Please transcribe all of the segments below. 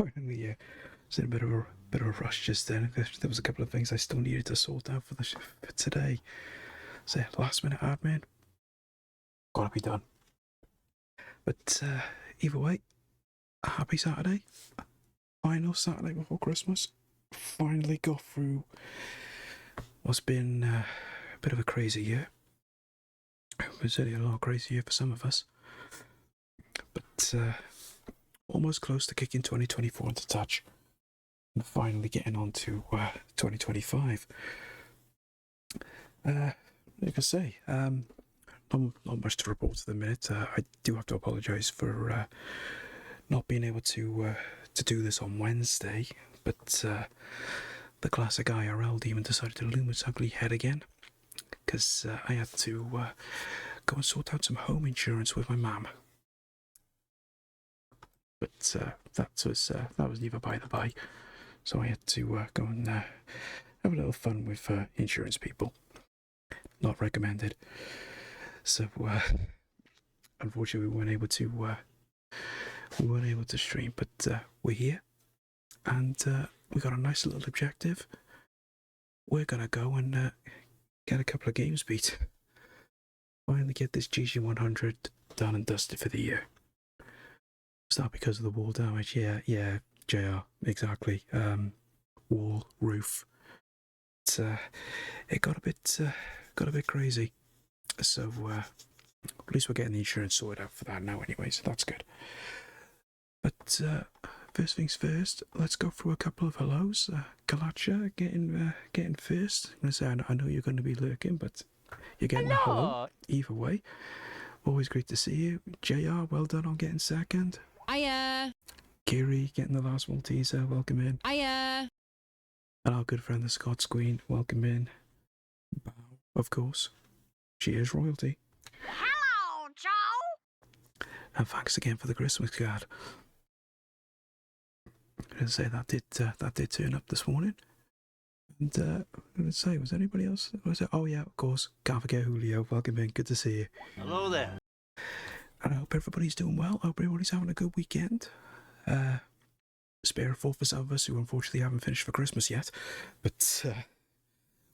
finally, was in a bit of a rush just then. There was a couple of things I still needed to sort out for today. So last minute admin, gotta be done. But either way, a happy Saturday. Final Saturday before Christmas. Finally got through what's been a bit of a crazy year. It was certainly a lot crazy year for some of us. But almost close to kicking 2024 into touch. And finally getting on to 2025. Like I say, not much to report at the minute. I do have to apologise for not being able to do this on Wednesday, but the classic IRL demon decided to loom its ugly head again, because I had to go and sort out some home insurance with my mum. But that was neither by the by, so I had to go and have a little fun with insurance people. Not recommended. So unfortunately we weren't able to stream, but we're here, and we got a nice little objective. We're gonna go and get a couple of games beat. Finally get this GG100 done and dusted for the year. Is that because of the wall damage? Yeah, JR, exactly. Wall, roof. It got a bit crazy. So at least we're getting the insurance sorted out for that now anyway, so that's good. But first things first, let's go through a couple of hellos. Galacha getting first. I'm gonna say I know you're going to be lurking, but you're getting a hello either way. Always great to see you. JR, well done on getting second. Hiya. Kiri getting the last Malteser, welcome in. Hiya. And our good friend the Scots Queen, welcome in. Bow, of course. She is royalty. Hello, Joe. And thanks again for the Christmas card. I'm going to say that did turn up this morning. And I'm going to say, was anybody else? Was it? Oh yeah, of course. Can't forget Julio. Welcome in. Good to see you. Hello there. And I hope everybody's doing well. I hope everybody's having a good weekend. Spare a thought for some of us who unfortunately haven't finished for Christmas yet. But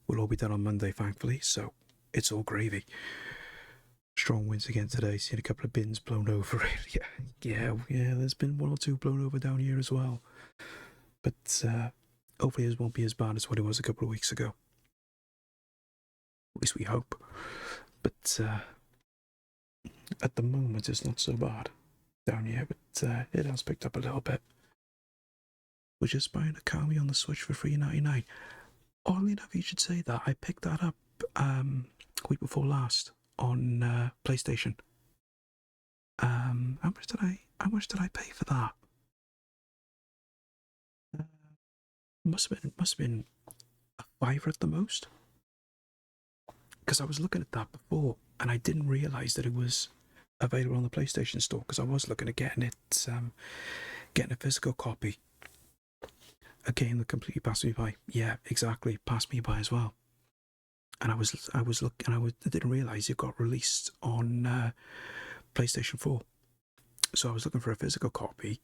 we'll all be done on Monday, thankfully. So it's all gravy. Strong winds again today. Seen a couple of bins blown over it. Yeah. There's been one or two blown over down here as well. But hopefully it won't be as bad as what it was a couple of weeks ago. At least we hope. But at the moment it's not so bad down here. But it has picked up a little bit. We're just buying a Kami on the Switch for $3.99. Oddly enough, you should say that. I picked that up week before last on PlayStation. How much did I pay for that? Must have been a $5 at the most. Because I was looking at that before and I didn't realise that it was available on the PlayStation Store, because I was looking at getting a physical copy. A game that completely passed me by. Yeah, exactly, passed me by as well. And I didn't realise it got released on PlayStation 4. So I was looking for a physical copy,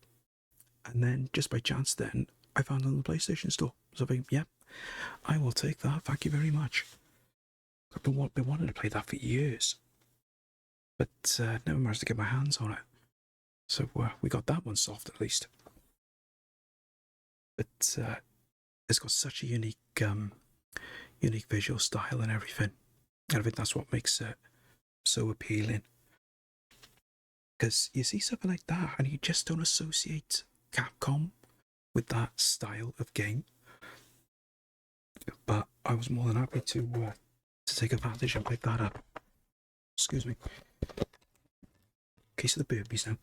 and then just by chance then I found it on the PlayStation Store. So I think, yeah, I will take that. Thank you very much. I've been wanting to play that for years, but never managed to get my hands on it. So we got that one soft at least. But it's got such a unique visual style and everything. And I think that's what makes it so appealing. Because you see something like that and you just don't associate Capcom with that style of game. But I was more than happy to take advantage and pick that up. Excuse me. Case of the burpees now.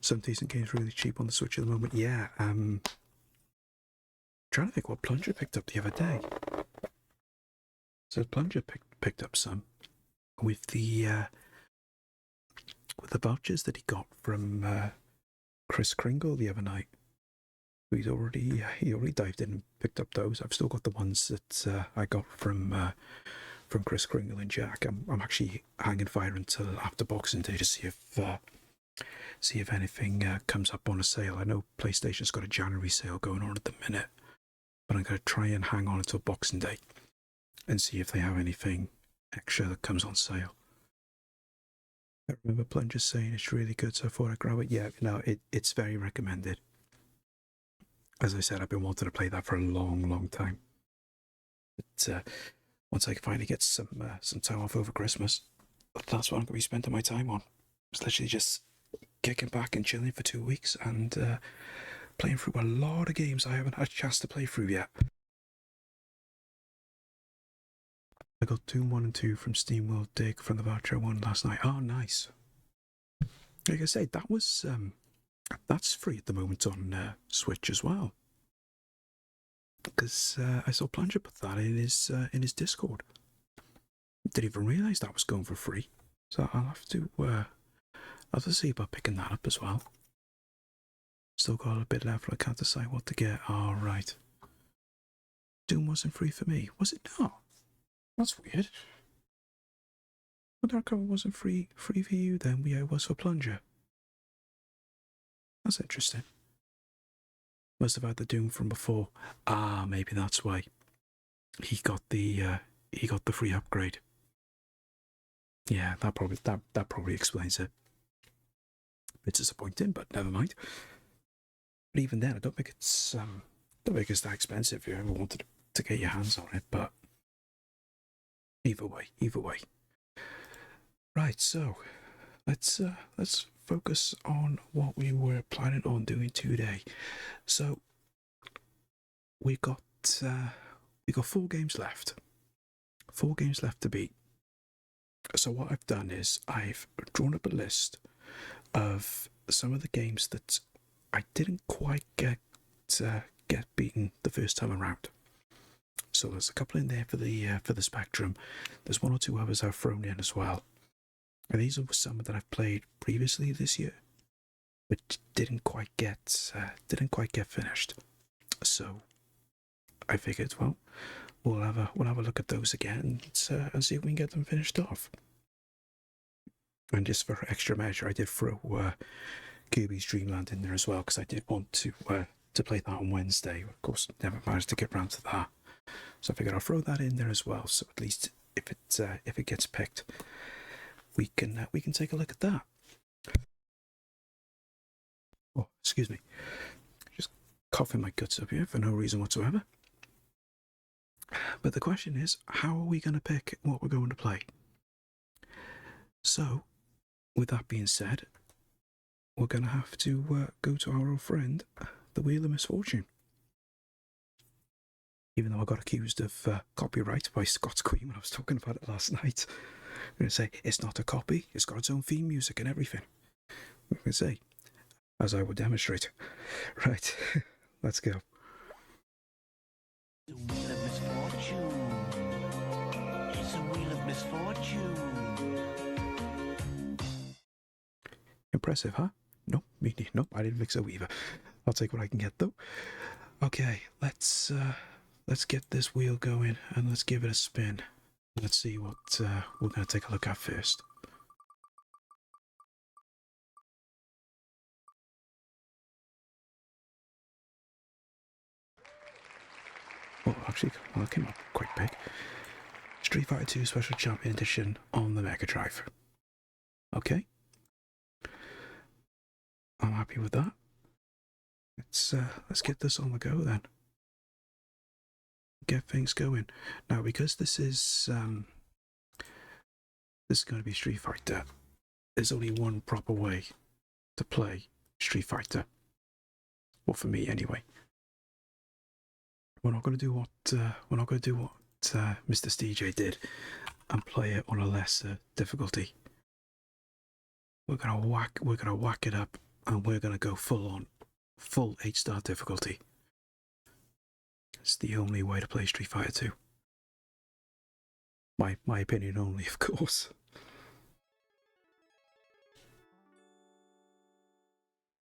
Some decent games really cheap on the Switch at the moment. Yeah, trying to think what Plunger picked up the other day. So Plunger picked up some with the vouchers that he got from Chris Kringle the other night. He already dived in and picked up those. I've still got the ones that I got from Chris Kringle and Jack. I'm actually hanging fire until after Boxing Day to see if See if anything comes up on a sale. I know PlayStation's got a January sale going on at the minute, but I'm going to try and hang on until Boxing Day and see if they have anything extra that comes on sale. I remember Plunger saying it's really good, so I thought I'd grab it. Yeah, no, it's very recommended. As I said, I've been wanting to play that for a long time. But once I finally get some time off over Christmas, that's what I'm going to be spending my time on. It's literally just kicking back and chilling for 2 weeks and playing through a lot of games I haven't had a chance to play through yet. I got Doom 1 and 2 from SteamWorld Dig from the voucher one last night. Oh, nice. Like I say, that's free at the moment on Switch as well. Because I saw Plunger put that in his Discord. Didn't even realise that was going for free. So I'll have to see about picking that up as well. Still got a bit left, I can't decide what to get. All right. Doom wasn't free for me. Was it not? That's weird. Well, Dark Cover wasn't free for you then, yeah, it was for Plunger. That's interesting. Must have had the Doom from before. Ah, maybe that's why. He got the free upgrade. Yeah, that probably explains it. It's disappointing, but never mind. But even then, I don't think it's that expensive if you ever wanted to get your hands on it. But either way. Right, so let's focus on what we were planning on doing today. So we got 4 games left. 4 games left to beat. So what I've done is I've drawn up a list of some of the games that I didn't quite get beaten the first time around. So there's a couple in there for the Spectrum. There's 1 or 2 others I've thrown in as well. And these are some that I've played previously this year, but didn't quite get finished. So I figured, well, we'll have a look at those again and see if we can get them finished off. And just for extra measure, I did throw Kirby's Dream Land in there as well, because I did want to play that on Wednesday. Of course, never managed to get round to that, so I figured I'll throw that in there as well. So at least if it gets picked, we can take a look at that. Oh, excuse me, just coughing my guts up here for no reason whatsoever. But the question is, how are we going to pick what we're going to play? So, with that being said, we're going to have to go to our old friend, the Wheel of Misfortune. Even though I got accused of copyright by Scott's Queen when I was talking about it last night. I'm going to say, it's not a copy, it's got its own theme music and everything. I'm going to say, as I will demonstrate. Right, let's go. The Wheel of Misfortune. It's a Wheel of Misfortune. Impressive, huh? Nope, I didn't mix a weaver. I'll take what I can get though. Okay, let's get this wheel going and let's give it a spin. Let's see what we're going to take a look at first. Oh, actually, well, that came up quite big. Street Fighter 2 Special Champion Edition on the Mega Drive. Okay. I'm happy with that. Let's get this on the go then. Get things going. Now, because this is going to be Street Fighter, there's only one proper way to play Street Fighter. Well, for me anyway. We're not going to do what Mr. Stj did and play it on a lesser difficulty. We're gonna whack it up, and we're gonna go full 8-star difficulty. It's the only way to play Street Fighter 2. My opinion only, of course.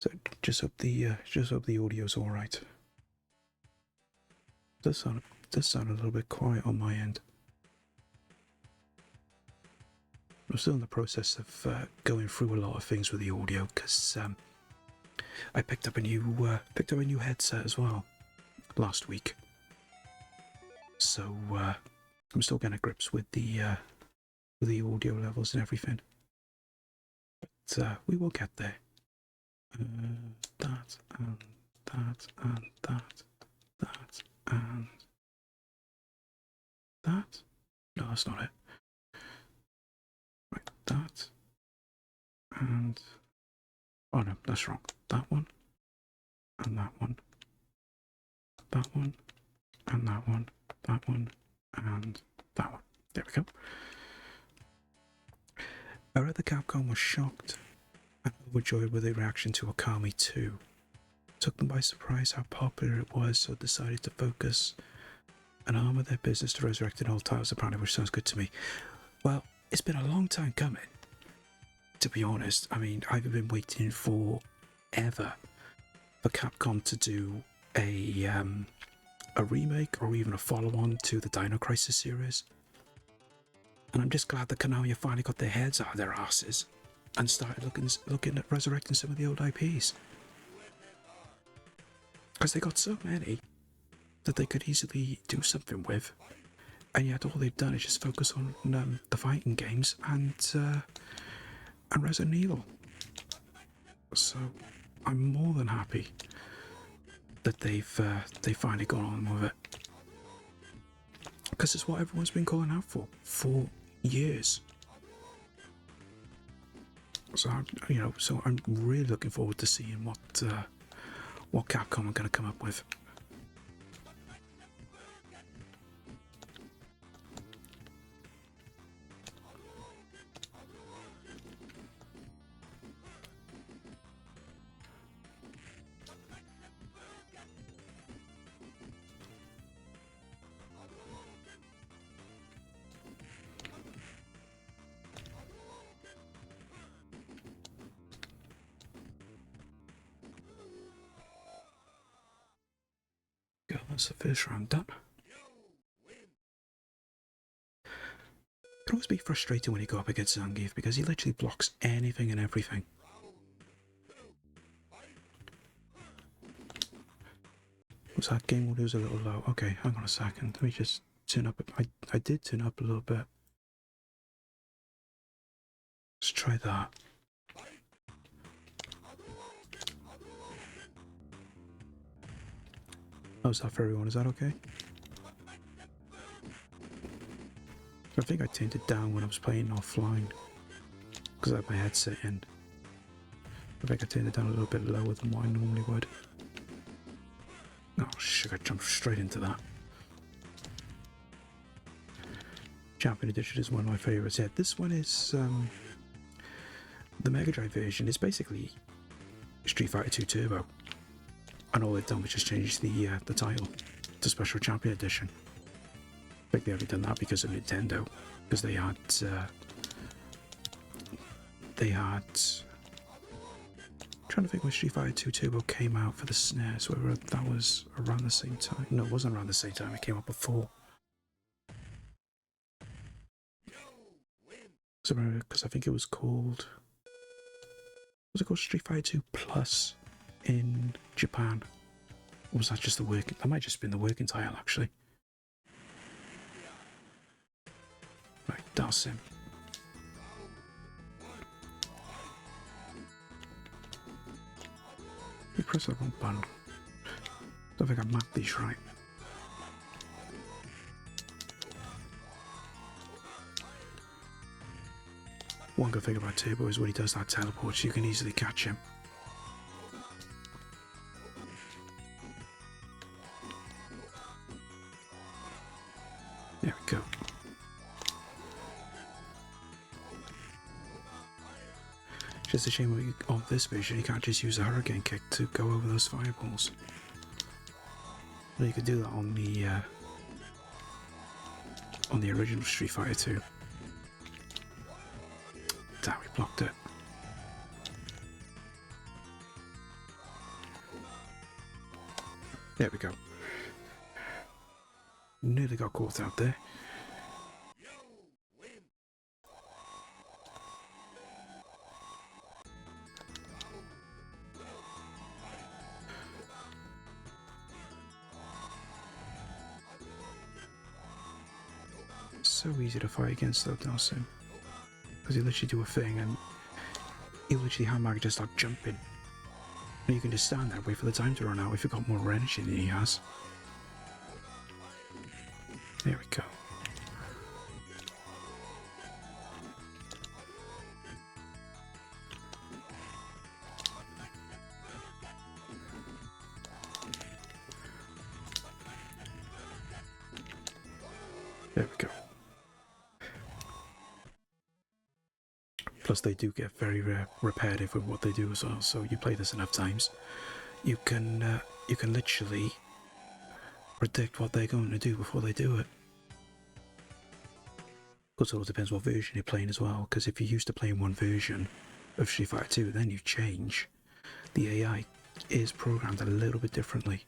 So just hope the audio's all right. Does sound a little bit quiet on my end. I'm still in the process of going through a lot of things with the audio because I picked up a new headset as well last week. So I'm still getting to grips with the audio levels and everything. But we will get there. That and that and that, and that. No, that's not it. Right, that and oh no, that's wrong. That one and that one. That one and that one. That one and that one. There we go. I read the Capcom was shocked and overjoyed with their reaction to Okami 2. Took them by surprise how popular it was, so decided to focus an arm of their business to resurrecting old titles apparently, which sounds good to me. Well, it's been a long time coming, to be honest. I mean, I've been waiting forever for Capcom to do a remake or even a follow-on to the Dino Crisis series. And I'm just glad that Konami finally got their heads out of their asses and started looking at resurrecting some of the old IPs. Because they got so many that they could easily do something with, and yet all they've done is just focus on the fighting games and Resident Evil. So I'm more than happy that they've finally gone on with it, because it's what everyone's been calling out for years. So so I'm really looking forward to seeing what Capcom are going to come up with. That's the first round done. It can always be frustrating when you go up against Zangief because he literally blocks anything and everything. Was that game audio was a little low? Okay, hang on a second. Let me just turn up. I did turn up a little bit. Let's try that. How's that for everyone? Is that okay? I think I turned it down when I was playing offline because I had my headset in. I think I turned it down a little bit lower than what I normally would. Oh shit, I jumped straight into that. Champion Edition is one of my favourites. Yeah, this one is the Mega Drive version. Is basically Street Fighter 2 Turbo, and all they've done was just change the title to Special Champion Edition. I think they only done that because of Nintendo, because they had I'm trying to think when Street Fighter 2 Turbo came out for the SNES, whether that was around the same time. No, it wasn't around the same time, it came out before. Because I think it was called Street Fighter 2 Plus in Japan? Or was that just the working? That might just have been the working title, actually. Right, that's him. You press the wrong button. Don't think I mapped these right. One good thing about Turbo is when he does that teleport, you can easily catch him. There we go. Just a shame on this version you can't just use a hurricane kick to go over those fireballs. Well, you could do that on the original Street Fighter 2. Damn, we blocked it. There we go. Nearly got caught out there. so easy to fight against though, Nelson. Because you literally do a thing and you literally handbag just start jumping. And you can just stand there, wait for the time to run out if you've got more energy than he has. There we go. There we go. Plus they do get very repetitive with what they do as well, so you play this enough times, you can literally predict what they're going to do before they do it. Of course, it all depends what version you're playing as well, because if you're used to playing one version of Street Fighter 2, then you change. The AI is programmed a little bit differently.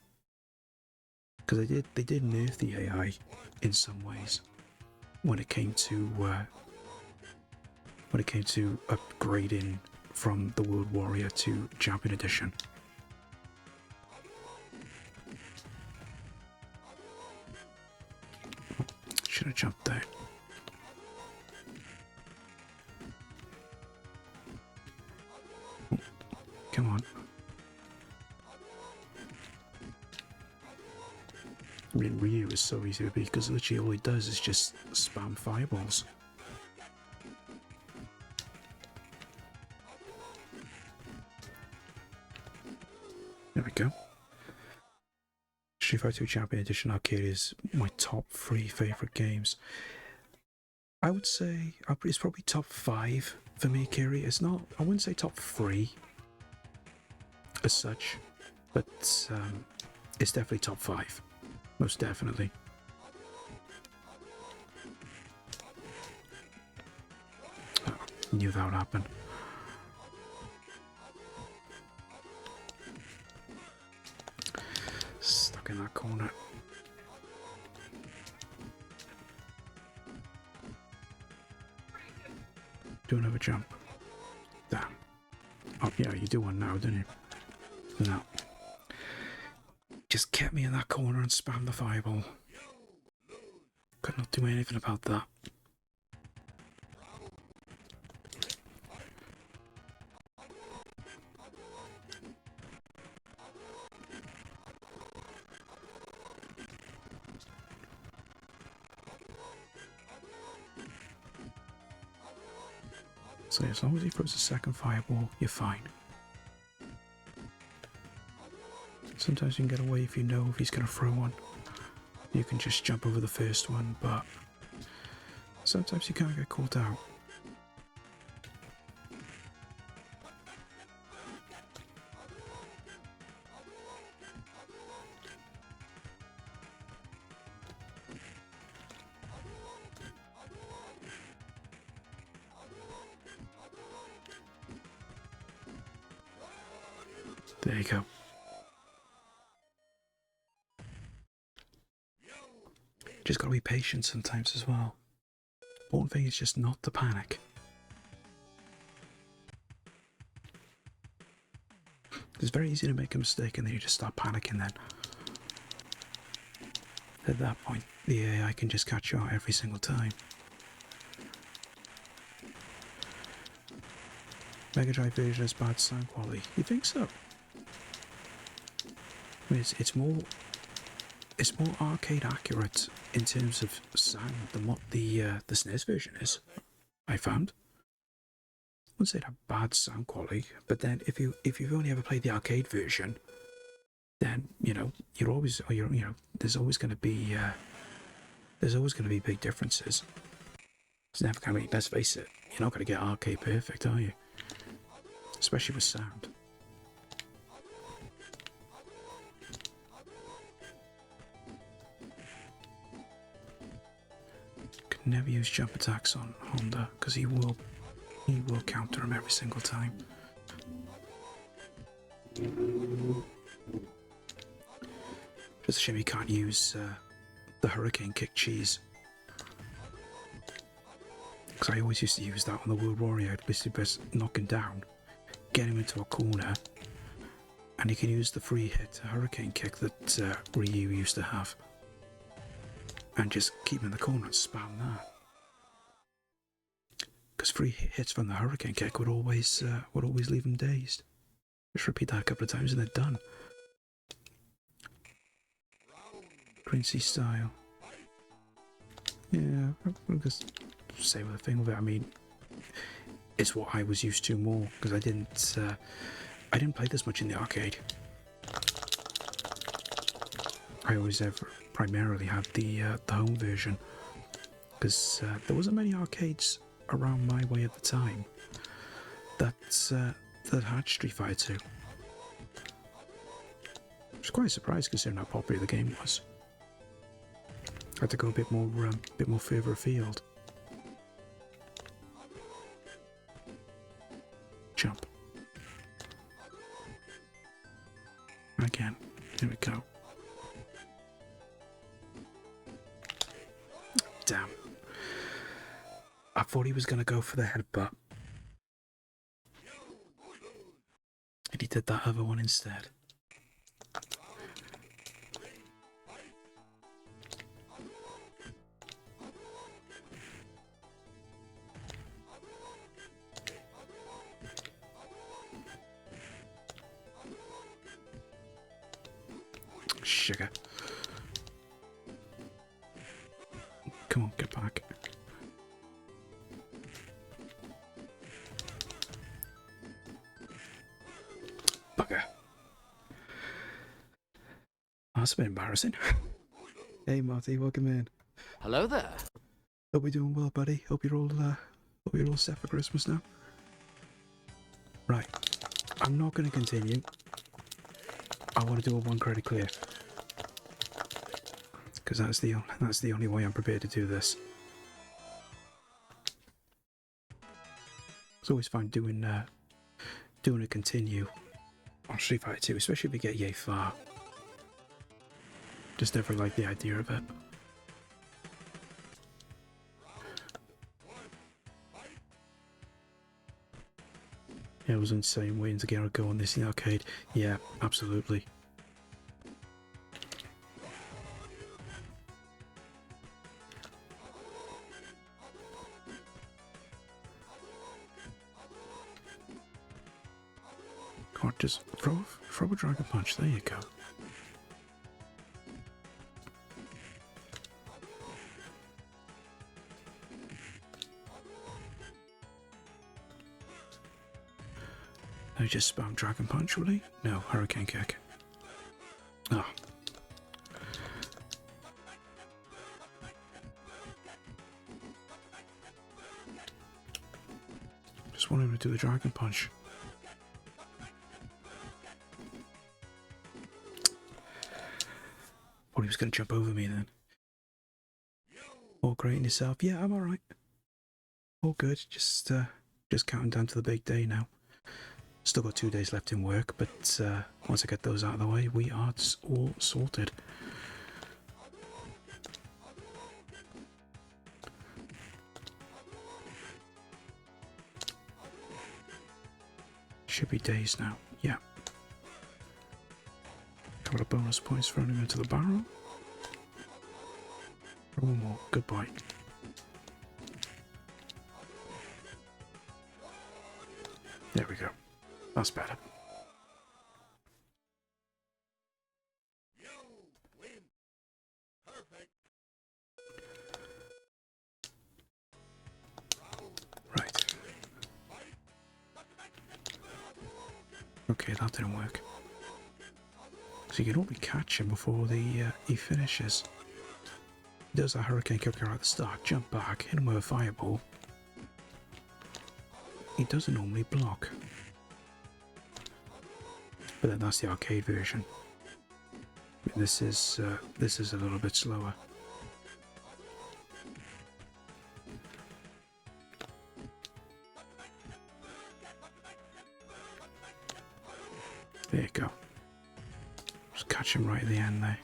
Because they did nerf the AI in some ways when it came to upgrading from the World Warrior to Champion Edition. Should have jumped there. Come on. I mean, Ryu is so easy to beat because literally all he does is just spam fireballs. There we go. Street Fighter 2 Champion Edition Arcade is my top 3 favourite games. I would say it's probably top 5 for me, Kiri. It's not, I wouldn't say top 3 as such, but it's definitely top 5. Most definitely. Oh, knew that would happen. Stuck in that corner. Do another jump. Damn. Oh yeah, you do one now, don't you? No. Just kept me in that corner and spammed the fireball. Could not do anything about that. So as long as he throws a second fireball, you're fine. Sometimes you can get away if you know if he's going to throw one. You can just jump over the first one, but sometimes you can't get caught out. There you go. Just gotta be patient sometimes as well. Important thing is just not to panic. It's very easy to make a mistake and then you just start panicking then. At that point, the AI can just catch you out every single time. Mega Drive version has bad sound quality. You think so? I mean, it's more arcade accurate in terms of sound than what the SNES version is, I found. I wouldn't say it had bad sound quality, but then if you've only ever played the arcade version, then there's always going to be big differences. It's never going to be. Let's face it, you're not going to get arcade perfect, are you? Especially with sound. Never use jump attacks on Honda because he will counter him every single time. Just a shame you can't use the hurricane kick cheese, because I always used to use that on the World Warrior. I'd basically press knock him down, get him into a corner, and you can use the free hit hurricane kick that Ryu used to have. And just keep him in the corner and spam that. because free hits from the hurricane kick would always leave them dazed. Just repeat that a couple of times and they're done. Quincy style. Yeah, I'll just say with the thing with it. I mean, it's what I was used to more because I didn't play this much in the arcade. I always primarily had the home version because there wasn't many arcades around my way at the time that had Street Fighter 2. I was quite surprised considering how popular the game was. I had to go a bit more further afield. Jump. Again. Here we go. Damn. I thought he was going to go for the headbutt. And he did that other one instead. Sugar. Come on, get back. Bugger. That's a bit embarrassing. Hey Marty, welcome in. Hello there. Hope you're doing well, buddy. Hope you're all set for Christmas now. Right. I'm not going to continue. I want to do a one credit clear. Because that's the only way I'm prepared to do this. It's always fun doing a continue on Street Fighter 2, especially if you get yay far. Just never liked the idea of it. Yeah, it was insane waiting to get a go on this in the arcade. Yeah, absolutely. God, just throw a dragon punch. There you go. No, just spam dragon punch, will he? No, hurricane kick. Ah. Just want him to do the dragon punch. Thought he was going to jump over me then. All great in yourself? Yeah, I'm alright. All good. Just counting down to the big day now. Still got 2 days left in work, but once I get those out of the way, we are all sorted. Should be days now. Yeah. Couple of bonus points thrown him into the barrel. One more. Good boy. There we go. That's better. Right. Okay, that didn't work. So you can only catch him before he finishes. He does a hurricane kick at the start, jump back, hit him with a fireball. He doesn't normally block. But then that's the arcade version. I mean, this is a little bit slower. There you go. Just catch him right at the end there.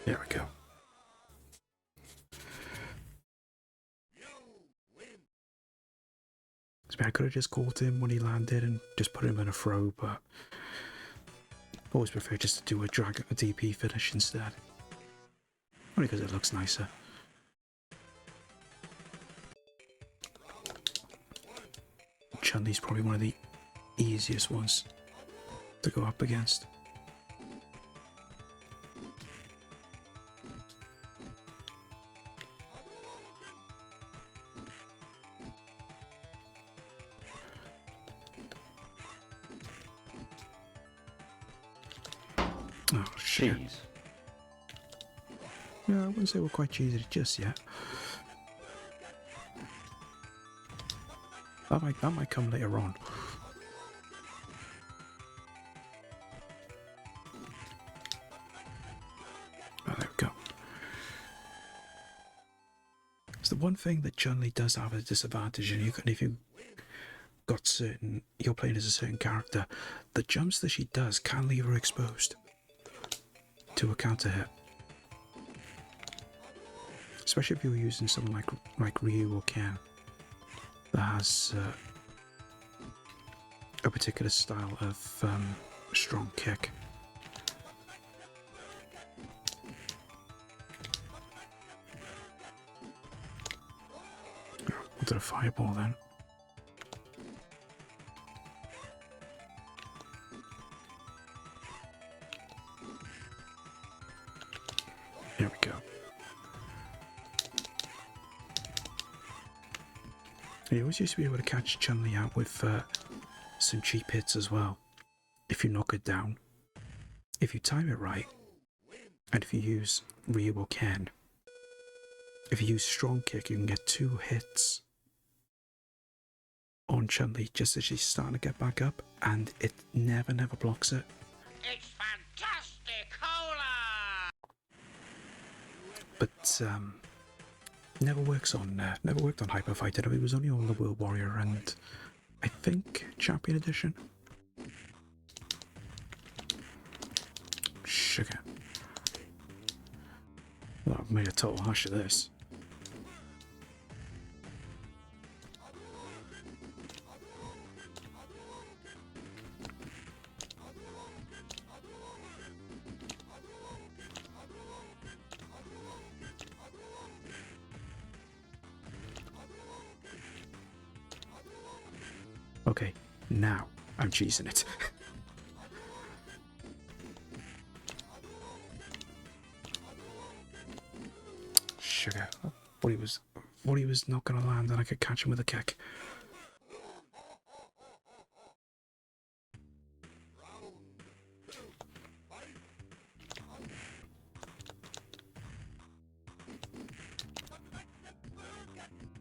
There we go. I could have just caught him when he landed and just put him in a throw, but I always prefer just to do a DP finish instead. Only because it looks nicer. Chun-Li's probably one of the easiest ones to go up against. Oh shit. Cheese. Yeah, I wouldn't say we're quite cheesy just yet. That might come later on. Oh, there we go. It's the one thing that Chun-Li does have a disadvantage, and if you got certain, you're playing as a certain character, the jumps that she does can leave her exposed to a counter hit. Especially if you're using someone like Ryu or Ken that has a particular style of strong kick. We'll do a fireball then. There we go. You always used to be able to catch Chun-Li out with some cheap hits as well. If you knock it down, if you time it right, and if you use Ryu or Ken, if you use strong kick, you can get 2 hits on Chun-Li just as she's starting to get back up, and it never blocks it. It's fantastic, Cola! But never worked on Hyper Fighter. It was only on the World Warrior and I think Champion Edition. Sugar. Well, I've made a total hash of this. Okay, now I'm cheesing it. Sugar. What he was not gonna land, and I could catch him with a kick.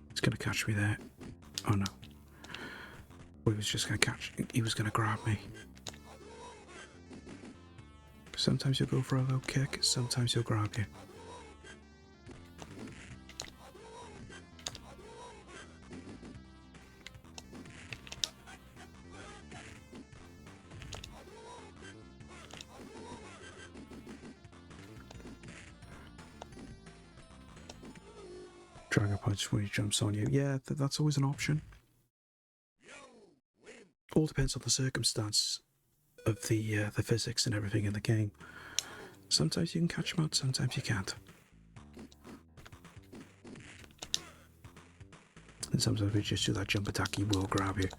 He's gonna catch me there. Oh no. He was just going to he was going to grab me. Sometimes he'll go for a low kick, sometimes he'll grab you. Dragon Punch when he jumps on you. Yeah, that's always an option. All depends on the circumstance of the physics and everything in the game. Sometimes you can catch them out, sometimes you can't. And sometimes we just do that jump attack, he will grab you.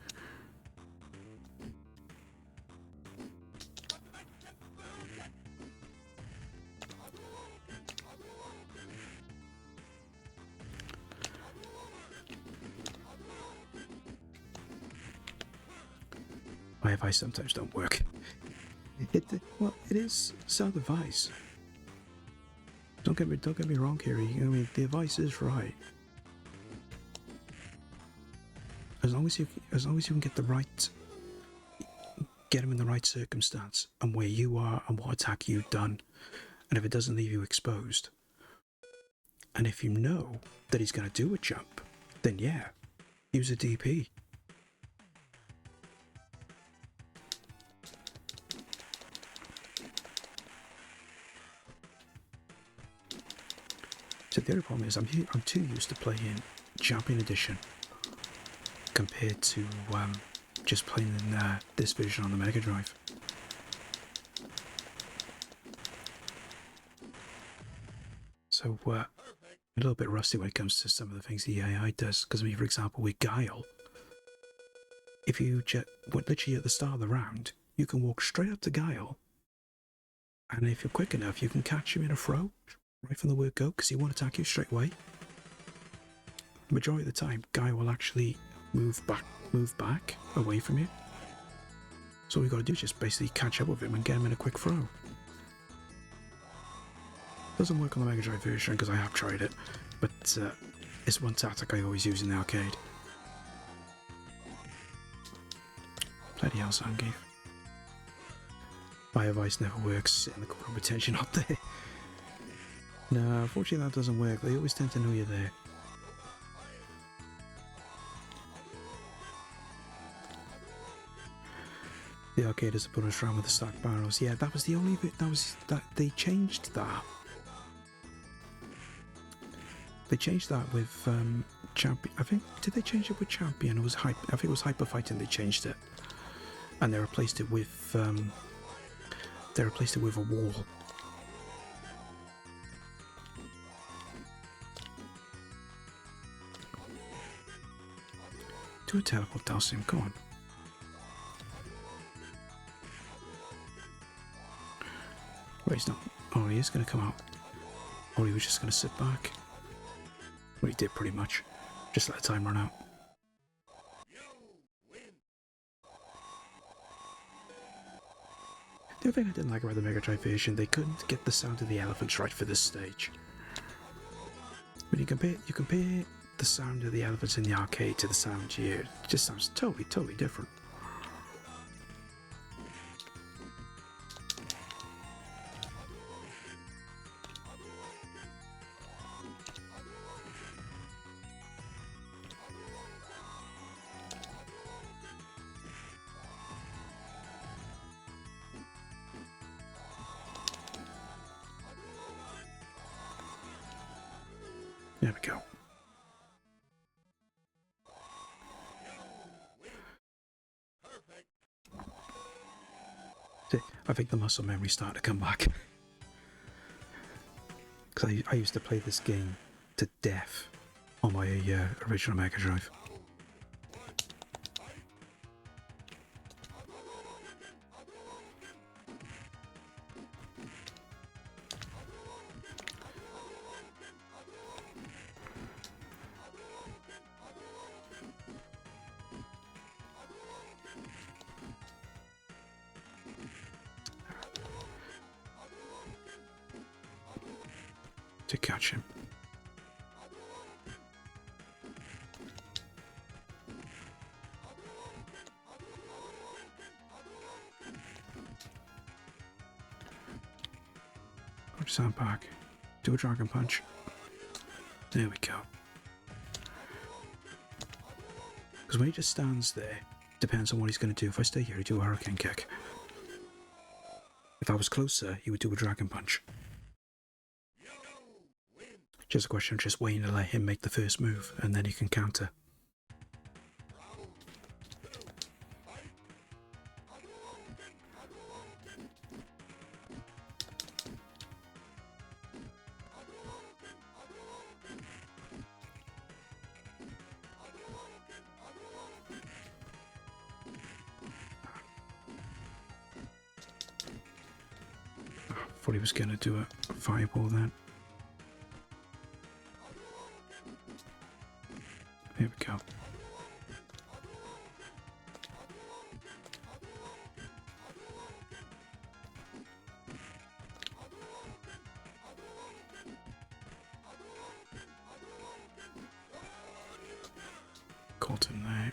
My advice sometimes don't work. Well, it is sound advice. Don't get me wrong here. I mean, the advice is right. As long as you can get him in the right circumstance and where you are and what attack you've done, and if it doesn't leave you exposed, and if you know that he's going to do a jump, then yeah, use a DP. So the other problem is I'm too used to playing Champion Edition compared to just playing in this version on the Mega Drive. So a little bit rusty when it comes to some of the things the AI does. Because I mean, for example, with Guile, if if you literally at the start of the round, you can walk straight up to Guile, and if you're quick enough, you can catch him in a throw right from the word go, because he won't attack you straight away. Majority of the time, Guile will actually move back away from you. So all you got to do is just basically catch up with him and get him in a quick throw. Doesn't work on the Mega Drive version because I have tried it, but it's one tactic I always use in the arcade. Bloody hell, Zangief. Fire Vice never works. Sit in the corner, pretend you're not there. No, unfortunately that doesn't work. They always tend to know you're there. The arcade is a bonus round with the stacked barrels. Yeah, that was the only bit. That they changed that. They changed that with Champion. I think did they change it with Champion? It was I think it was Hyper Fighting. They changed it, and they replaced it with a wall. Do a teleport, Dalsim. Come on. Wait, he's not. Oh, he is going to come out. Or he was just going to sit back. Well, he did pretty much. Just let the time run out. The other thing I didn't like about the Mega Drive version, they couldn't get the sound of the elephants right for this stage. When you compare the sound of the elephants in the arcade to the sound here, it just sounds totally different. There we go. See, I think the muscle memory started to come back. Because I used to play this game to death on my original Mega Drive. To catch him. Or sound back. Do a dragon punch. There we go. Because when he just stands there, depends on what he's going to do. If I stay here, he'd do a hurricane kick. If I was closer, he would do a dragon punch. Just a question of just waiting to let him make the first move, and then he can counter. Thought he was going to do a fireball then. There we go. Caught him there.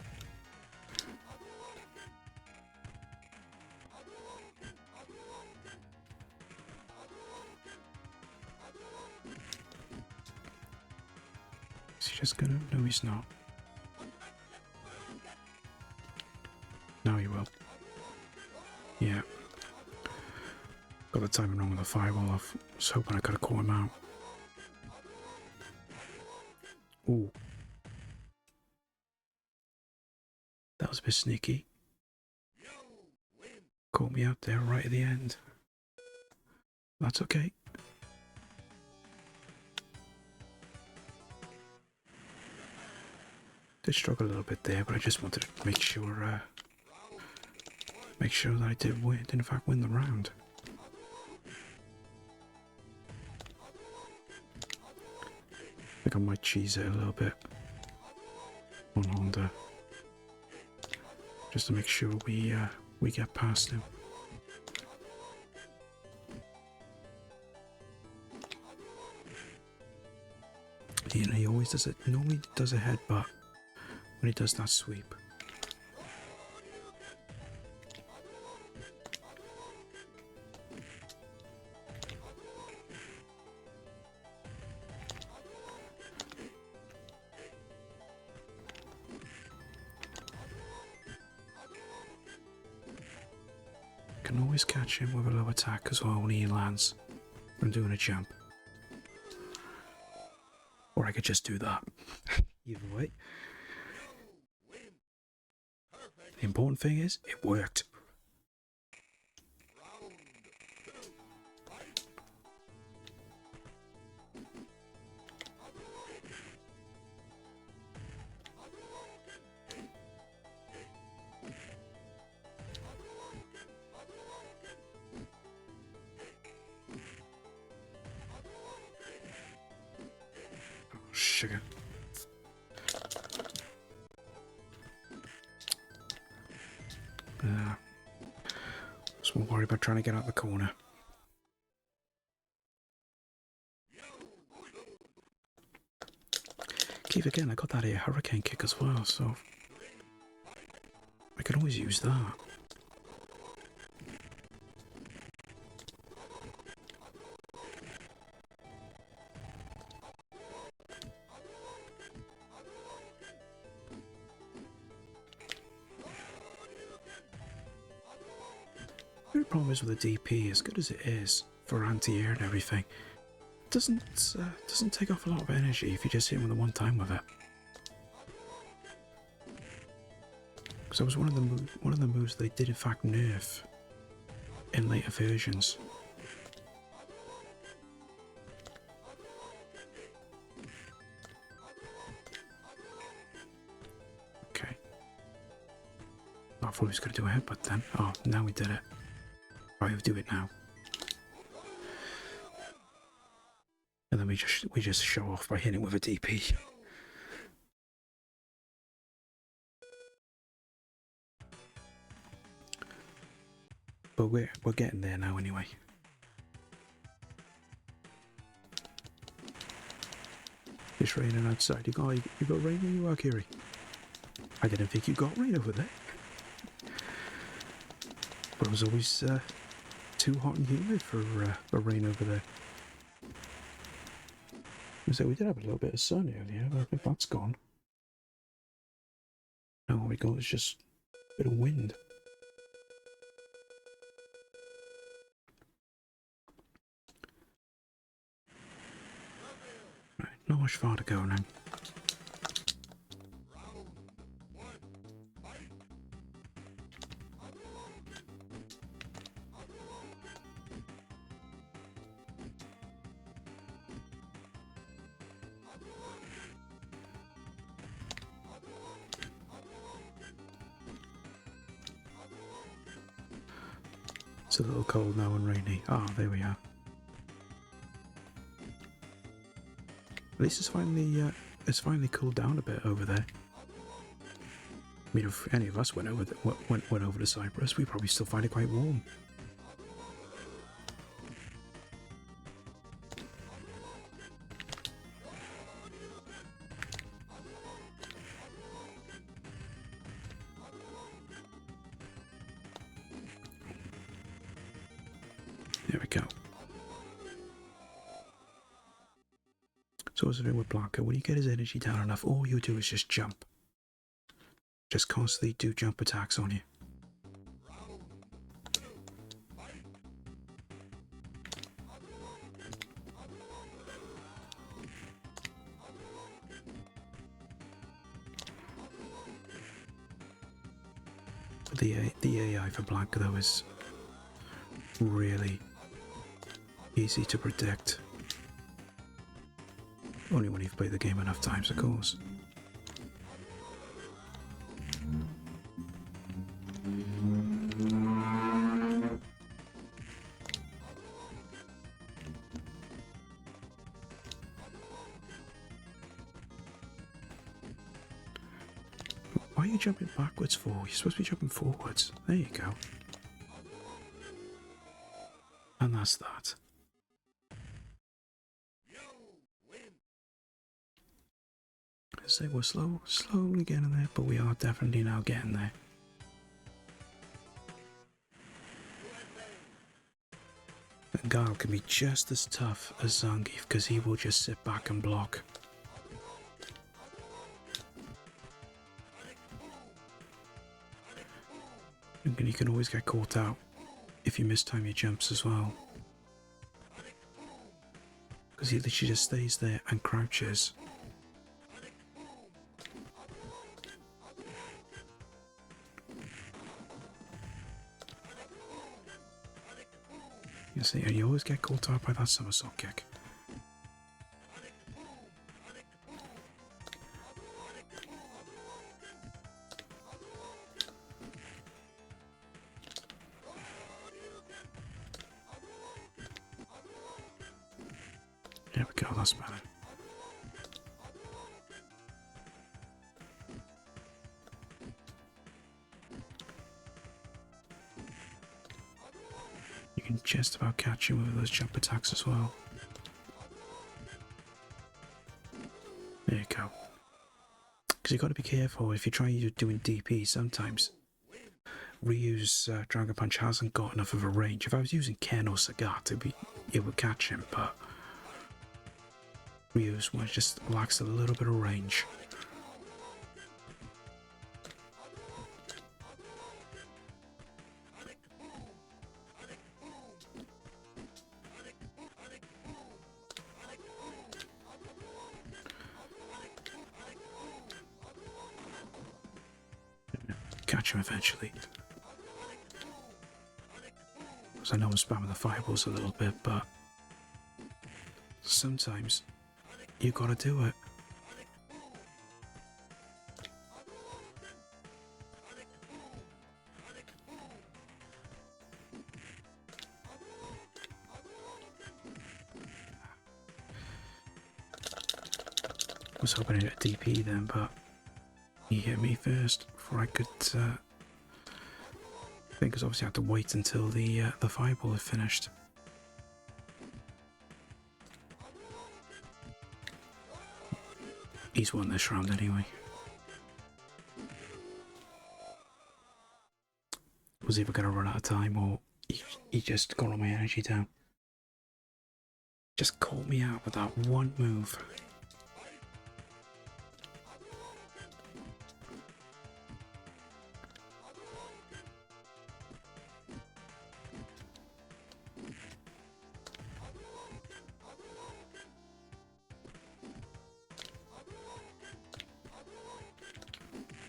Is he just gonna? No, he's not. Now he will. Yeah. Got the timing wrong with the fireball. I was hoping I could have caught him out. Ooh. That was a bit sneaky. Caught me out there right at the end. That's okay. Did struggle a little bit there, but I just wanted to make sure make sure that I did in fact win the round. I think I might cheese it a little bit on Honda, just to make sure we get past him. You know, he always does it. Normally does a headbutt when he does that sweep. Can always catch him with a low attack as well when he lands from doing a jump. Or I could just do that. Either way. The important thing is, it worked. Sugar. So we'll worry about trying to get out the corner. Keep again, I got that here hurricane kick as well, so I can always use that. The problem is with the DP, as good as it is for anti-air and everything, it doesn't take off a lot of energy if you just hit him with a one time with it. Because that was one of the moves they did in fact nerf in later versions. Okay. I thought he was going to do a headbutt then. Oh, now we did it. Right, we'll do it now. And then we just show off by hitting it with a DP. But we're getting there now anyway. It's raining outside. You got rain where you are, Kiri? I didn't think you got rain over there. But it was always too hot and humid for rain over there. So we did have a little bit of sun earlier, but I think that's gone. Now all we got is just a bit of wind. Right, not much far to go now. It's a little cold now and rainy. Ah, there we are. At least it's finally cooled down a bit over there. I mean, if any of us went over to Cyprus, we'd probably still find it quite warm. There we go. So what's it doing with Blanca? When you get his energy down enough, all you do is just jump. Just constantly do jump attacks on you. The AI for Blanca though is really easy to predict. Only when you've played the game enough times, of course. you jumping backwards for? You're supposed to be jumping forwards. There you go. And that's that. I say we're slowly getting there, but we are definitely now getting there. And Guile can be just as tough as Zangief because he will just sit back and block. And you can always get caught out if you mistime your jumps as well. Because he literally just stays there and crouches. You see, and you always get caught out by that somersault kick. There we go, that's better. You can just about catch him with those jump attacks as well. There you go. Because you've got to be careful if you try doing DP sometimes. Ryu's Dragon Punch hasn't got enough of a range. If I was using Ken or Sagat, it would catch him, but Ryu's one just lacks a little bit of range. Catch him eventually. Because I know I'm spamming the fireballs a little bit, but sometimes you gotta do it. I was hoping to hit a DP then, but he hit me first before I could. I think because obviously I had to wait until the fireball had finished. He's won this round anyway. Was either going to run out of time or he just got all my energy down. Just caught me out with that one move.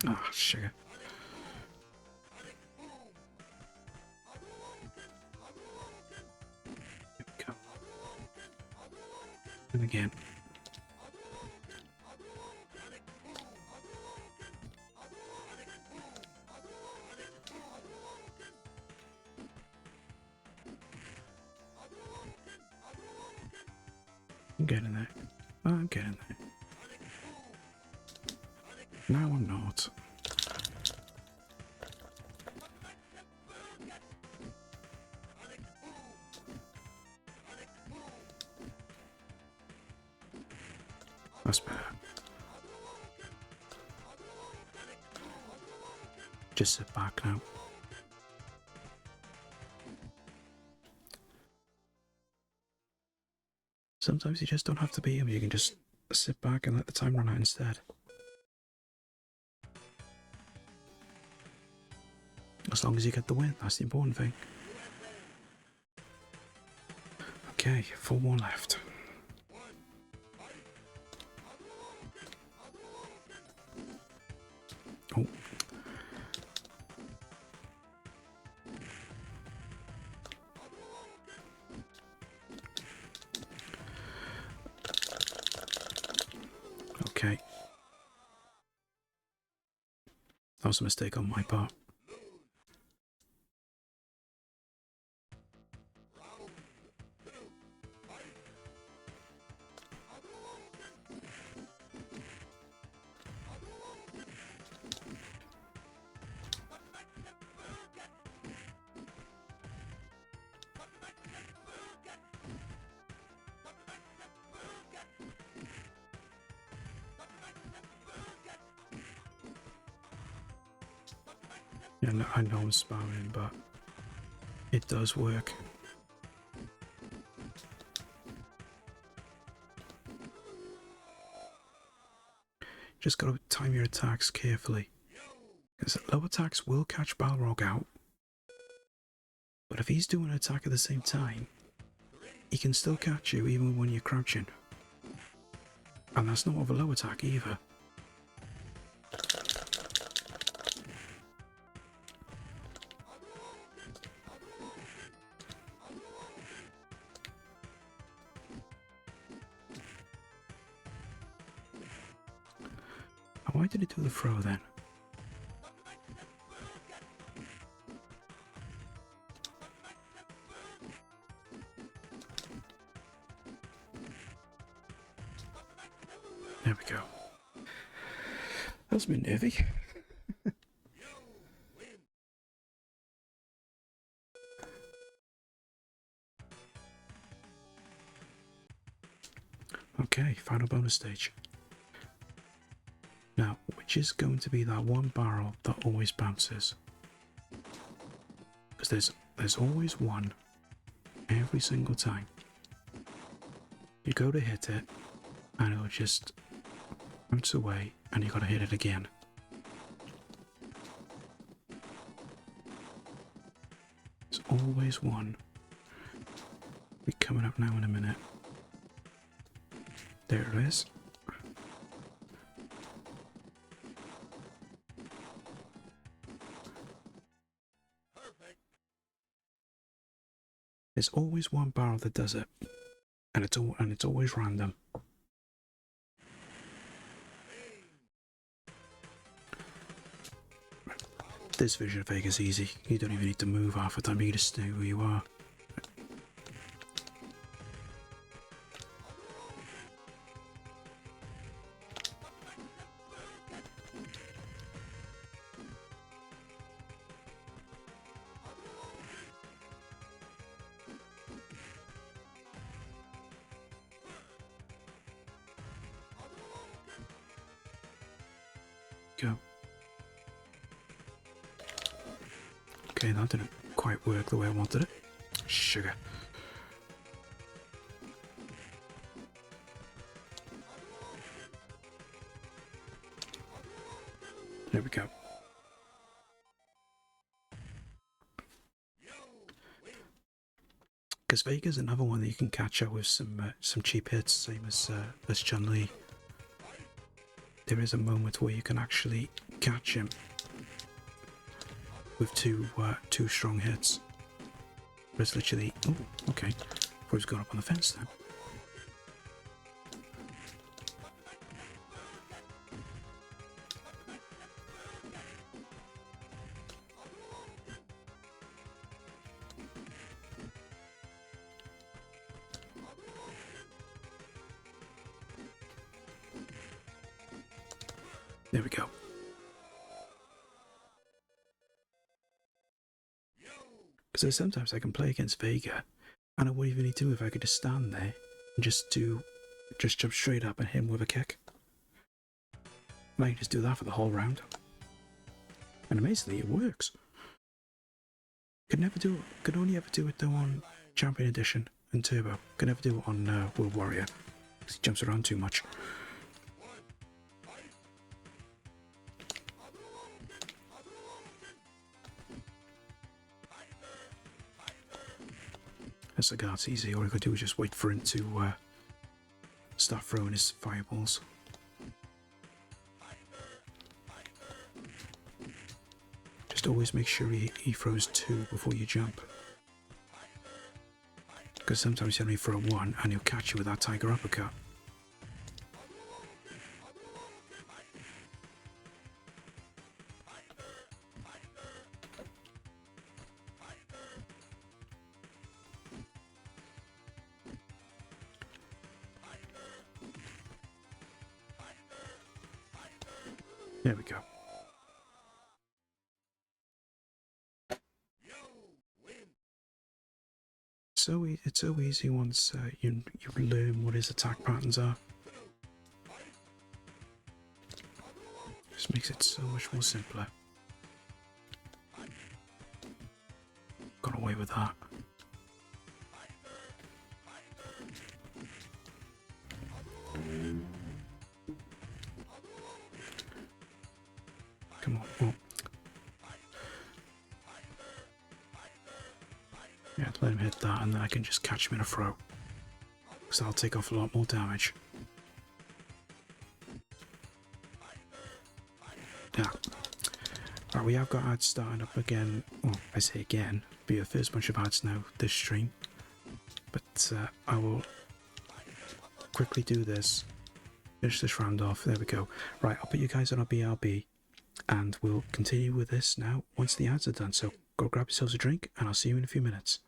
Ah, sugar. There we go. And again. I'm getting there. I'm getting there. No, I'm not. That's better. Just sit back now. Sometimes you just don't have to be him, you can just sit back and let the time run out instead. As long as you get the win, that's the important thing. Okay, 4 more left. Oh. Okay. That was a mistake on my part. Yeah, no, I know I'm spamming, but it does work. Just gotta time your attacks carefully. Because low attacks will catch Balrog out. But if he's doing an attack at the same time, he can still catch you even when you're crouching. And that's not of a low attack either. Why did it do the throw then? There we go. That's been nervy. Okay, final bonus stage. Now, which is going to be that one barrel that always bounces? Because there's always one every single time. You go to hit it, and it'll just bounce away, and you gotta hit it again. There's always one. Be coming up now in a minute. There it is. There's always one barrel that does it, and it's always random. This vision of Vega's easy. You don't even need to move half the time. You just stay where you are. Go. Okay, that didn't quite work the way I wanted it. Sugar. There we go. Because Vega's another one that you can catch up with some cheap hits, same as Chun-Li. There is a moment where you can actually catch him with two strong hits. But it's literally, oh, okay. Thought he was going up on the fence then. There we go. Because sometimes I can play against Vega, and I wouldn't even need to if I could just stand there and just jump straight up and hit him with a kick. And I can just do that for the whole round. And amazingly, it works. Could only ever do it though on Champion Edition and Turbo. Could never do it on World Warrior, because he jumps around too much. As a guard's easy, all I gotta do is just wait for him to start throwing his fireballs. Just always make sure he throws two before you jump. Because sometimes you only throw one and he'll catch you with that tiger uppercut. There we go. It's so easy once you learn what his attack patterns are. Just makes it so much more simpler. got away with that. Come on. Oh. Yeah, let him hit that, and then I can just catch him in a throw. Because that'll take off a lot more damage. Yeah. Right, we have got ads starting up again. Well, I say again, be the first bunch of ads now this stream. But I will quickly do this. Finish this round off. There we go. Right, I'll put you guys on a BRB. And we'll continue with this now once the ads are done. So go grab yourselves a drink, and I'll see you in a few minutes.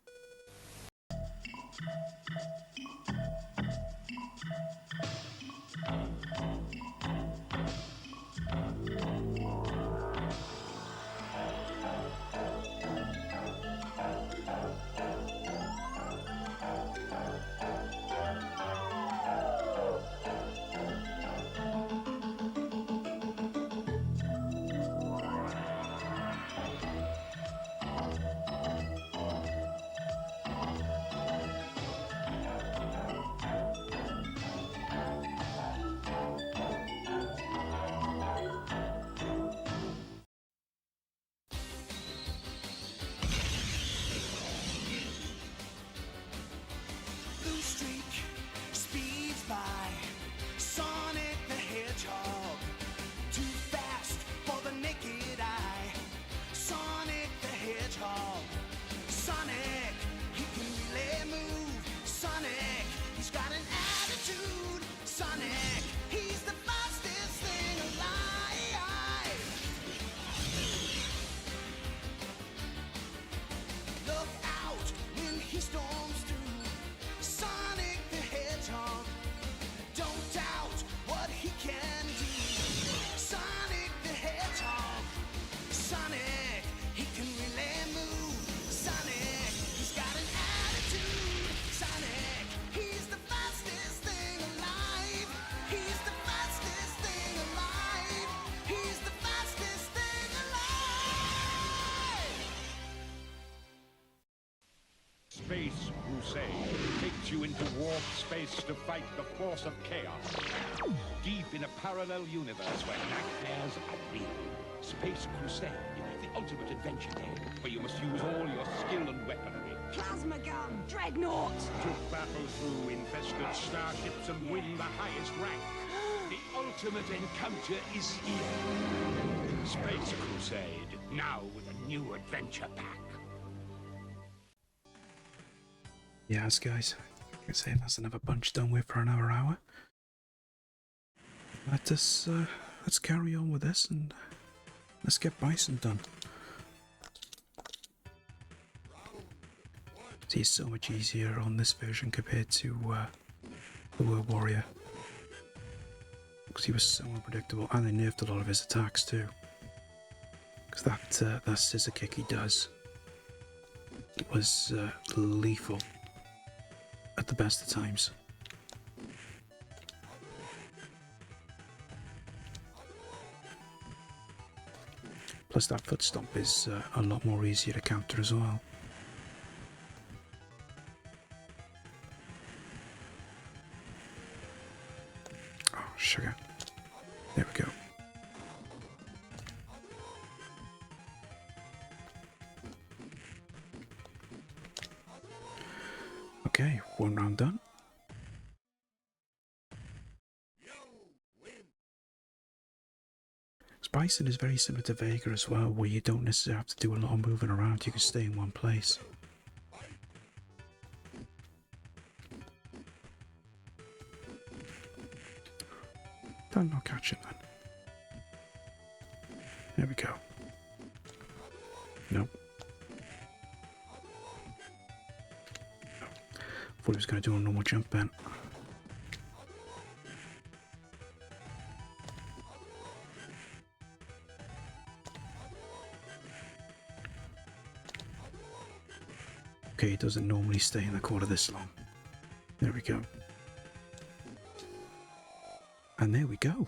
Blue streak speeds by. Sonic the Hedgehog, too fast for the naked eye. Sonic the Hedgehog, Sonic, he can really move. Sonic, he's got an attitude. Sonic, he's the fastest thing alive. Look out when he storms through. Sonic the Hedgehog, don't doubt what he can do. Sonic the Hedgehog, Sonic, he can really move. Sonic, he's got an attitude. Sonic, he's the fastest thing alive. He's the fastest thing alive. He's the fastest thing alive. Space Crusade takes you into warp space to fight the force of chaos. Deep in a parallel universe where nightmares are real. Space Crusade, the ultimate adventure game, where you must use all your skill and weaponry Plasma gun! Dreadnought! to battle through infested starships and win the highest rank. The ultimate encounter is here. Space Crusade, now with a new adventure pack. Yes, guys. Like I say, that's another bunch done with for another hour. Let's carry on with this and let's get Bison done. See, it's so much easier on this version compared to the World Warrior. Because he was so unpredictable, and they nerfed a lot of his attacks too. Because that scissor kick he does was lethal at the best of times. Plus that foot stomp is a lot more easier to counter as well. Oh, sugar. There we go. Okay, one round done. Bison is very similar to Vega as well, where you don't necessarily have to do a lot of moving around, you can stay in one place. I'm not catching that. There we go. Nope. Thought he was going to do a normal jump then. Okay, it doesn't normally stay in the corner this long. There we go. And there we go.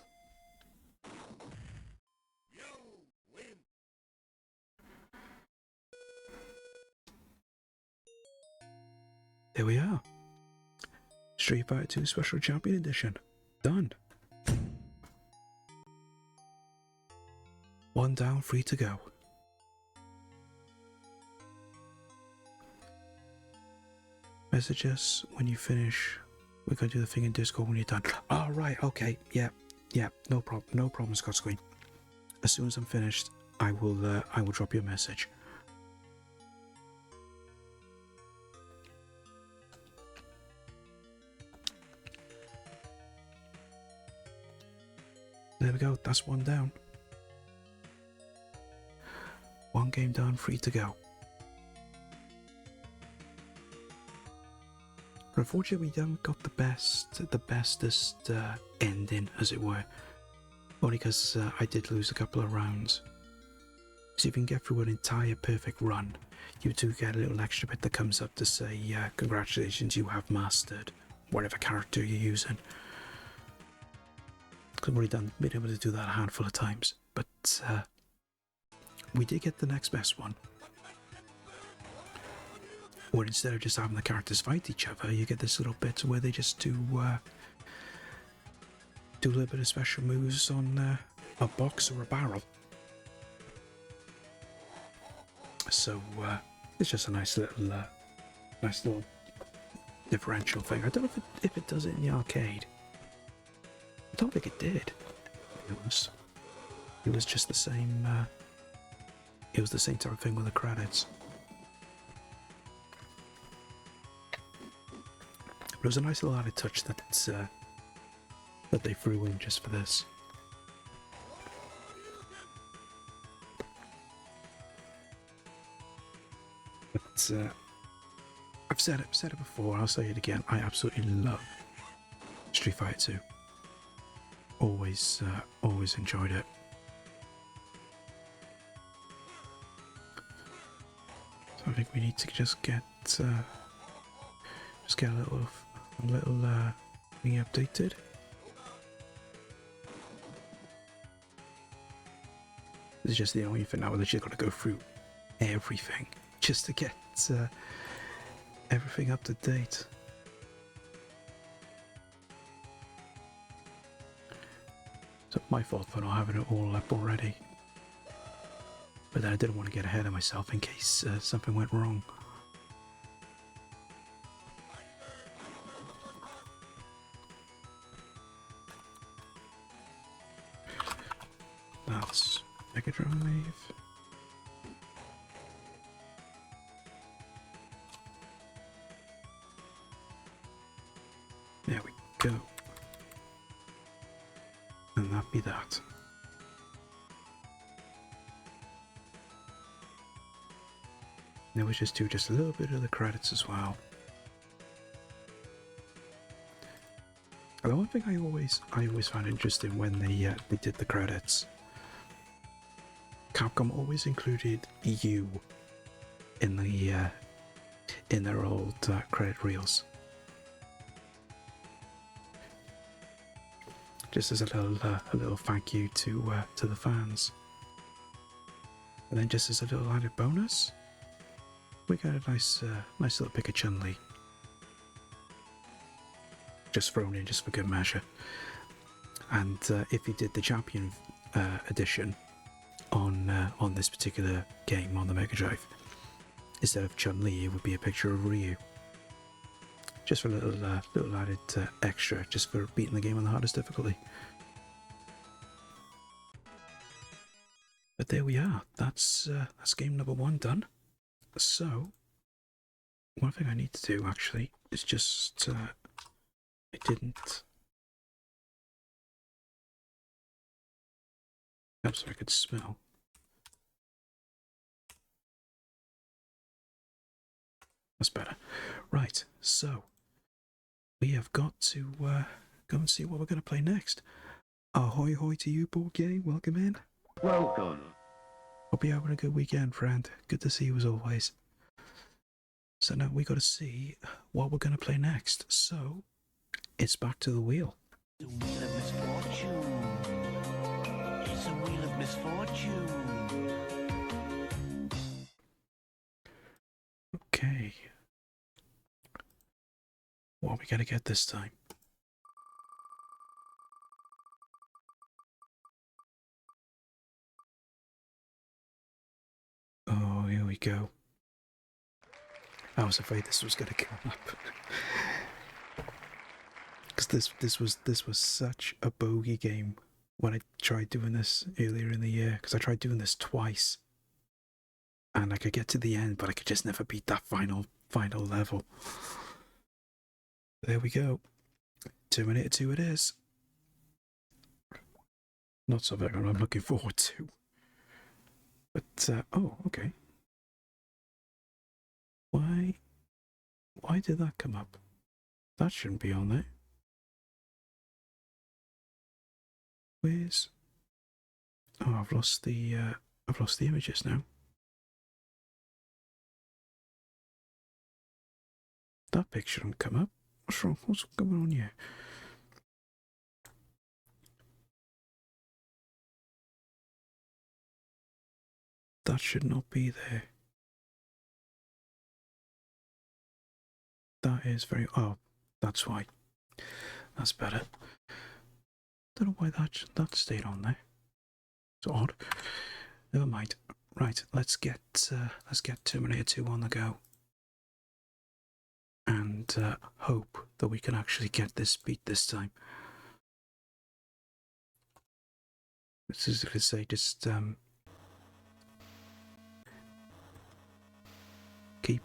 there we are. Street Fighter 2 Special Champion Edition. Done. 1 down, 3 to go. Message us when you finish. We're going to do the thing in Discord when you're done. Oh, right, okay, yeah, no problem, Scott Screen. As soon as I'm finished, I will drop you a message. There we go, that's 1 down. 1 game done, 3 to go. Unfortunately, we haven't got the bestest ending, as it were. Only because I did lose a couple of rounds. So if you can get through an entire perfect run, you do get a little extra bit that comes up to say, congratulations, you have mastered whatever character you're using. I've already been able to do that a handful of times, but we did get the next best one. Where instead of just having the characters fight each other, you get this little bit where they just do a little bit of special moves on a box or a barrel. So it's just a nice little differential thing. I don't know if it does it in the arcade. I don't think it did. It was just the same. It was the same type of thing with the credits. But it was a nice little added touch that that they threw in just for this. But I've said it before. I'll say it again. I absolutely love Street Fighter 2. Always enjoyed it. So I think we need to just get a little thing updated. This is just the only thing now. We're literally got to go through everything just to get everything up to date. So my fault for not having it all up already. But then I didn't want to get ahead of myself in case something went wrong. That's Mega Drive. There we go. And that be that. Now we just do a little bit of the credits as well. And the one thing I always found interesting when they did the credits, Capcom always included you in their old credit reels, just as a little thank you to the fans. And then just as a little added bonus, we got a nice little pic of Chun-Li, just thrown in just for good measure. And if you did the Champion edition on this particular game on the Mega Drive, instead of Chun-Li, it would be a picture of Ryu, just for a little added extra, just for beating the game on the hardest difficulty. But there we are. That's game number 1 done. So, one thing I need to do actually is just, I didn't. Perhaps I could smell. That's better. Right, so we have got to go and see what we're going to play next. Ahoy hoy to you, board game. Welcome in. Welcome. Hope you're having a good weekend, friend. Good to see you as always. So now we got to see what we're going to play next. So it's back to the wheel. The wheel of misfortune. It's a wheel of misfortune. Okay. What are we going to get this time? Oh, here we go. I was afraid this was going to come up. Because this was such a bogey game when I tried doing this earlier in the year. Because I tried doing this twice. And I could get to the end, but I could just never beat that final level. There we go. Terminator 2 it is. Not something I'm looking forward to. But, oh, okay. Why did that come up? That shouldn't be on there. Where's... Oh, I've lost the images now. That picture don't come up. What's wrong? What's going on here? That should not be there. That is very... Oh, that's why. That's better. Don't know why that stayed on there. It's odd. Never mind. Right, let's get Terminator 2 on the go. And hope that we can actually get this beat this time. This is to say, just keep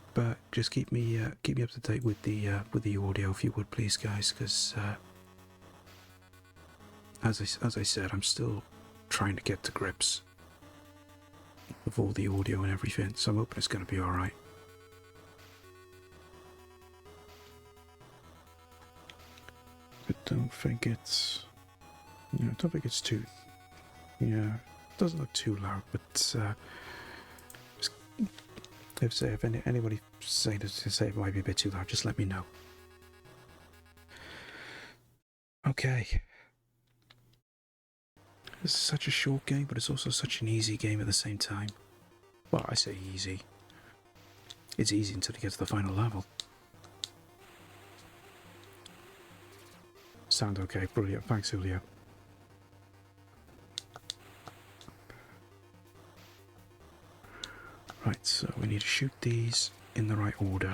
me up to date with the audio if you would, please, guys, because as I said, I'm still trying to get to grips with all the audio and everything, so I'm hoping it's going to be all right. But don't think it's too, yeah, it doesn't look too loud, but if anybody say it might be a bit too loud, just let me know. Okay. This is such a short game, but it's also such an easy game at the same time. Well, I say easy. It's easy until you get to the final level. Sound okay? Brilliant. Thanks, Julio. Right, so we need to shoot these in the right order.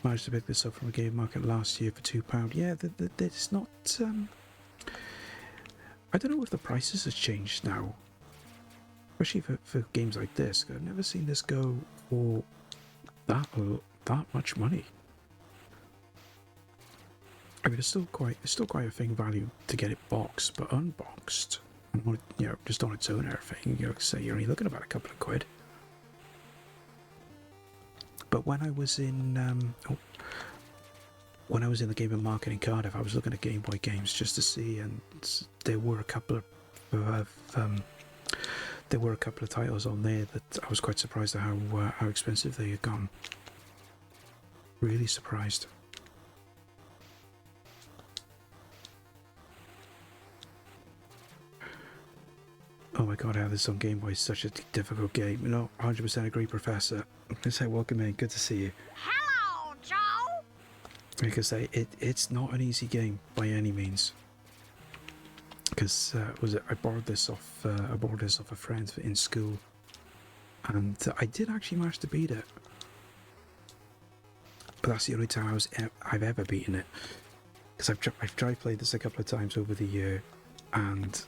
Managed to pick this up from a game market last year for £2. Yeah, it's not... I don't know if the prices have changed now. Especially for games like this. I've never seen this go for that much money. I mean, it's still quite a thing value to get it boxed, but unboxed, and just on its own and everything, say you're only looking about a couple of quid. But when I was in the gaming market in Cardiff, I was looking at Game Boy games just to see, and there were a couple of titles on there that I was quite surprised at how expensive they had gone. Really surprised. Oh my god, how this on Game Boy is such a difficult game. No, 100% agree, Professor. Let's say welcome in, good to see you. Hello, Joe! Like I say, it's not an easy game by any means. Because I borrowed this off a friend in school, and I did actually manage to beat it. But that's the only time I've ever beaten it. Because I've tried playing this a couple of times over the year, and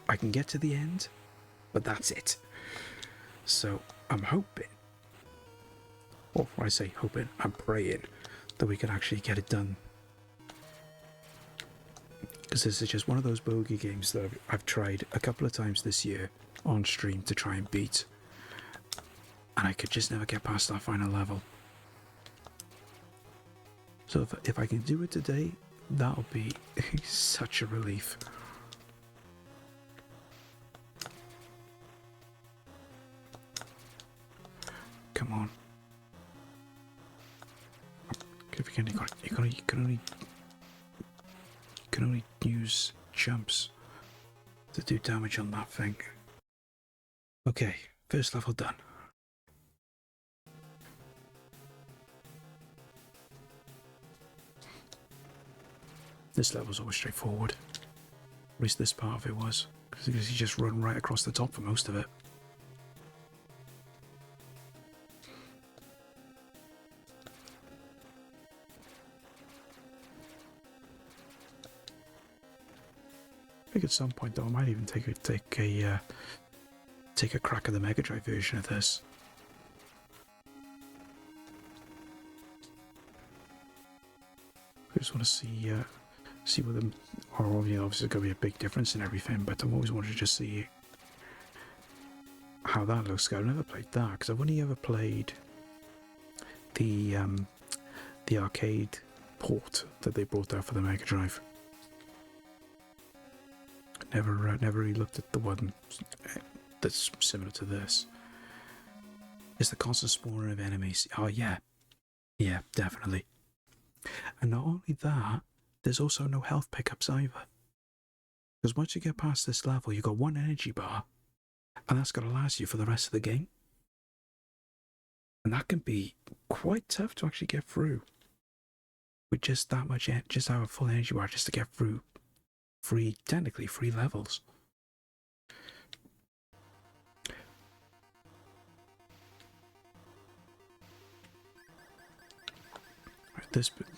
I can get to the end, but that's it. So I'm hoping, or when I say hoping, I'm praying that we can actually get it done. Because this is just one of those bogey games that I've tried a couple of times this year on stream to try and beat, and I could just never get past that final level. So if I can do it today, that'll be such a relief. Come on. If you can only use jumps to do damage on that thing. Okay, first level done. This level's always straightforward. At least this part of it was. Because you just run right across the top for most of it. I think at some point though I might even take a crack at the Mega Drive version of this. I just want to see what them. Or obviously there's going to be a big difference in everything, but I've always wanted to just see how that looks. I've never played that because I've only ever played the arcade port that they brought out for the Mega Drive. Never really looked at the one that's similar to this. It's the constant spawning of enemies. Oh yeah, yeah, definitely. And not only that, there's also no health pickups either. Because once you get past this level, you've got one energy bar, and that's going to last you for the rest of the game. And that can be quite tough to actually get through. With just that much, just have a full energy bar just to get through technically three levels. Right,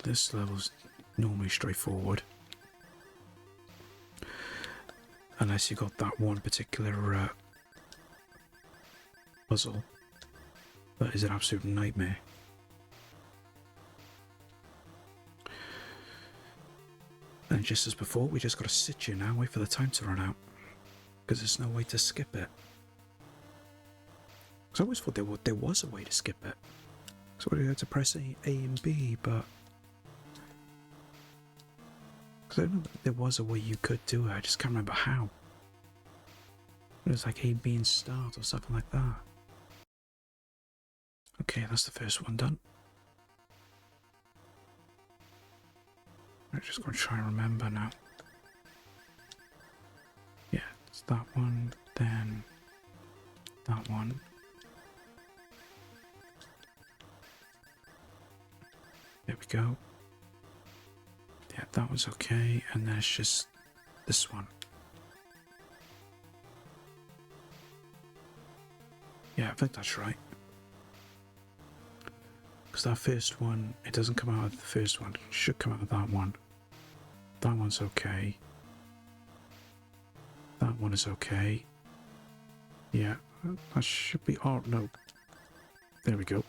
this level's normally straightforward. Unless you got that one particular puzzle. That is an absolute nightmare. And just as before, we just got to sit here now and wait for the time to run out. Because there's no way to skip it. Because I always thought there was a way to skip it. So we had to press A and B, but... Because I know that there was a way you could do it, I just can't remember how. It was like A, B and start or something like that. Okay, that's the first one done. I'm just going to try and remember now. Yeah, it's that one, then that one. There we go. Yeah, that one's okay, and then it's just this one. Yeah, I think that's right. Because that first one, it doesn't come out of the first one. It should come out of that one. That one's okay. That one is okay. Yeah, that should be... Oh, no. There we go.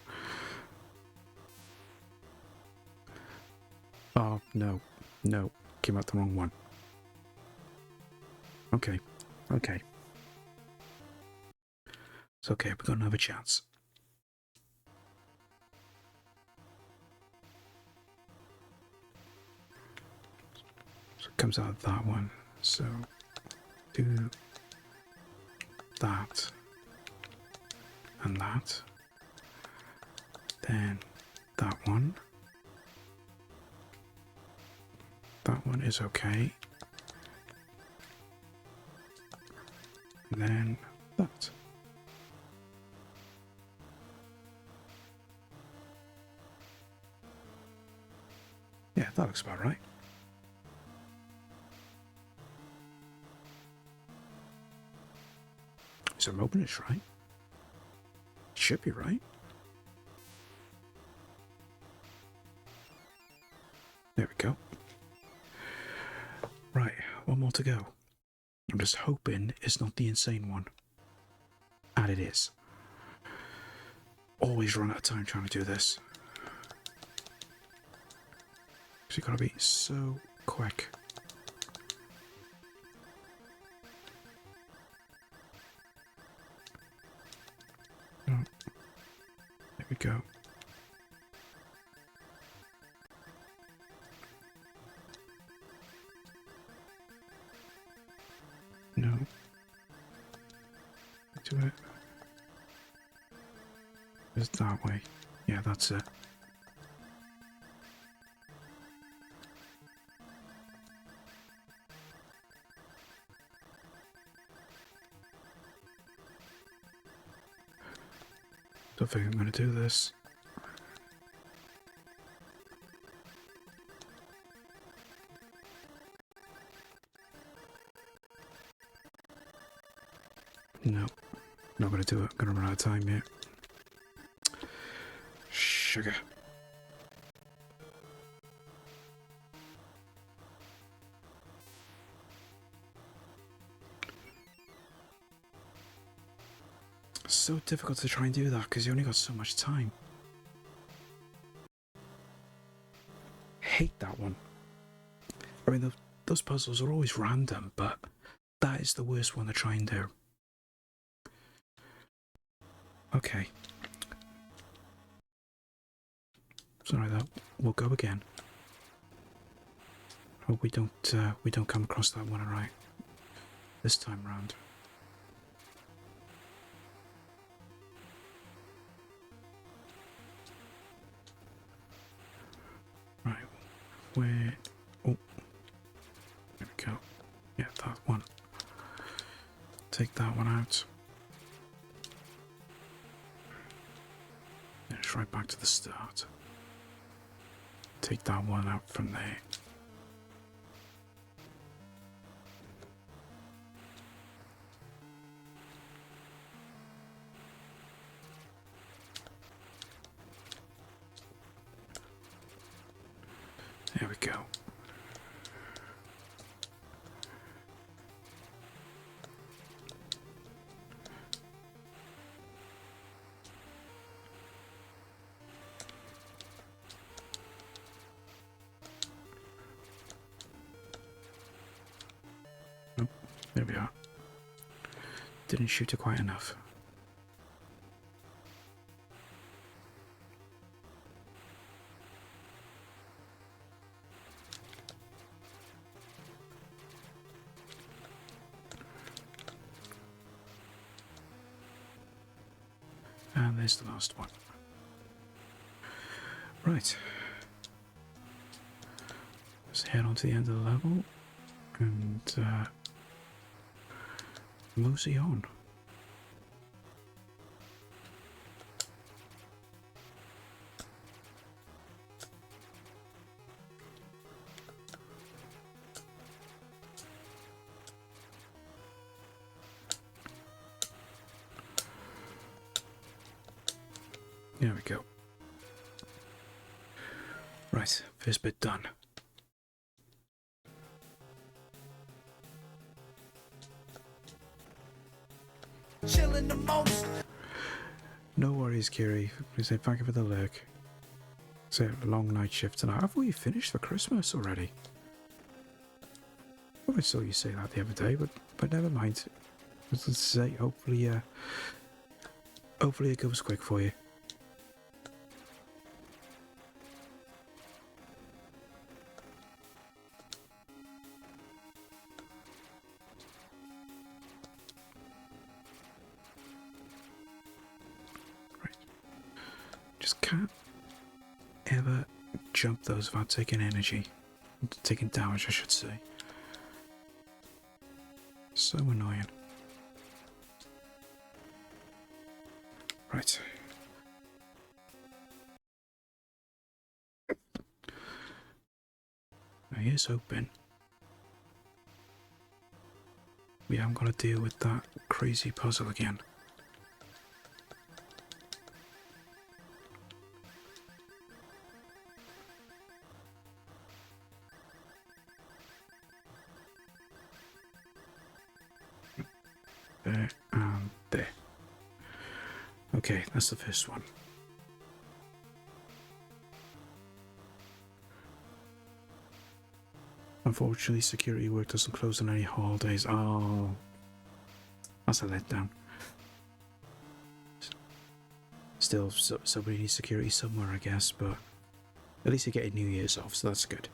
Oh, no. No. Came out the wrong one. Okay. Okay. It's okay. We've got another chance. So it comes out of that one. So do that and that. Then that one. That one is okay. And then that. Yeah, that looks about right. So I'm hoping it's right. It should be right. There we go. Right, one more to go. I'm just hoping it's not the insane one. And it is. Always run out of time trying to do this. So you gotta be so quick. Oh. There we go. No. Do it. It's that way. Yeah, that's it. Don't think I'm going to do this. I'm gonna do it. I'm gonna run out of time here. Sugar. So difficult to try and do that because you only got so much time. Hate that one. I mean, those puzzles are always random, but that is the worst one to try and do. Okay. Sorry, though. We'll go again. Hope we don't come across that one alright this time round. Right, where? Oh, there we go. Yeah, that one. Take that one out. And it's right back to the start. Take that one out from there. There we go. Nope, there we are. Didn't shoot it quite enough. And there's the last one. Right. Let's head on to the end of the level and mosey on. There we go. Right, first bit done. Chilling the most. No worries, Kiri. We say thank you for the lurk. It's a long night shift tonight. Have we finished for Christmas already? Well, I saw you say that the other day, but never mind. Let's say hopefully it goes quick for you. Just can't ever jump those without taking energy. Taking damage, I should say. So annoying. Right. Now here's hoping we haven't got to deal with that crazy puzzle again. There and there. Okay, that's the first one. Unfortunately, security work doesn't close on any holidays. Oh, that's a letdown. Still, somebody needs security somewhere, I guess, but at least you're getting New Year's off, so that's good.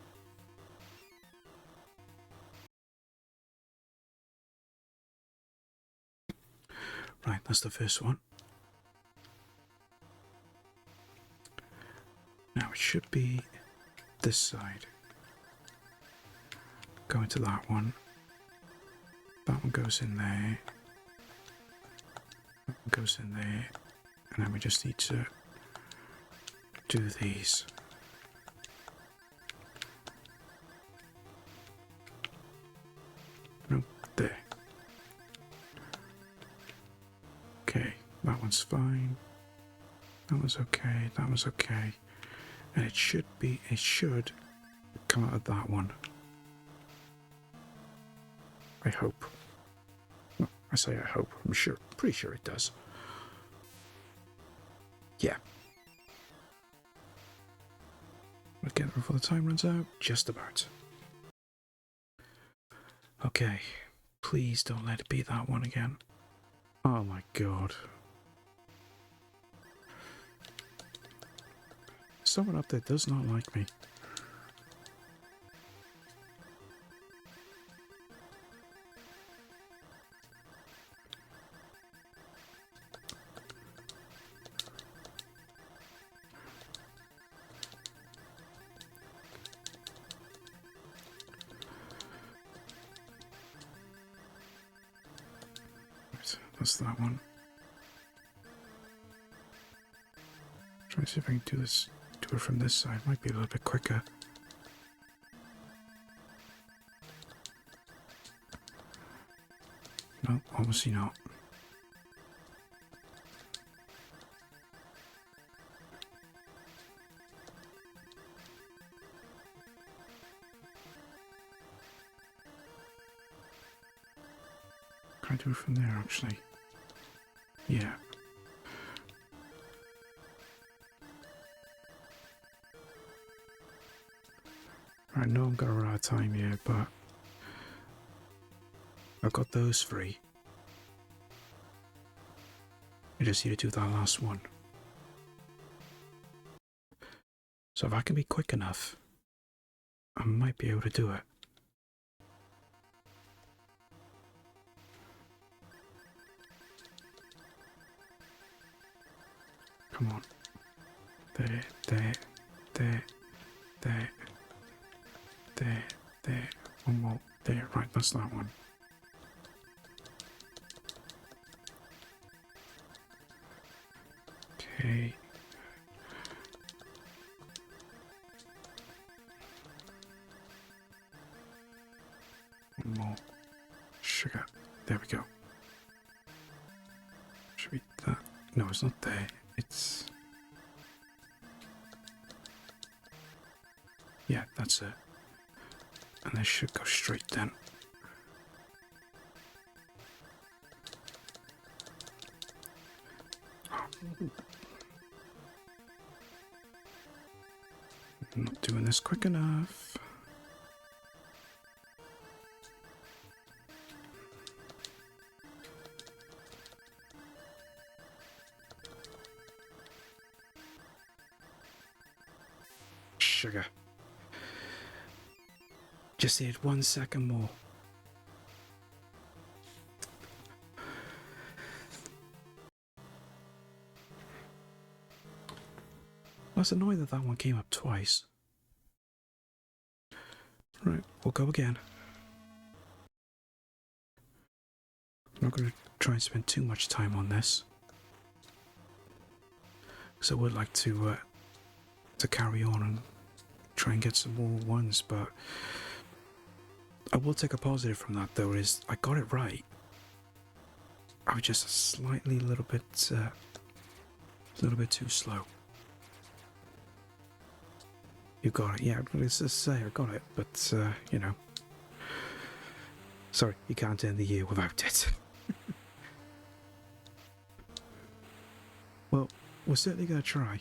Right, that's the first one. Now it should be this side. Go into that one. That one goes in there. That one goes in there. And then we just need to do these. Nope, there. Okay. That one's fine. That was okay. That was okay. And it should come out of that one. I hope. Well, I say I hope. I'm sure. Pretty sure it does. Yeah. We'll get there before the time runs out. Just about. Okay. Please don't let it be that one again. Oh my god. Someone up there does not like me. Right, that's that one. Try to see if I can do this. Do it from this side. Might be a little bit quicker. No, obviously not. Can I do it from there, actually? Yeah. I know I'm gonna run out of time here, but I've got those three. I just need to do that last one. So if I can be quick enough, I might be able to do it. Come on. There, there, there, there, there, there. One more. There, right, that's that one. Okay. One more. Sugar. There we go. Should be that. No, it's not there. It's... Yeah, that's it. And they should go straight then. I'm not doing this quick enough. Sugar. Just need 1 second more. That's annoying that one came up twice. Right, we'll go again. I'm not going to try and spend too much time on this, because I would like to carry on and try and get some more ones, but I will take a positive from that though, is I got it right. I was just slightly a little bit too slow. You got it, yeah, let's just say I got it, but you know. Sorry, you can't end the year without it. Well, we're certainly gonna try.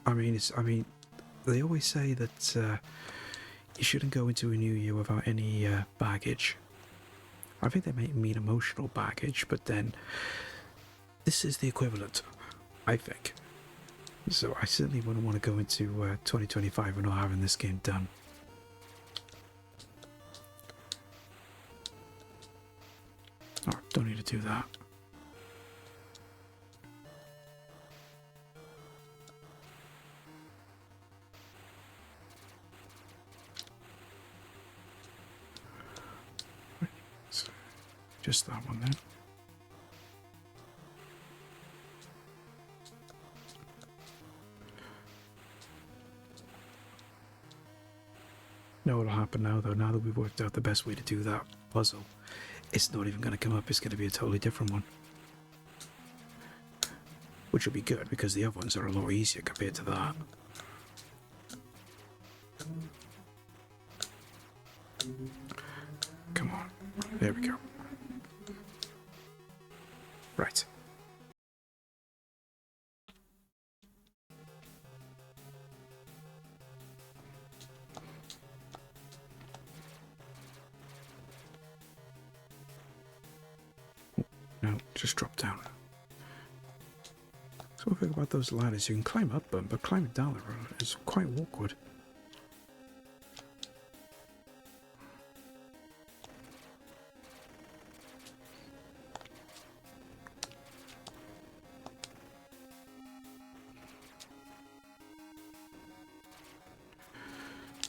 I mean, they always say that you shouldn't go into a new year without any baggage. I think they may mean emotional baggage, but then this is the equivalent, I think. So I certainly wouldn't want to go into 2025 without having this game done. Oh, don't need to do that. Just that one then. Know what'll happen now though, now that we've worked out the best way to do that puzzle, it's not even going to come up. It's going to be a totally different one. Which will be good because the other ones are a lot easier compared to that. Come on. There we go. Right. No, just drop down. So one thing about those ladders, you can climb up them, but climbing down the road is quite awkward.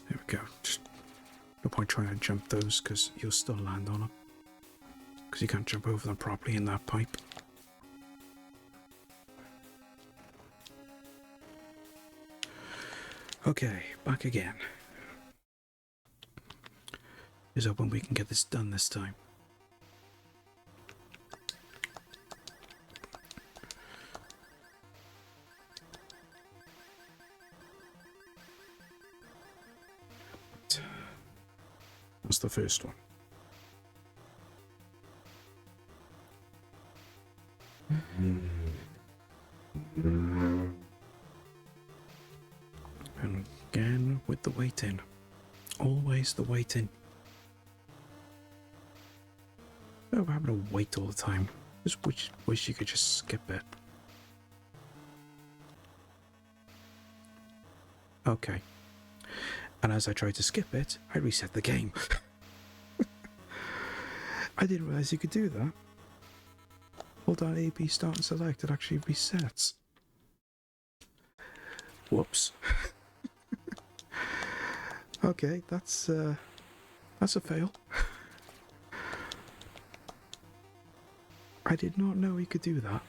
There we go. Just no point trying to jump those because you'll still land on them. Because you can't jump over them properly in that pipe. Okay, back again. Is hoping we can get this done this time. That's the first one. And again with the waiting. Always the waiting. Oh, we're having to wait all the time. Just wish you could just skip it. Okay. And as I tried to skip it, I reset the game. I didn't realize you could do that. Hold down A, B, start and select. It actually resets. Whoops. Okay, that's a fail. I did not know you could do that.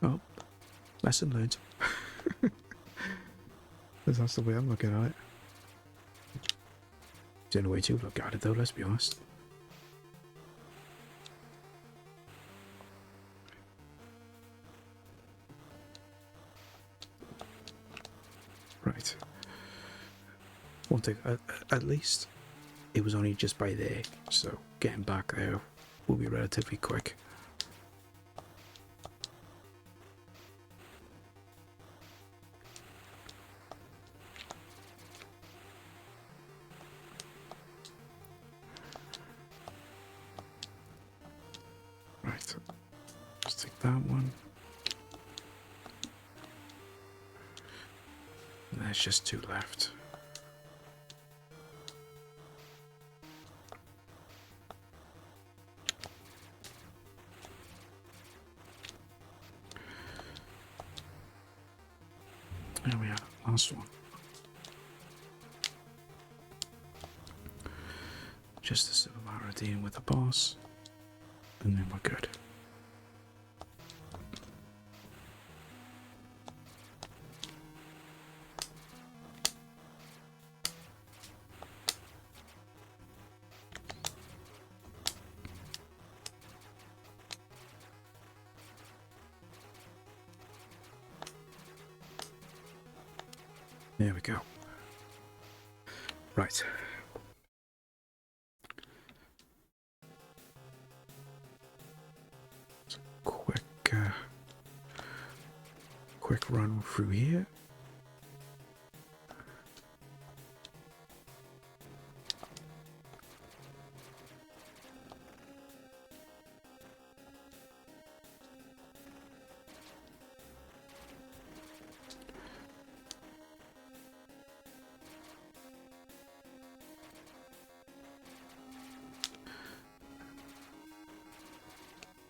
Oh, lesson learned. That's the way I'm looking at it. It's the only way to look at it though, let's be honest. Right. One thing, at least it was only just by there, so getting back there will be relatively quick. Right, let's take that one. And there's just two left. There we are, last one. Just a similarity in with the boss, and then we're good. There we go. Right. Quick run through here.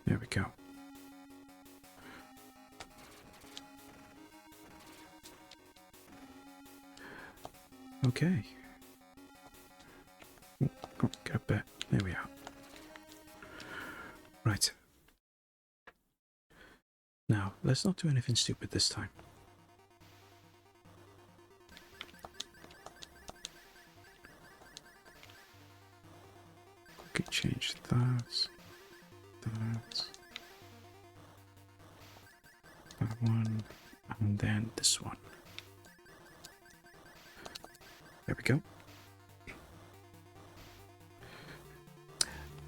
There we go. Okay. Oh, get up there. There we are. Right. Now, let's not do anything stupid this time. change that. That one. And then this one. There we go.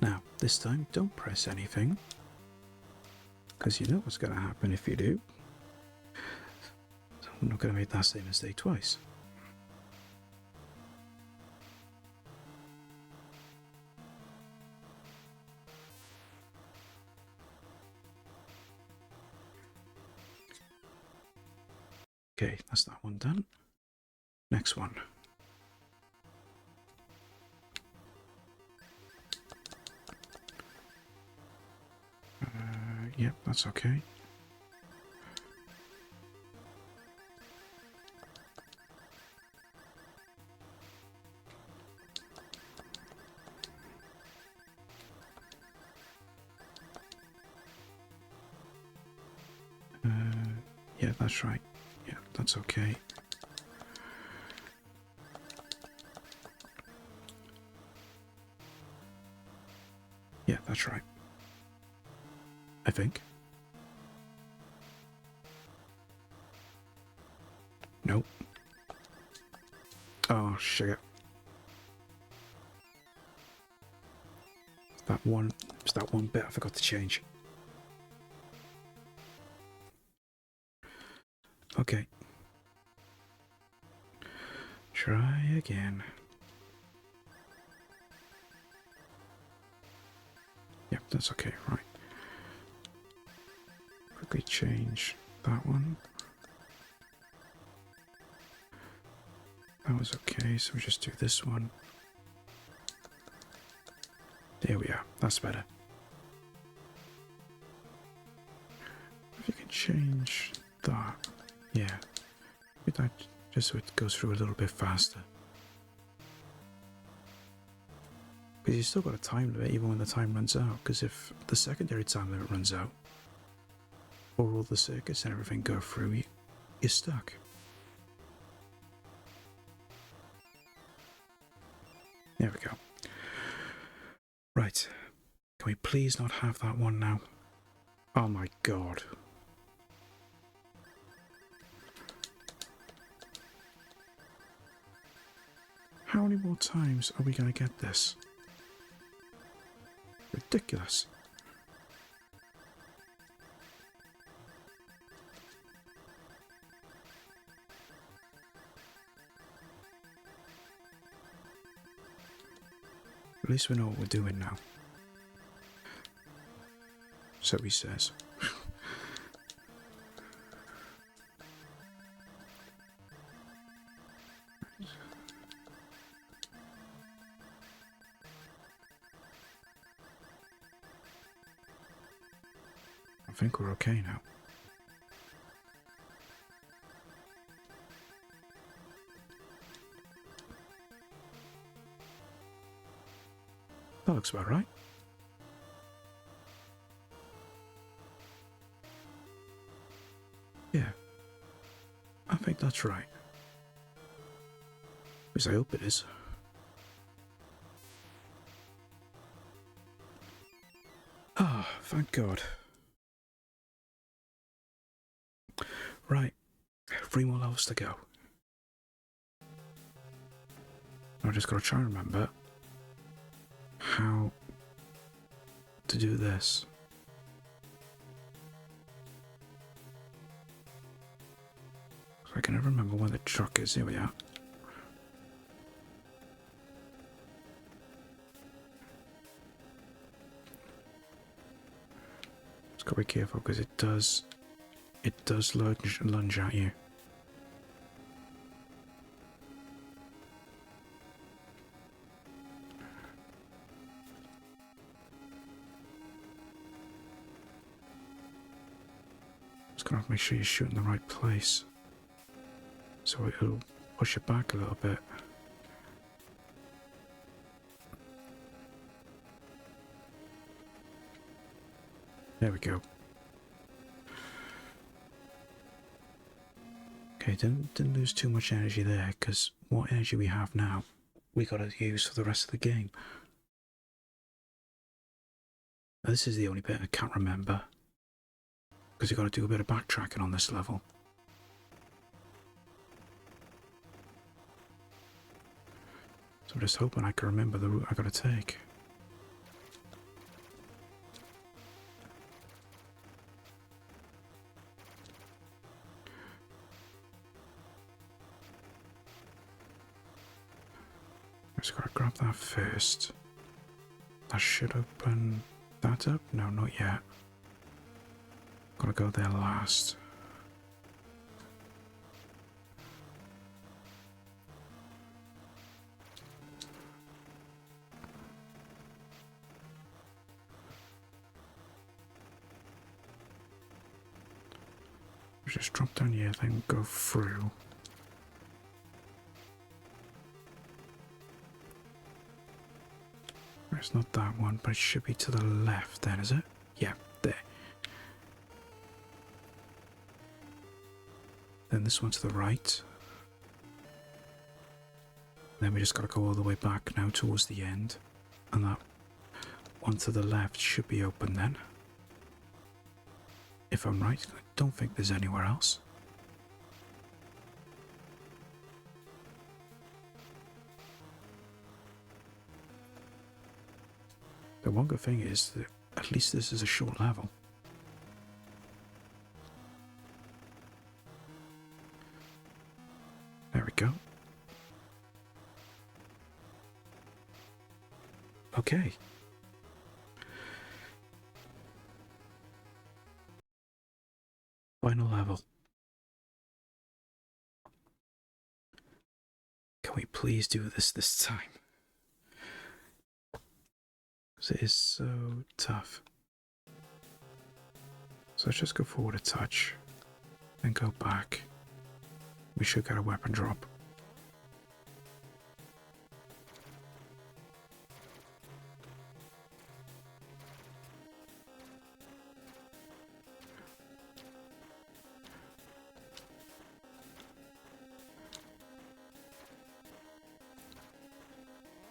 Now, this time, don't press anything, because you know what's going to happen if you do. So I'm not going to make that same mistake twice. Okay, that's that one done. Next one. Yep, that's okay. Yeah, that's right. Yeah, that's okay. Yeah, that's right. I think. Nope. Oh, shit. It's that one bit I forgot to change. Okay. Try again. Yep, that's okay, right. Quickly change that one. That was okay, so we just do this one. There we are, that's better. If you can change that, yeah. That just so it goes through a little bit faster. Because you still got a time limit even when the time runs out, because if the secondary time limit runs out, or all the circuits and everything go through, you're stuck. There we go. Right. Can we please not have that one now? Oh my god. How many more times are we going to get this? Ridiculous. At least we know what we're doing now. So he says. I think we're okay now. That looks about right. Yeah. I think that's right. At least I hope it is. Ah, oh, thank God. Right. 3 more levels to go. I just gotta try and remember how to do this. I can never remember where the truck is. Here we are. Just gotta be careful because it does lunge at you. Just gonna have to make sure you shoot in the right place, so it'll push it back a little bit. There we go. Okay, didn't lose too much energy there, because what energy we have now, we gotta use for the rest of the game. Now, this is the only bit I can't remember. Because you've got to do a bit of backtracking on this level. So I'm just hoping I can remember the route I got to take. Just gotta grab that first. That should open that up? No, not yet. Gotta go there last. Just drop down here, then go through. It's not that one, but it should be to the left then, is it? Yeah, there. Then this one to the right. Then we just gotta go all the way back now towards the end. And that one to the left should be open then. If I'm right, I don't think there's anywhere else. The one good thing is that at least this is a short level. There we go. Okay. Final level. Can we please do this time? Because it is so tough. So let's just go forward a touch. Then go back. We should get a weapon drop.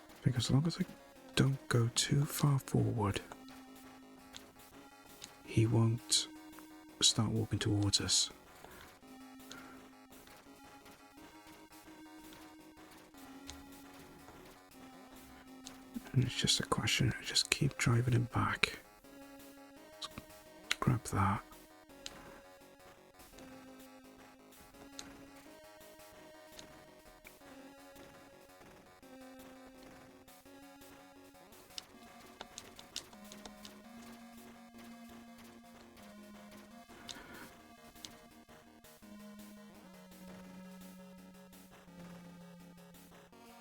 I think as long as I don't go too far forward, he won't start walking towards us. And it's just a question of just keep driving him back. Let's grab that.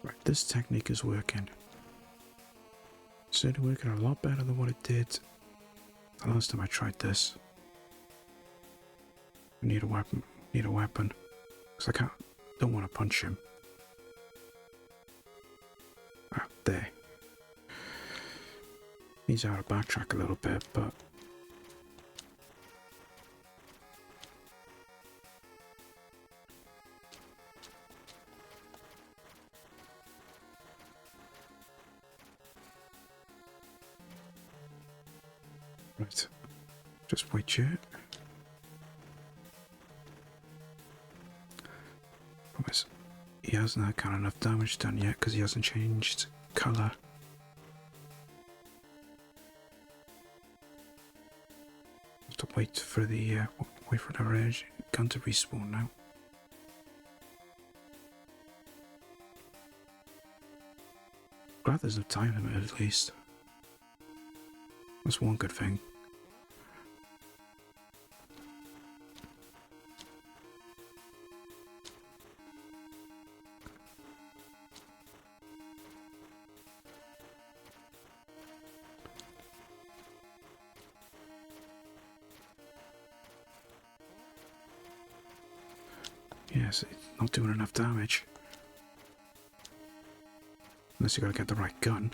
Right, this technique is working. Certainly working a lot better than what it did the last time I tried this. I need a weapon. Need a weapon. Because don't want to punch him. Ah, there. Needs to backtrack a little bit, but right. Just wait here. Promise. He hasn't had kind of enough damage done yet because he hasn't changed colour. Have to wait for the wait for another edge gun to respawn now. Glad there's no time limit at least. That's one good thing. Yes, it's not doing enough damage. Unless you gotta get the right gun.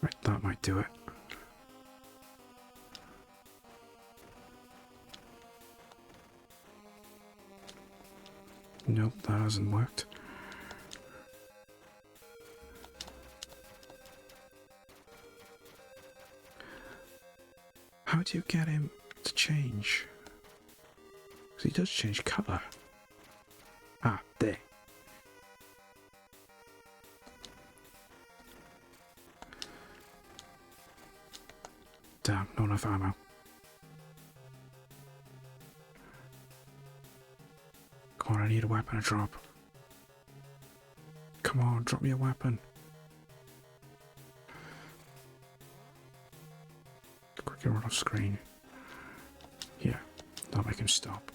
Right, that might do it. Nope, that hasn't worked. How do you get him to change? Because he does change colour. Ah, there. Damn, not enough ammo. Come on, I need a weapon to drop. Come on, drop me a weapon. Quickly run off screen. Yeah, that'll make him stop.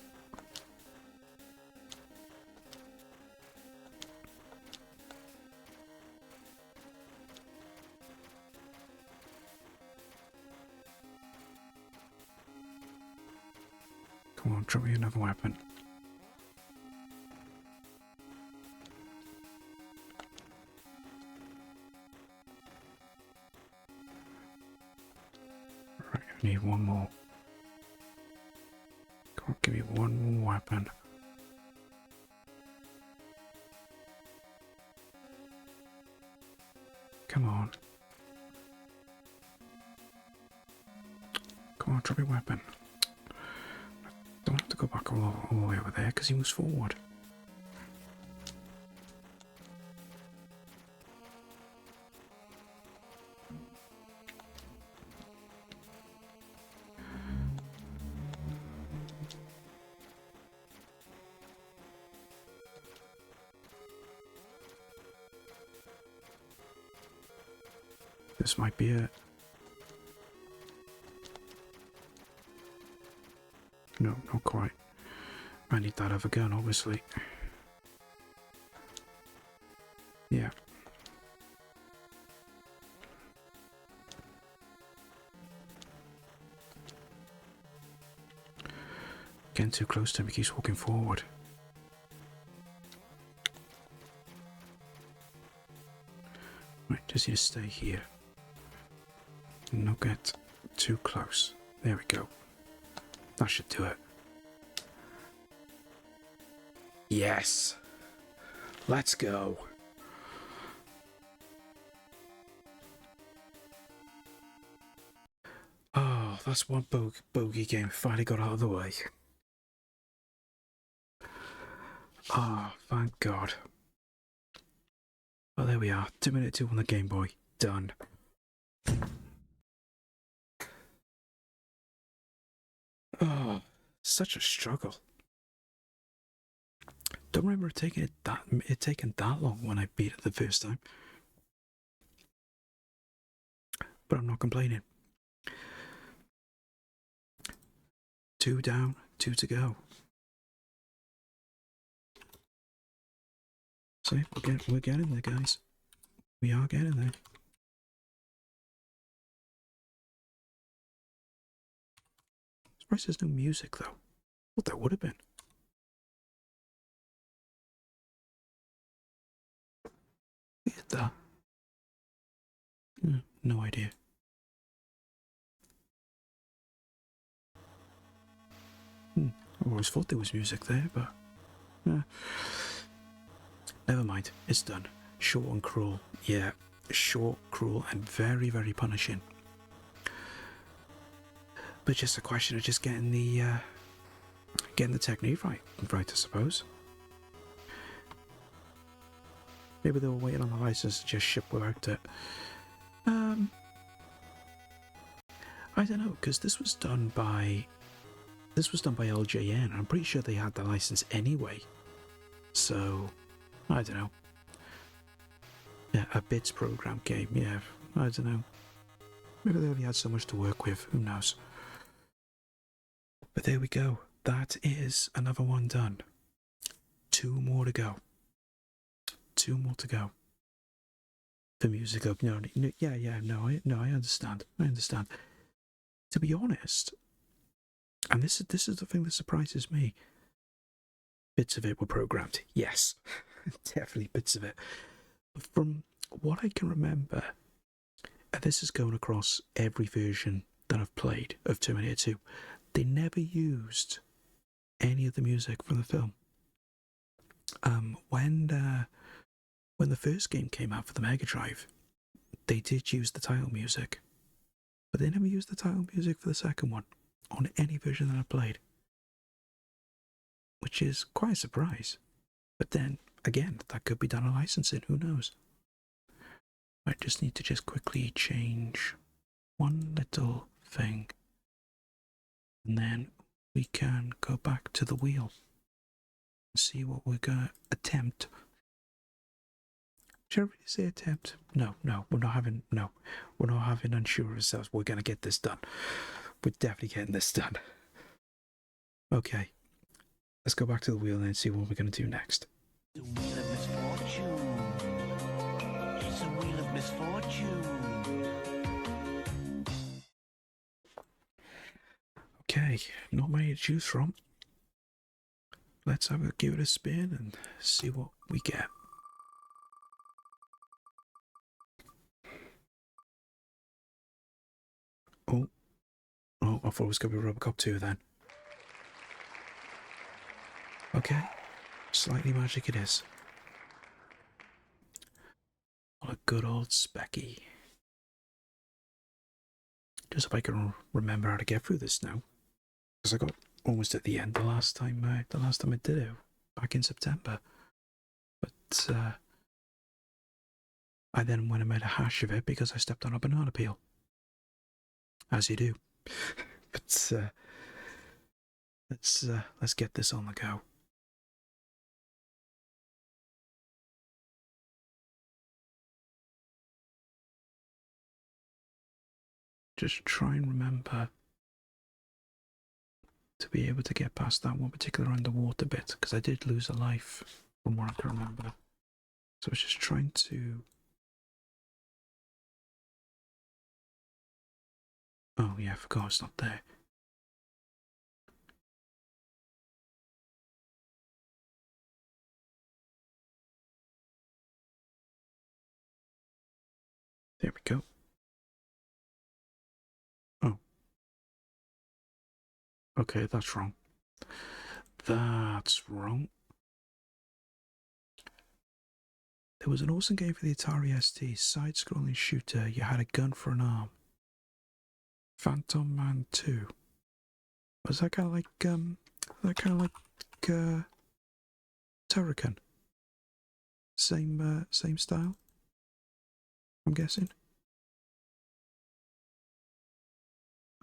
Come on, drop me another weapon. Right, I need one more. Come on, give me one more weapon. Come on. Come on, drop your weapon. Don't have to go back all the way over there because he moves forward. This might be it. No, not quite. I need that other gun, obviously. Yeah. Getting too close to him, he keeps walking forward. Right, just need to stay here. Not get too close. There we go. That should do it. Yes. Let's go. Oh, that's one bogey game finally got out of the way. Ah, oh, thank God. Well, there we are. 2 minute 2 on the Game Boy. Done. Oh, such a struggle. Don't remember it taking that long when I beat it the first time. But I'm not complaining. 2 down, 2 to go. See, we're getting there, guys. We are getting there. Surprised there's no music though. Well, there would have been. Hit that. No idea. I always thought there was music there, but never mind. It's done. Short and cruel. Yeah, short, cruel, and very, very punishing. But just a question of just getting the technique right, I suppose. Maybe they were waiting on the license to just ship without it. I don't know, because this was done by LJN. I'm pretty sure they had the license anyway. So I don't know. Yeah, a bits program game. Yeah, I don't know. Maybe they only had so much to work with. Who knows? But there we go. That is another one done. 2 more to go. 2 more to go. The music up. No, I understand. I understand. To be honest, and this is the thing that surprises me. Bits of it were programmed. Yes, definitely bits of it. But from what I can remember, and this is going across every version that I've played of Terminator 2, they never used any of the music from the film. When the first game came out for the Mega Drive, they did use the title music, but they never used the title music for the second one on any version that I played, which is quite a surprise. But then again, that could be done on licensing. Who knows? I just need to quickly change one little thing, and then we can go back to the wheel and see what we're gonna attempt. Should I really say attempt? No, we're not having unsure of ourselves. We're gonna get this done. We're definitely getting this done. Okay, let's go back to the wheel and see what we're gonna do next. The wheel of misfortune. It's a wheel of misfortune. Okay, not many to choose from. Let's give it a spin and see what we get. Oh, I thought it was going to be Robocop 2 then. Okay, slightly magic it is. What a good old Specky. Just if I can remember how to get through this now, because I got almost at the end the last time I did it back in September. But I then went and made a hash of it because I stepped on a banana peel, as you do. But let's get this on the go. Just try and remember to be able to get past that one particular underwater bit, because I did lose a life from what I can remember. So I was just trying to... Oh yeah, I forgot it's not there. There we go. Oh. Okay, that's wrong. That's wrong. There was an awesome game for the Atari ST, side-scrolling shooter. You had a gun for an arm. Phantom Man 2. Was that kind of like Turrican? Same style, I'm guessing.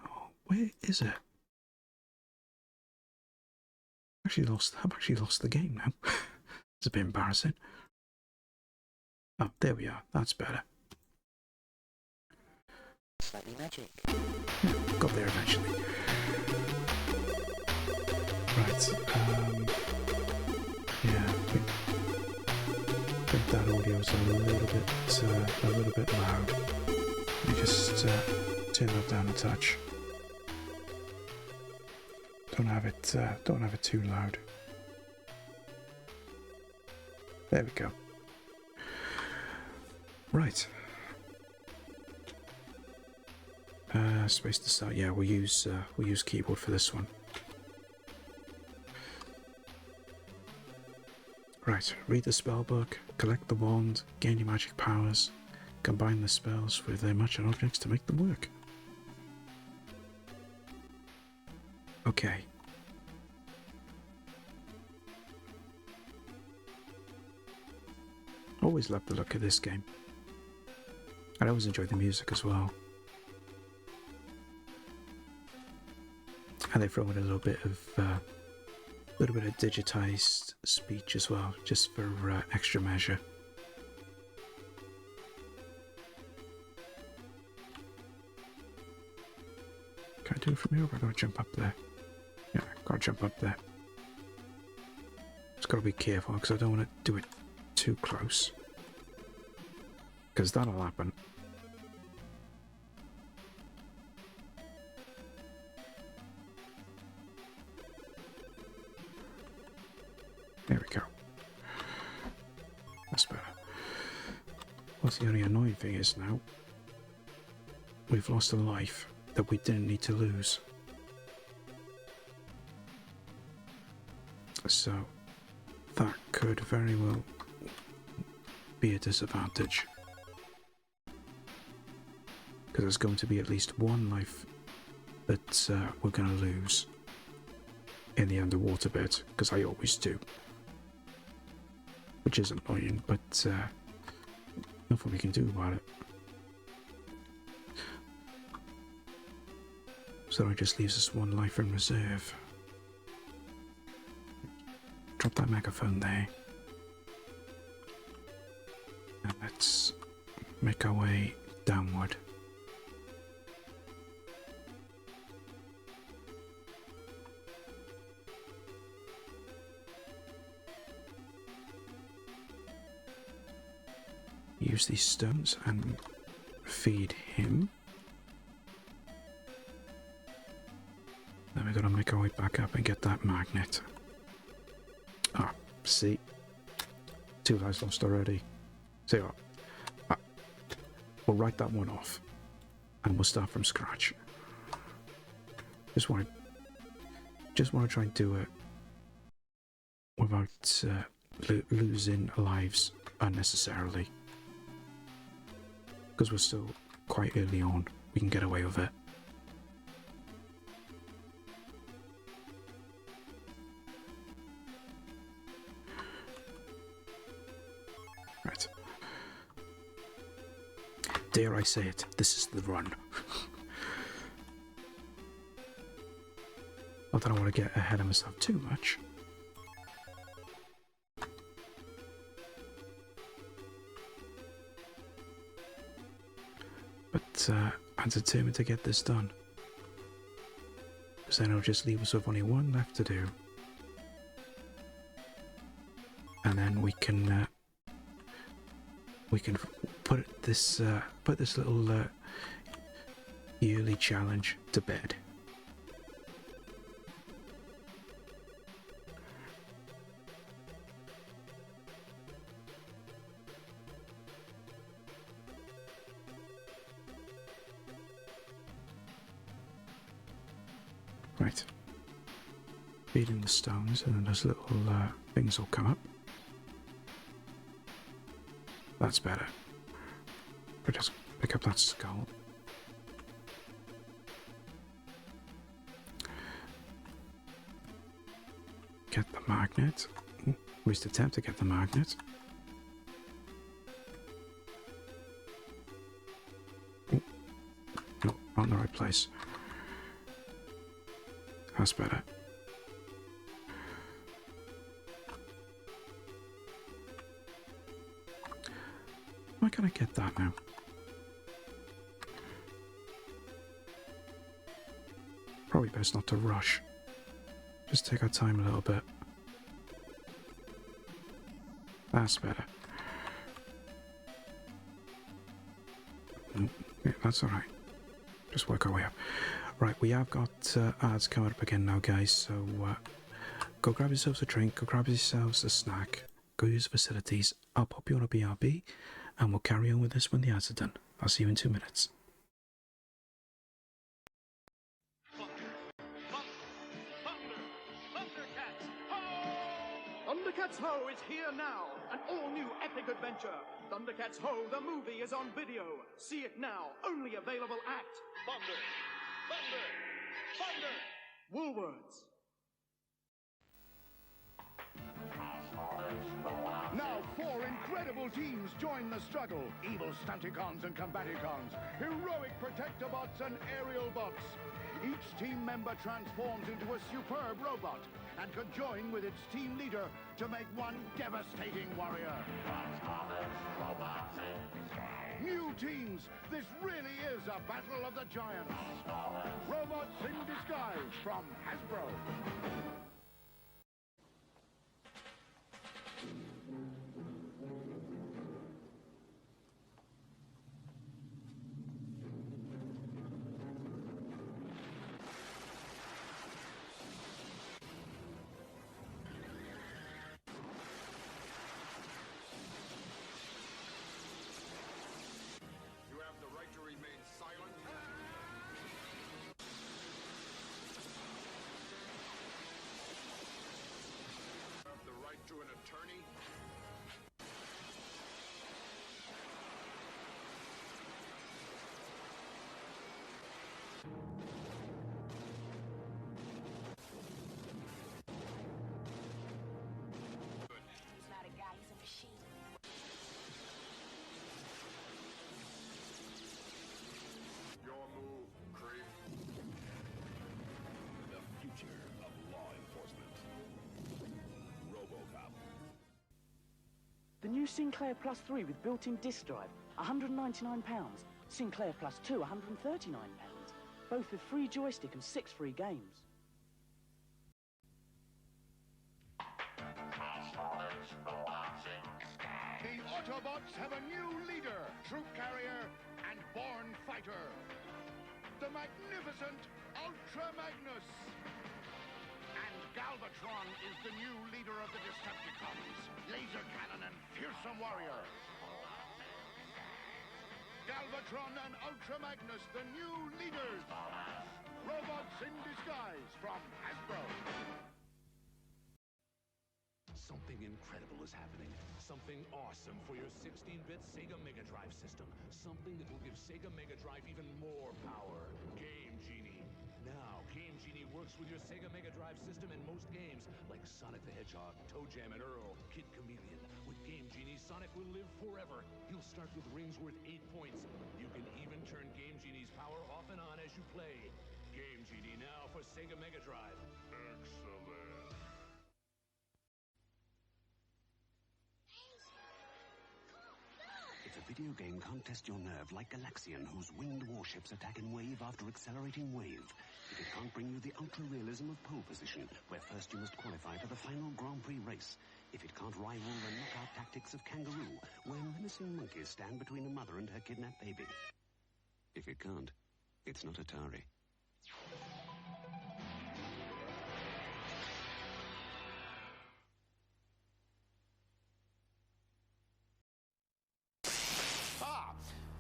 Oh, where is it? I've actually lost the game now. It's a bit embarrassing. Oh, there we are. That's better. Slightly magic. Yeah, got there eventually. Right. Yeah. I think that audio is a little bit loud. Let me just turn that down a touch. Don't have it too loud. There we go. Right. Space to start. Yeah, we'll use keyboard for this one. Right. Read the spell book. Collect the wand. Gain your magic powers. Combine the spells with their magic objects to make them work. Okay. Always loved the look of this game. I always enjoyed the music as well. And they throw in a little bit of digitized speech as well, just for extra measure. Can I do it from here, or I gotta jump up there? Yeah, gotta jump up there. Just gotta be careful because I don't want to do it too close, because that'll happen. There we go. That's better. What's the only annoying thing is now, we've lost a life that we didn't need to lose. that could very well be a disadvantage. Because there's going to be at least one life that we're going to lose in the underwater bit, because I always do. Which is annoying, but nothing we can do about it. So it just leaves us one life in reserve. Drop that megaphone there. And let's make our way downward. Use these stones and feed him. Then we're gonna make our way back up and get that magnet. Ah, see? 2 lives lost already. See what? We'll write that one off. And we'll start from scratch. Just wanna try and do it without losing lives unnecessarily. Because we're still quite early on. We can get away with it. Right. Dare I say it, this is the run. Not that I want to get ahead of myself too much. But I'm determined to get this done. Because then it'll just leave us with only one left to do. And then we can put this little yearly challenge to bed. Right. Feeding the stones, and then those little things will come up. That's better. But just pick up that skull. Get the magnet. At least attempt to get the magnet. No, not in the right place. That's better. Why can't I get that now? Probably best not to rush. Just take our time a little bit. That's better. Yeah, that's alright. Just work our way up. Right, we have got ads coming up again now, guys, so go grab yourselves a drink, go grab yourselves a snack, go use the facilities. I'll pop you on a BRB, and we'll carry on with this when the ads are done. I'll see you in 2 minutes. Thundercats Ho is here now, an all-new epic adventure. Thundercats Ho, the movie, is on video. See it now, only available at Thunder, Woolworths. Now 4 incredible teams join the struggle. Evil Stunticons and Combaticons, heroic Protectobots and Aerial Bots. Each team member transforms into a superb robot and can join with its team leader to make one devastating warrior. New teams, this really is a battle of the giants. Robots in disguise from Hasbro. You have the right to remain silent. New Sinclair Plus 3 with built-in disc drive, £199. Sinclair Plus 2, £139. Both with free joystick and 6 free games. The Autobots have a new leader, troop carrier, and born fighter. The magnificent Ultra Magnus. And Galvatron is the new leader of the Decepticons, laser cannon and fearsome warrior. Galvatron and Ultra Magnus, the new leaders. Robots in disguise from Hasbro. Something incredible is happening. Something awesome for your 16-bit Sega Mega Drive system. Something that will give Sega Mega Drive even more power. Game Genie. Now, Game Genie works with your Sega Mega Drive system in most games, like Sonic the Hedgehog, Toe Jam and Earl, Kid Chameleon. With Game Genie, Sonic will live forever. He'll start with rings worth 8 points. You can even turn Game Genie's power off and on as you play. Game Genie now for Sega Mega Drive. Excellent. If a video game can't test your nerve like Galaxian, whose winged warships attack in wave after accelerating wave, if it can't bring you the ultra-realism of pole position, where first you must qualify for the final Grand Prix race, if it can't rival the knockout tactics of Kangaroo, where menacing monkeys stand between a mother and her kidnapped baby, if it can't, it's not Atari.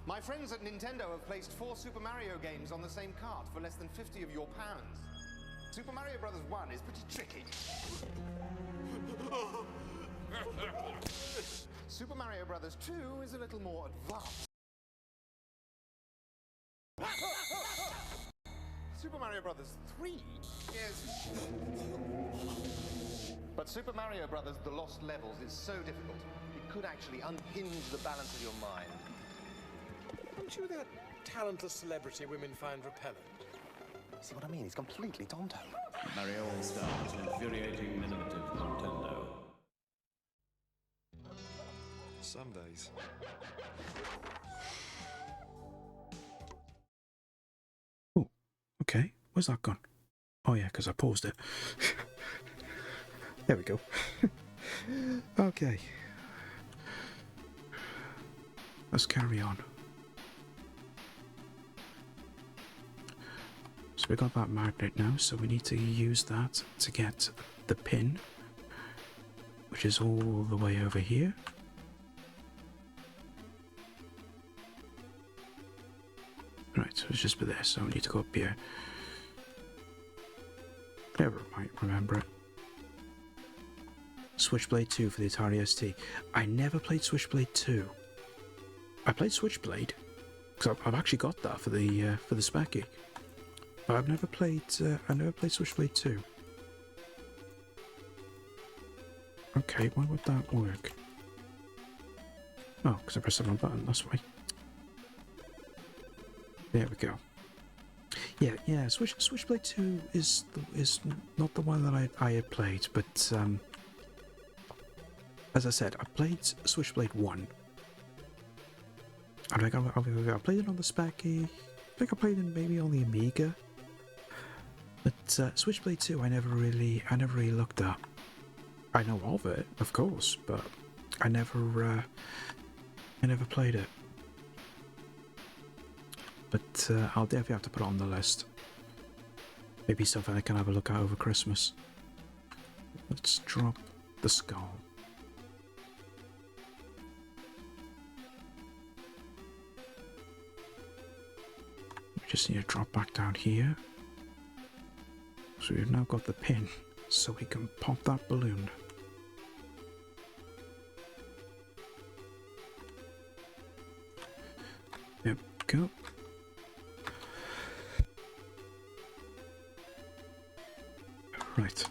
My friends at Nintendo have placed 4 Super Mario games on the same cart for less than 50 of your pounds. Super Mario Bros. 1 is pretty tricky. Super Mario Bros. 2 is a little more advanced. Super Mario Bros. 3 is... But Super Mario Bros. The Lost Levels is so difficult, it could actually unhinge the balance of your mind. Aren't you that talentless celebrity women find repellent? See what I mean? He's completely tonto. Mario All-Stars, an infuriating innovative Nintendo. Some days. Oh, okay. Where's that gone? Oh yeah, because I paused it. There we go. Okay. Let's carry on. So we got that magnet now, so we need to use that to get the pin, which is all the way over here. Right, so it's just for this, so we need to go up here. Never might remember it. Switchblade 2 for the Atari ST. I never played Switchblade 2. I played Switchblade, because I've actually got that for the Specky. But I've never played. I never played Switchblade 2. Okay, why would that work? Oh, because I pressed the wrong button. That's why. There we go. Yeah. Switchblade 2 is not the one that I had played, but as I said, I played Switchblade 1. I think I played it on the Specky. I think I played it maybe on the Amiga. But Switchblade 2, I never really looked at. I know of it, of course, but I never played it. But I'll definitely have to put it on the list. Maybe something I can have a look at over Christmas. Let's drop the skull. We just need to drop back down here. So we've now got the pin, so we can pop that balloon. There we go. Right.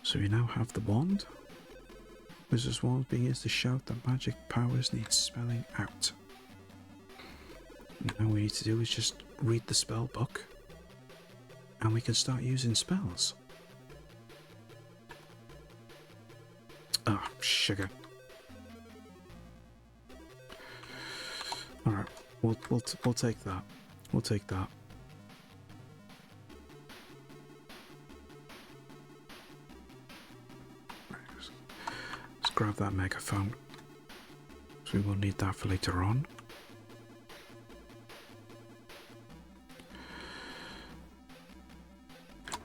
So we now have the wand. Wizard's wand being used to shout that magic powers need spelling out. Now all we need to do is just read the spell book. And we can start using spells. Oh, sugar. Alright, we'll take that. We'll take that. Let's grab that megaphone. So we will need that for later on.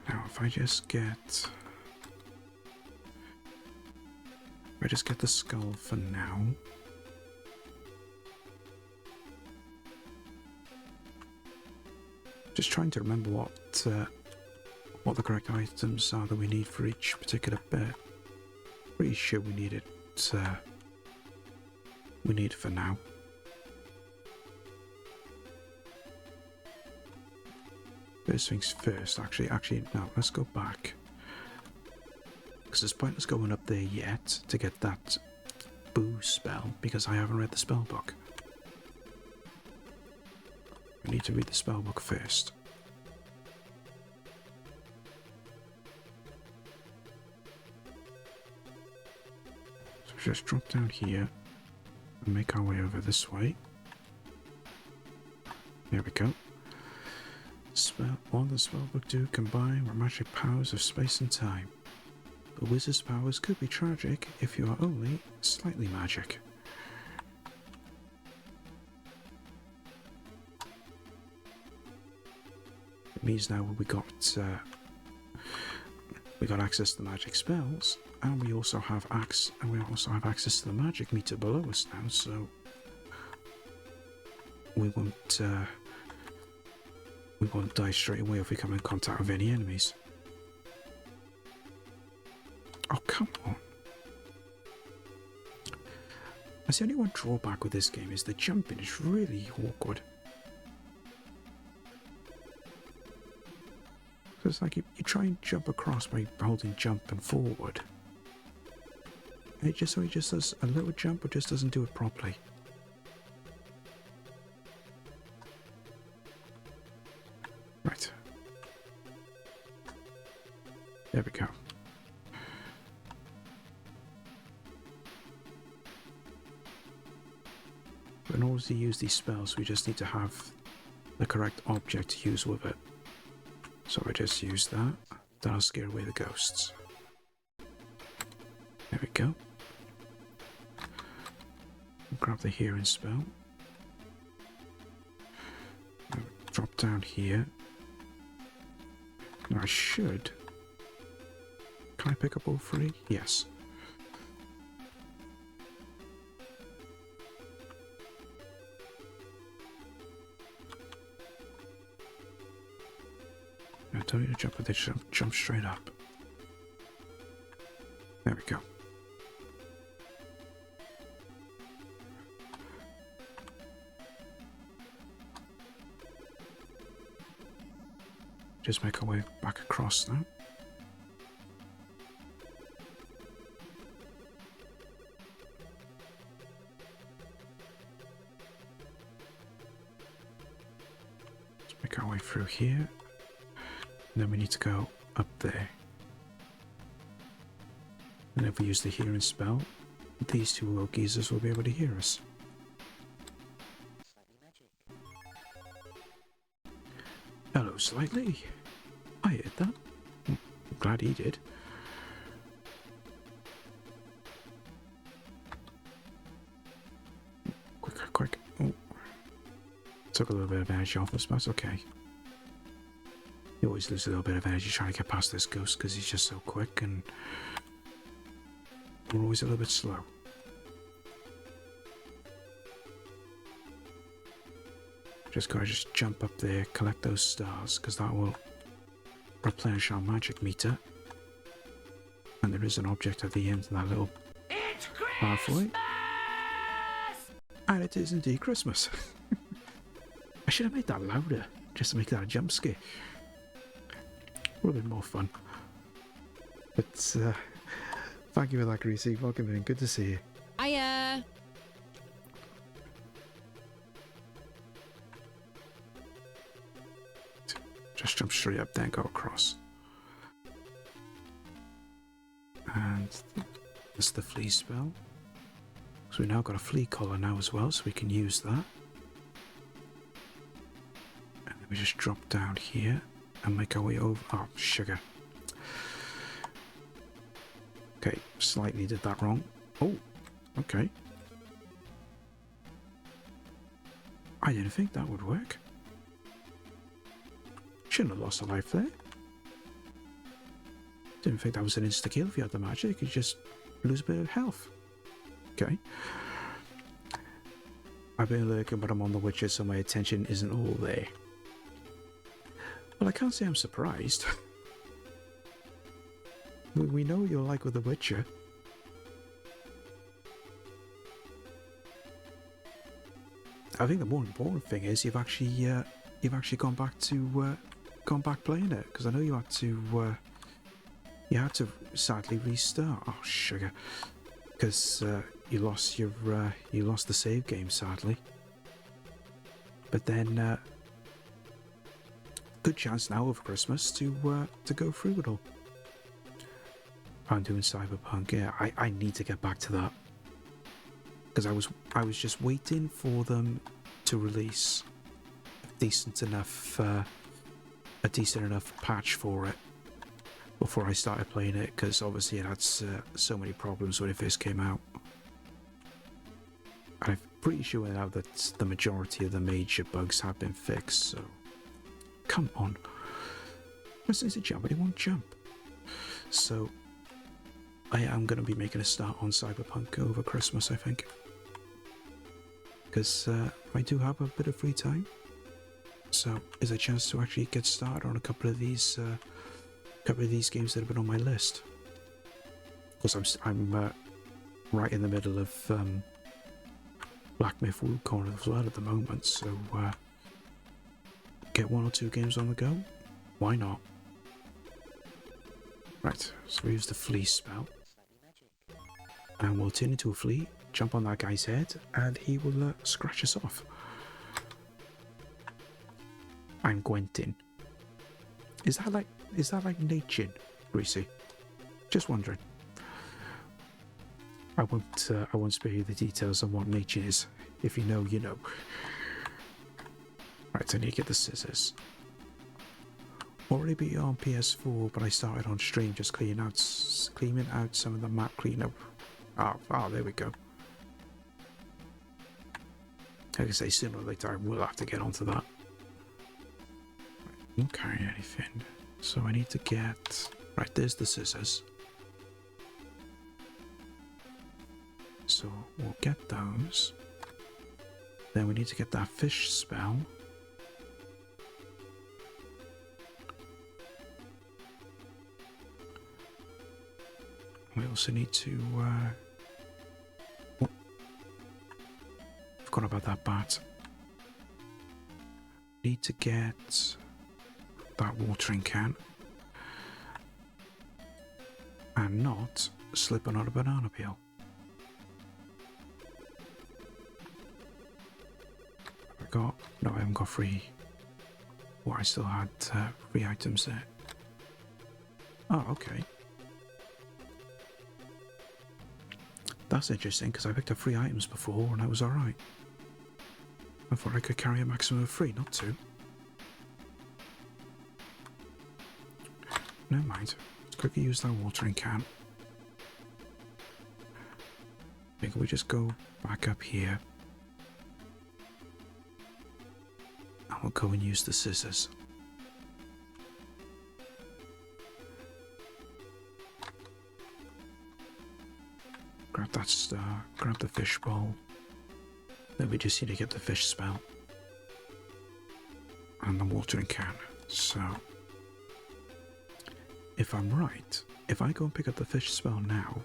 Now if I just get the skull for now. Just trying to remember what the correct items are that we need for each particular bit. Pretty sure we need it. We need it for now. First things first. Actually, no. Let's go back. Because it's pointless going up there yet to get that boo spell because I haven't read the spell book. I need to read the spell book first. So just drop down here and make our way over this way. There we go. What does the spell book do? Combine with magic powers of space and time. The wizard's powers could be tragic if you are only slightly magic. It means now we got access to the magic spells, and we also have access to the magic meter below us now. So we won't die straight away if we come in contact with any enemies. Oh, come on. That's the only one drawback with this game is the jumping is really awkward. So it's like you try and jump across by holding jump and forward. And it just does a little jump, but just doesn't do it properly. Right. There we go. In order to use these spells, we just need to have the correct object to use with it. So I just use that. That'll scare away the ghosts. There we go. Grab the hearing spell. Drop down here. Now I should. Can I pick up all three? Yes. I don't need to jump, but they jump straight up. There we go. Just make our way back across now. Let's make our way through here. And then we need to go up there. And if we use the hearing spell, these two little geezers will be able to hear us. Hello, Slightly. I heard that. I'm glad he did. Quick. Oh. Took a little bit of energy off us, but that's okay. You always lose a little bit of energy trying to get past this ghost because he's just so quick and we're always a little bit slow. Just gotta jump up there, collect those stars because that will replenish our magic meter. And there is an object at the end of that little pathway. And it is indeed Christmas. I should have made that louder just to make that a jump scare. Would have been more fun. But thank you for that, Greasy. Welcome in. Good to see you. Hiya. Just jump straight up there and go across. And That's the flea spell. So we now got a flea collar now as well, so we can use that. And then we just drop down here and make our way over. Oh, sugar. Okay, slightly did that wrong. Oh, okay. I didn't think that would work. Shouldn't have lost a life there. Didn't think that was an insta-kill. If you had the magic, you could just lose a bit of health. Okay. I've been lurking, but I'm on the Witcher, so my attention isn't all there. Well, I can't say I'm surprised. We know what you're like with the Witcher. I think the more important thing is you've actually gone back playing it, because I know you had to sadly restart. Oh, sugar, because you lost the save game sadly. But then good chance now over Christmas to go through it all. I'm doing Cyberpunk. Yeah, I need to get back to that, because I was just waiting for them to release a decent enough patch for it before I started playing it, because obviously it had so many problems when it first came out. I'm pretty sure now that the majority of the major bugs have been fixed, so come on. Press a jump, but it won't jump. So I am going to be making a start on Cyberpunk over Christmas, I think, because I do have a bit of free time, so there's a chance to actually get started on a couple of these games that have been on my list. Of course, I'm right in the middle of Black Myth Wukong as well at the moment, so get 1 or 2 games on the go. Why not? Right, so we use the flea spell, and we'll turn into a flea, jump on that guy's head, and he will scratch us off. I'm Gwentin. Is that like Nachin, Greasy? Just wondering. I won't spare you the details on what Nachin is. If you know, you know. Right, I need to get the scissors. Already beat it on PS4, but I started on stream just cleaning out some of the map cleanup. Oh, there we go. Like I say, sooner or later I will have to get onto that. I won't carry anything, so I need to get... Right, there's the scissors. So we'll get those. Then we need to get that fish spell. We also need to... Oh, forgot about that bat. Need to get that watering can. And not slipping on a banana peel. No, I haven't got free. Well, I still had 3 items there. Oh, okay. That's interesting, because I picked up 3 items before and I was alright. I thought I could carry a maximum of 3, not 2. Never mind. Let's quickly use that watering can. Maybe we just go back up here. And we'll go and use the scissors. Grab that star, grab the fish bowl. Then we just need to get the fish spell. And the watering can. So, if I'm right, if I go and pick up the fish spell now,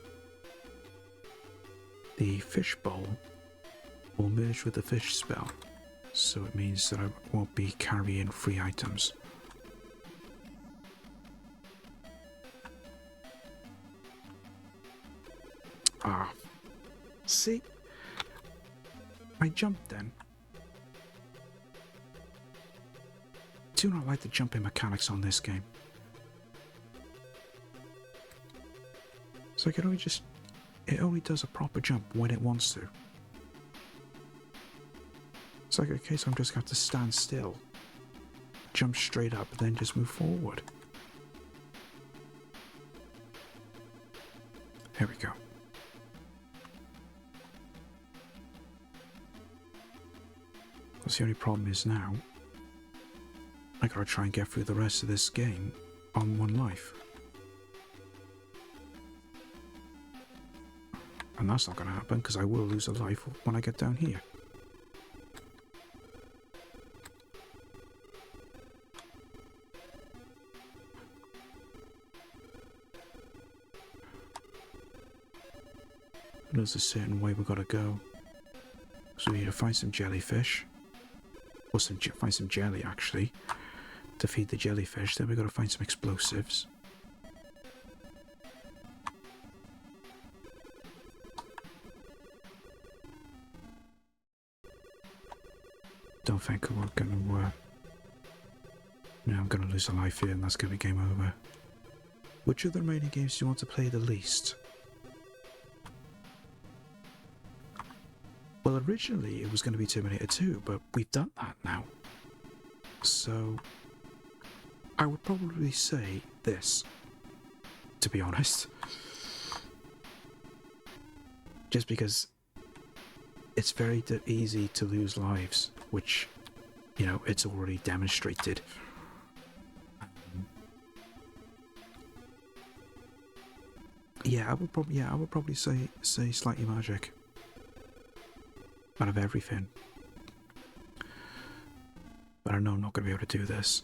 the fish bowl will merge with the fish spell. So it means that I won't be carrying 3 items. Ah, see? I jumped then. Do not like the jumping mechanics on this game. So I can only just it only does a proper jump when it wants to. It's like a case I'm just going to have to stand still, jump straight up, and then just move forward. There we go. That's the only problem is now, I gotta try and get through the rest of this game on one life. And that's not gonna happen because I will lose a life when I get down here. There's a certain way we gotta go. So we need to find some jellyfish. Or find some jelly actually. To feed the jellyfish. Then we gotta find some explosives. Don't think we're gonna no, I'm gonna lose a life here and that's gonna be game over. Which of the remaining games do you want to play the least? Well, originally it was going to be Terminator 2, but we've done that now. So, I would probably say this, to be honest. Just because it's very easy to lose lives, which, you know, it's already demonstrated. Yeah, I would probably say Slightly Magic. Out of everything. But I know I'm not going to be able to do this.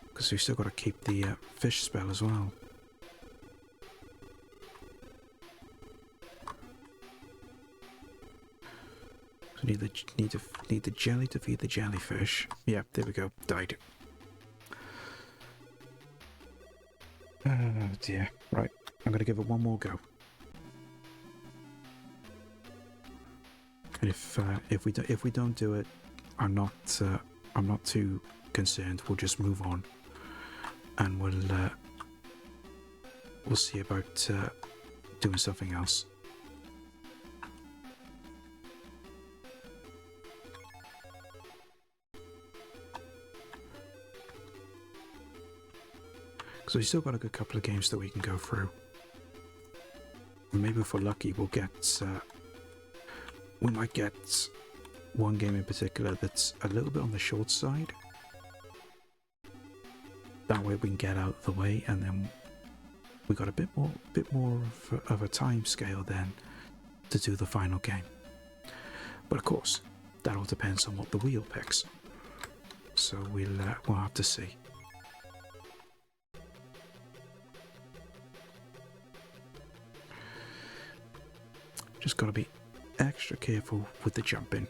Because we still got to keep the fish spell as well. So need the jelly to feed the jellyfish. Yeah, there we go. Died. Oh dear. Right, I'm going to give it one more go. And if we don't do it, I'm not too concerned. We'll just move on, and we'll see about doing something else. Because we still got a good couple of games that we can go through. And maybe if we're lucky, we'll get. We might get one game in particular that's a little bit on the short side. That way we can get out of the way, and then we got a bit more of a time scale then to do the final game. But of course, that all depends on what the wheel picks. So we'll have to see. Just got to be extra careful with the jumping.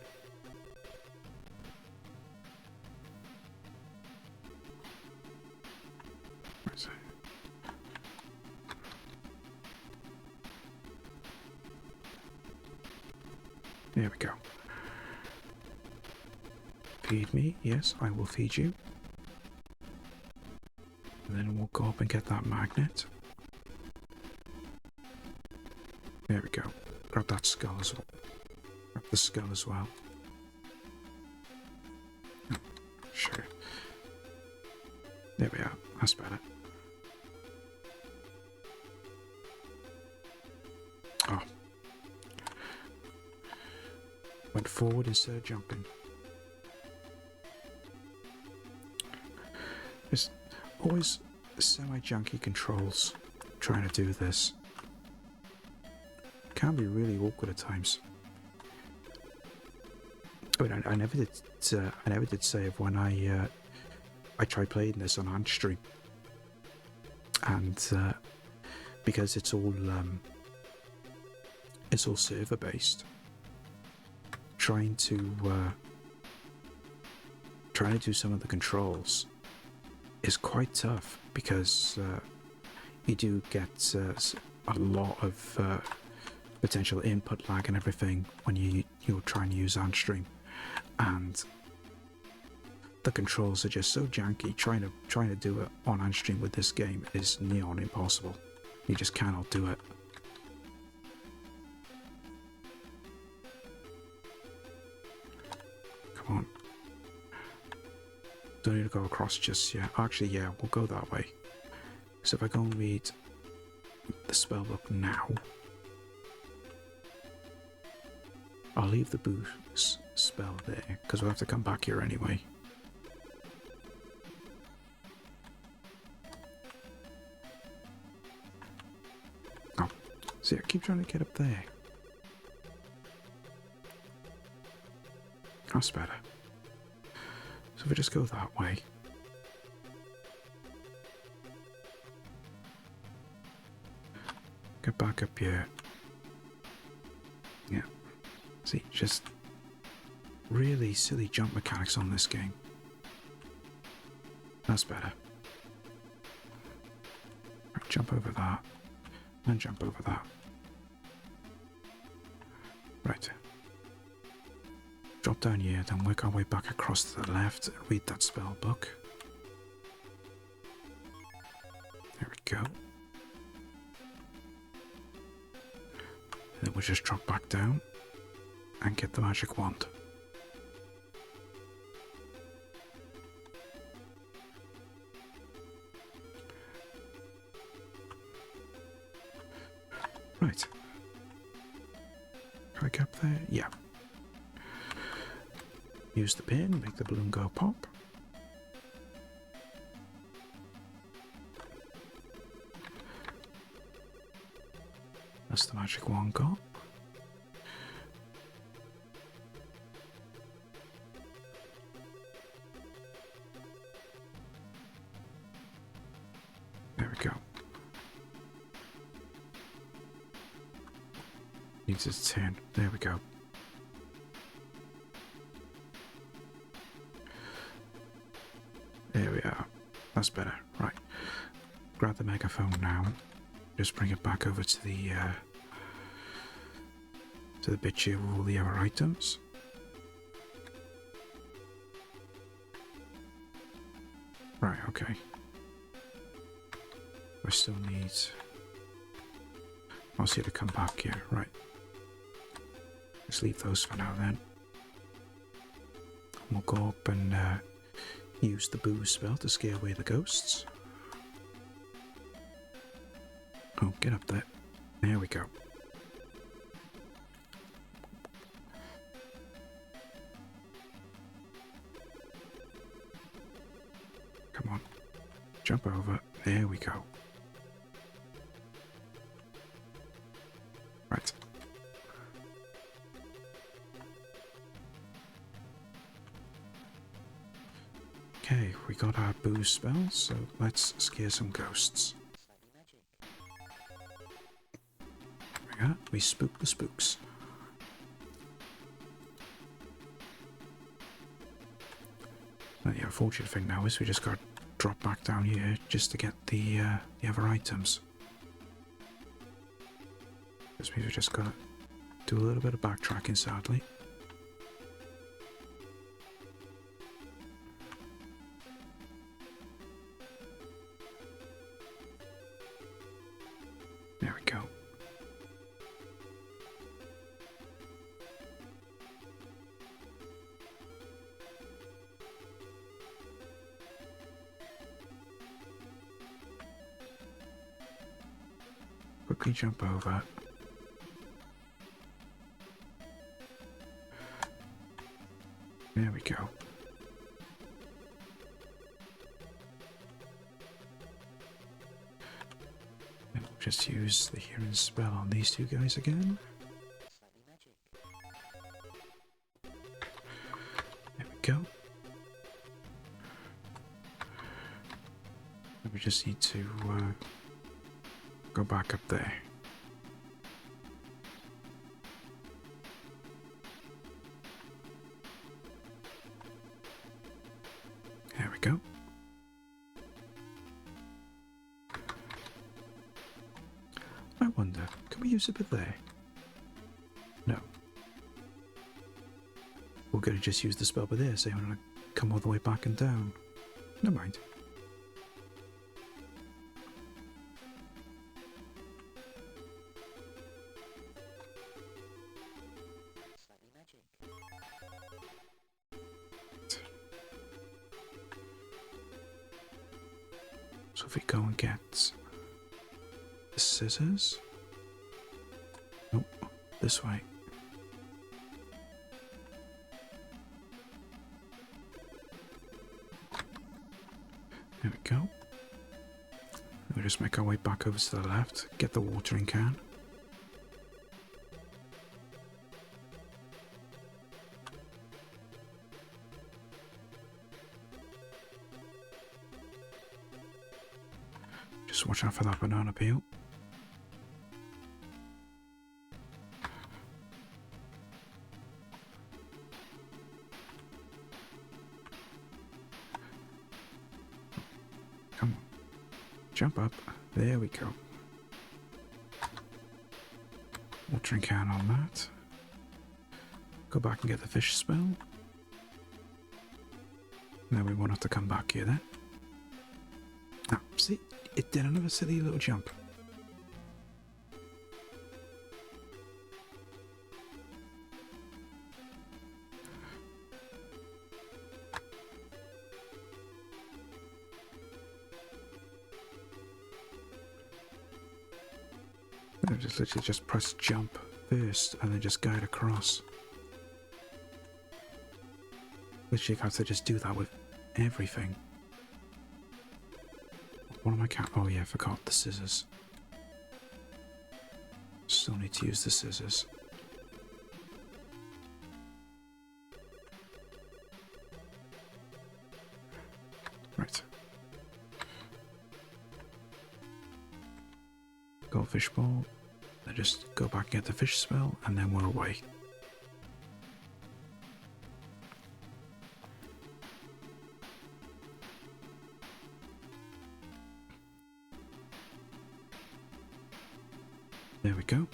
There we go. Feed me. Yes, I will feed you. And then we'll go up and get that magnet. There we go. Grab that skull as well. Grab the skull as well. Oh, sure. There we are. That's better. Oh. Went forward instead of jumping. There's always semi-junky controls trying to do this. Can be really awkward at times. I mean, I never did save when I tried playing this on hand stream, and because it's all server based. Trying to do some of the controls is quite tough because you do get a lot of potential input lag and everything when you're trying to use Andstream, and the controls are just so janky. Trying to do it on stream with this game is near on impossible. You just cannot do it. Come on. Don't need to go across just yet. Actually, yeah, we'll go that way. So if I go and read the spellbook now, I'll leave the boost spell there because we'll have to come back here anyway. Oh, see, I keep trying to get up there. That's better. So if we just go that way. Get back up here. Yeah. See, just really silly jump mechanics on this game. That's better. Right, jump over that. And jump over that. Right. Drop down here, then work our way back across to the left and read that spell book. There we go. Then we'll just drop back down and get the magic wand. Right. Can I get up there? Yeah. Use the pin, make the balloon go pop. That's the magic wand got. There we go. Needs its turn. There we go. There we are. That's better. Right. Grab the megaphone now. Just bring it back over to the bit here with all the other items. Right, okay. I still need... I'll see to come back here. Right. Let's leave those for now then. We'll go up and use the boo spell to scare away the ghosts. Oh, get up there. There we go. Come on. Jump over. There we go. Right. Okay, we got our boo spell, so let's scare some ghosts. We spook the spooks. And the unfortunate thing now is we just got to drop back down here just to get the other items. This means we just got to do a little bit of backtracking, sadly. There we go. Quickly jump over. There we go. And we'll just use the hearing spell on these two guys again. There we go. And we just need to go back up there. There we go. I wonder, can we use a bit there? No. We're going to just use the spell by there, so I'm going to come all the way back and down. Never mind. So if we go and get the scissors, nope, this way. There we go. We'll just make our way back over to the left, get the watering can. Just watch out for that banana peel. Come on. Jump up. There we go. Watering can on that. Go back and get the fish spell. Now we won't have to come back here then. Ah, see? It did another silly little jump. Just literally just press jump first and then just guide across. Literally have to just do that with everything. What am I oh yeah, I forgot the scissors. Still need to use the scissors. Right. Go fishbowl. Then just go back and get the fish spell, and then we're away. There we go.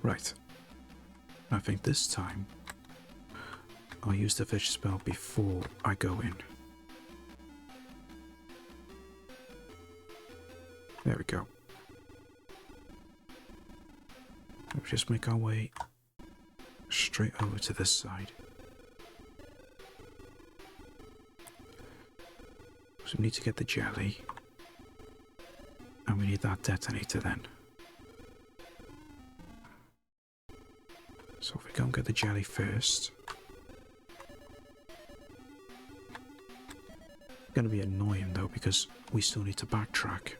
Right. I think this time I'll use the fish spell before I go in. There we go. We'll just make our way straight over to this side. So we need to get the jelly. And we need that detonator then. So if we go and get the jelly first. It's going to be annoying though because we still need to backtrack.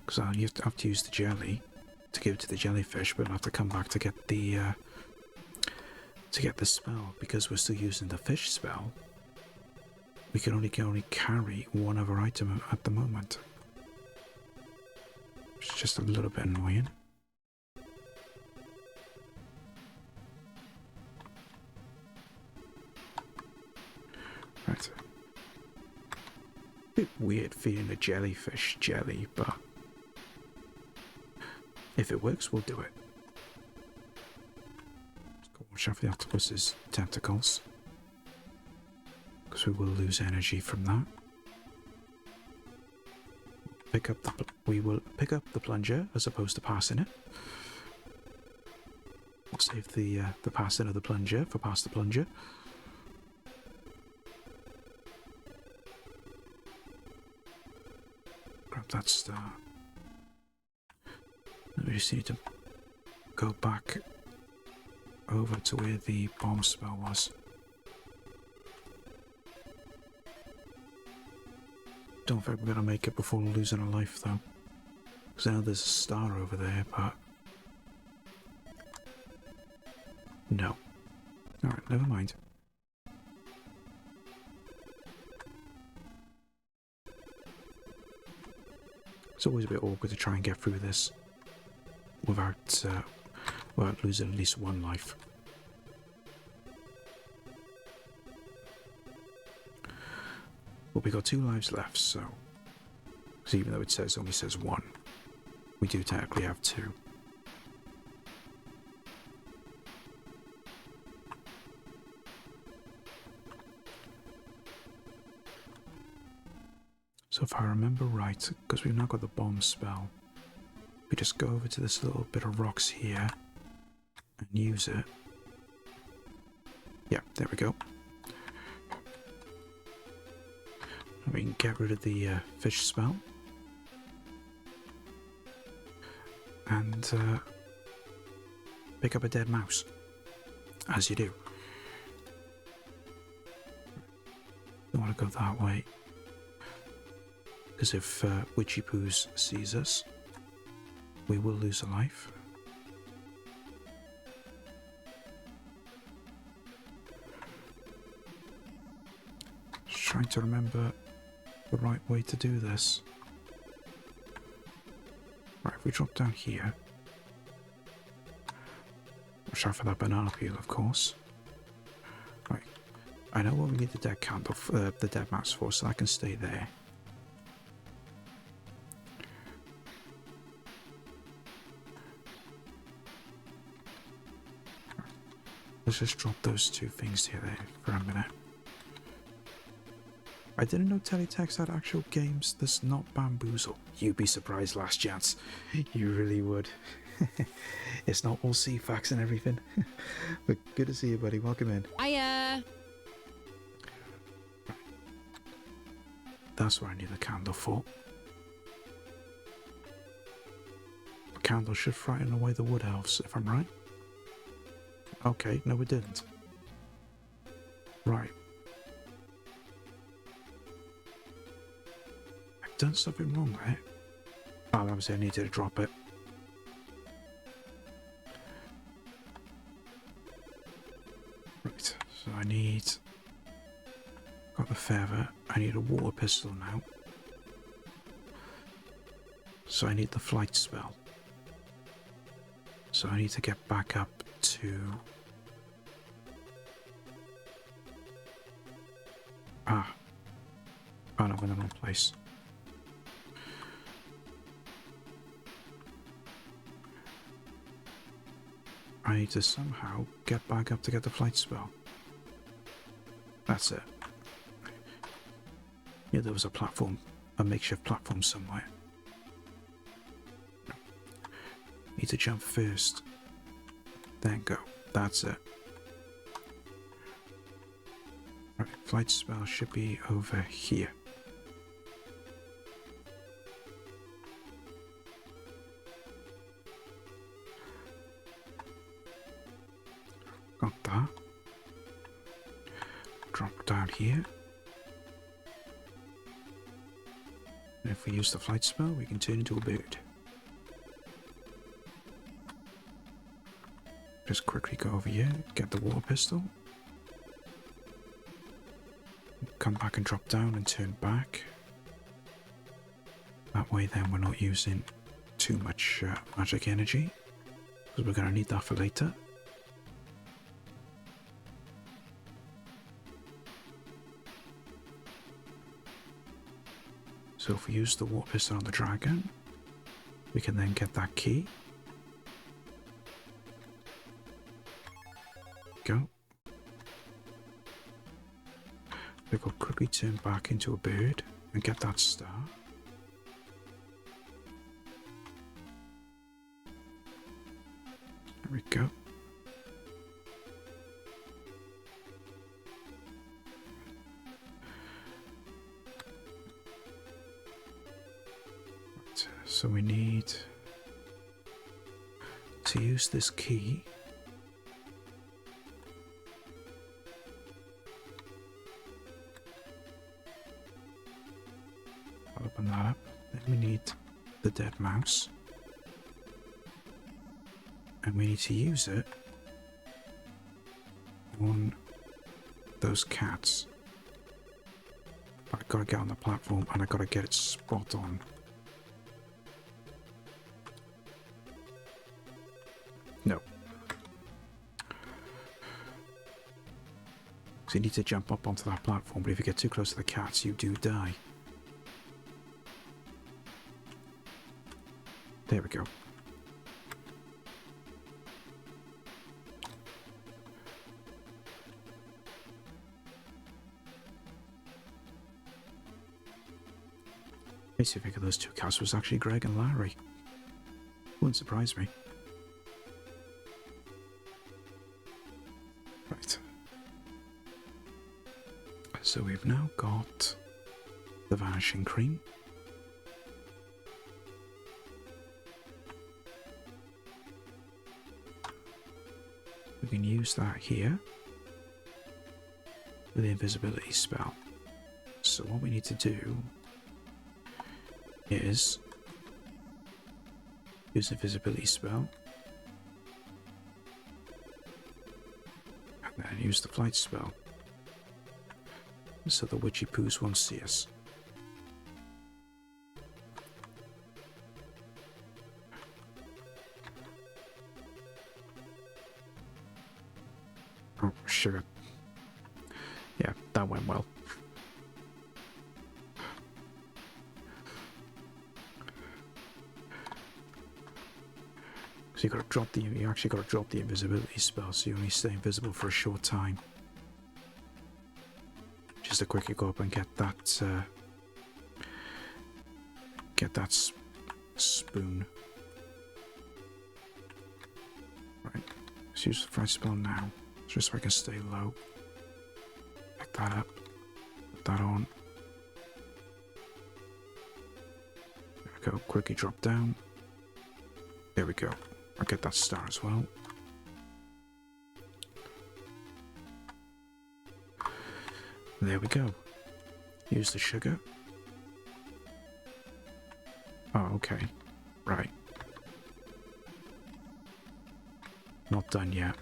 Because I'll have to use the jelly to give it to the jellyfish, but I'll have to come back to get the spell because we're still using the fish spell. We can only carry one other item at the moment. It's just a little bit annoying. Right. Bit weird feeding a jellyfish jelly, but if it works, we'll do it. Let's go watch out for the octopus's tentacles, because we will lose energy from that. We will pick up the plunger as opposed to passing it. We'll save the passing of the plunger for past the plunger. Grab that star. We just need to go back over to where the bomb spell was. Don't think we're going to make it before losing a life though. Because I know there's a star over there, but... no. Alright, never mind. It's always a bit awkward to try and get through this without losing at least one life. But we got 2 lives left, so even though it only says 1, we do technically have 2. So if I remember right, because we've now got the bomb spell, we just go over to this little bit of rocks here and use it. Yeah, there we go. And we can get rid of the fish spell. And pick up a dead mouse, as you do. Don't want to go that way, because if Witchy Poos sees us, we will lose a life. Just trying to remember the right way to do this. Right, if we drop down here, watch out for that banana peel, of course. Right, I know what we need the dead candle, the dead mouse for, so I can stay there. Let's just drop those two things here there for a minute. I didn't know Teletext had actual games that's not Bamboozle. You'd be surprised, Last Chance. You really would. It's not all CFAX and everything. But good to see you, buddy. Welcome in. Hiya! That's what I need a candle for. A candle should frighten away the wood elves, if I'm right. Okay, no it didn't. Right. I've done something wrong there. Oh, obviously I needed to drop it. Right, so I need... Got the feather. I need a water pistol now. So I need the flight spell. So I need to get back up to... Ah. Oh no, I'm in the wrong place. I need to somehow get back up to get the flight spell. That's it. Yeah, there was a platform, a makeshift platform somewhere. Need to jump first. Then go. That's it. Right, flight spell should be over here. Got that. Drop down here. And if we use the flight spell, we can turn into a bird. Just quickly go over here, get the water pistol. Come back and drop down and turn back. That way then we're not using too much magic energy, because we're going to need that for later. So if we use the water pistol on the dragon, we can then get that key. Go. We will quickly turn back into a bird and get that star. There we go. Right, so we need to use this key. Open that up. Then we need the dead mouse. And we need to use it on those cats. But I've got to get on the platform and I've got to get it spot on. No. So you need to jump up onto that platform, but if you get too close to the cats, you do die. There we go. Makes me think of those two cats was actually Greg and Larry. Wouldn't surprise me. Right. So we've now got the vanishing cream. We can use that here with the invisibility spell. So what we need to do is use the invisibility spell and then use the flight spell so the witchy poos won't see us. Oh, sugar. Yeah, that went well. So you actually got to drop the invisibility spell, so you only stay invisible for a short time. Just to quickly go up and get that spoon. Right, let's use the flight spell now, just so I can stay low. Pick that up, put that on. There we go, quickly drop down. There we go. I'll get that star as well. There we go. Use the sugar. Oh, okay. Right. Not done yet.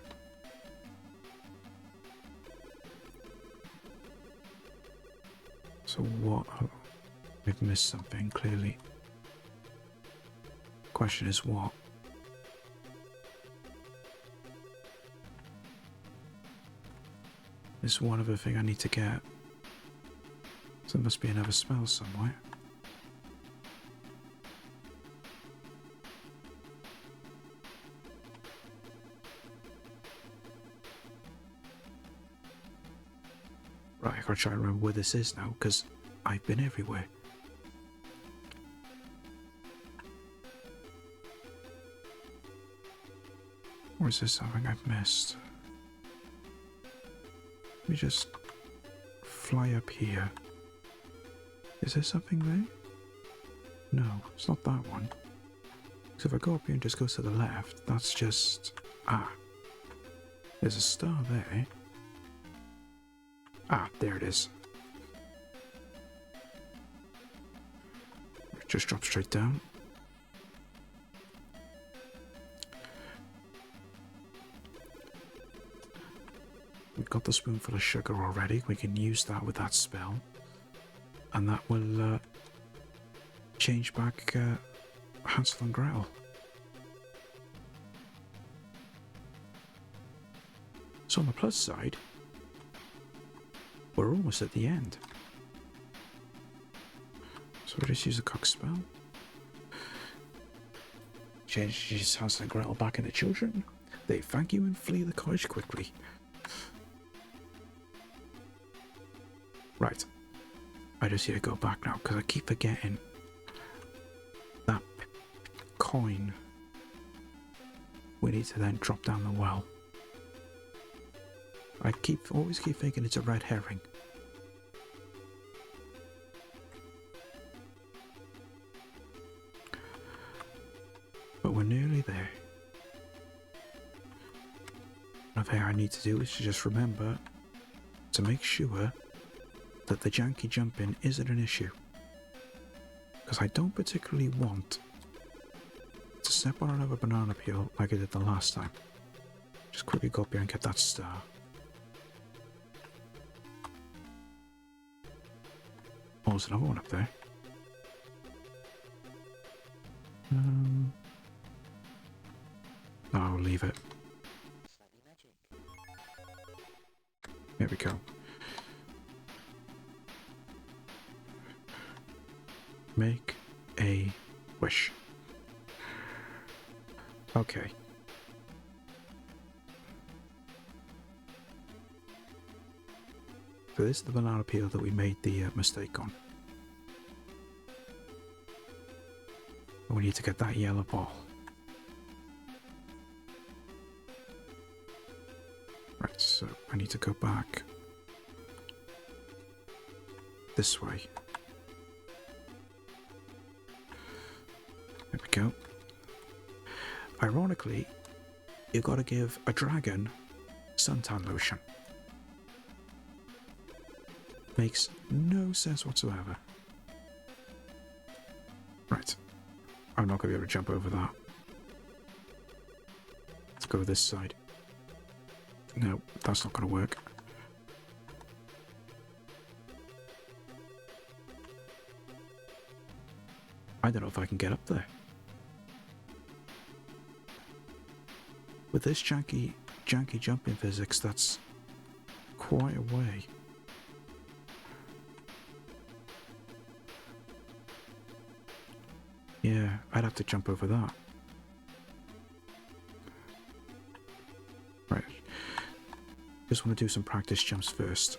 So what? Oh, we've missed something, clearly. Question is what? There's one other thing I need to get. So there must be another spell somewhere. Right, I gotta try and remember where this is now, because I've been everywhere. Or is this something I've missed? Let me just fly up here. Is there something there? No, it's not that one. So if I go up here and just go to the left, that's just... Ah. There's a star there. Ah, there it is. Just drop straight down. We've got the spoonful of sugar already. We can use that with that spell. And that will change back Hansel and Gretel. So on the plus side, we're almost at the end. So we just use the cock spell. Changes Hansel and Gretel back into children. They thank you and flee the cottage quickly. Right. I just need to go back now because I keep forgetting that coin. We need to then drop down the well. I always keep thinking it's a red herring. But we're nearly there. Another thing I need to do is to just remember to make sure that the janky jumping isn't an issue. Because I don't particularly want to step on another banana peel like I did the last time. Just quickly go up here and get that star. Oh, there's another one up there. I'll leave it. There we go. Make a wish. Okay. So this is the banana peel that we made the mistake on. We need to get that yellow ball. Right, so I need to go back this way. There we go. Ironically, you gotta give a dragon suntan lotion. Makes no sense whatsoever. Right. I'm not gonna be able to jump over that. Let's go this side. No, that's not gonna work. I don't know if I can get up there. With this janky jumping physics, that's quite a way. Yeah, I'd have to jump over that. Right. Just want to do some practice jumps first.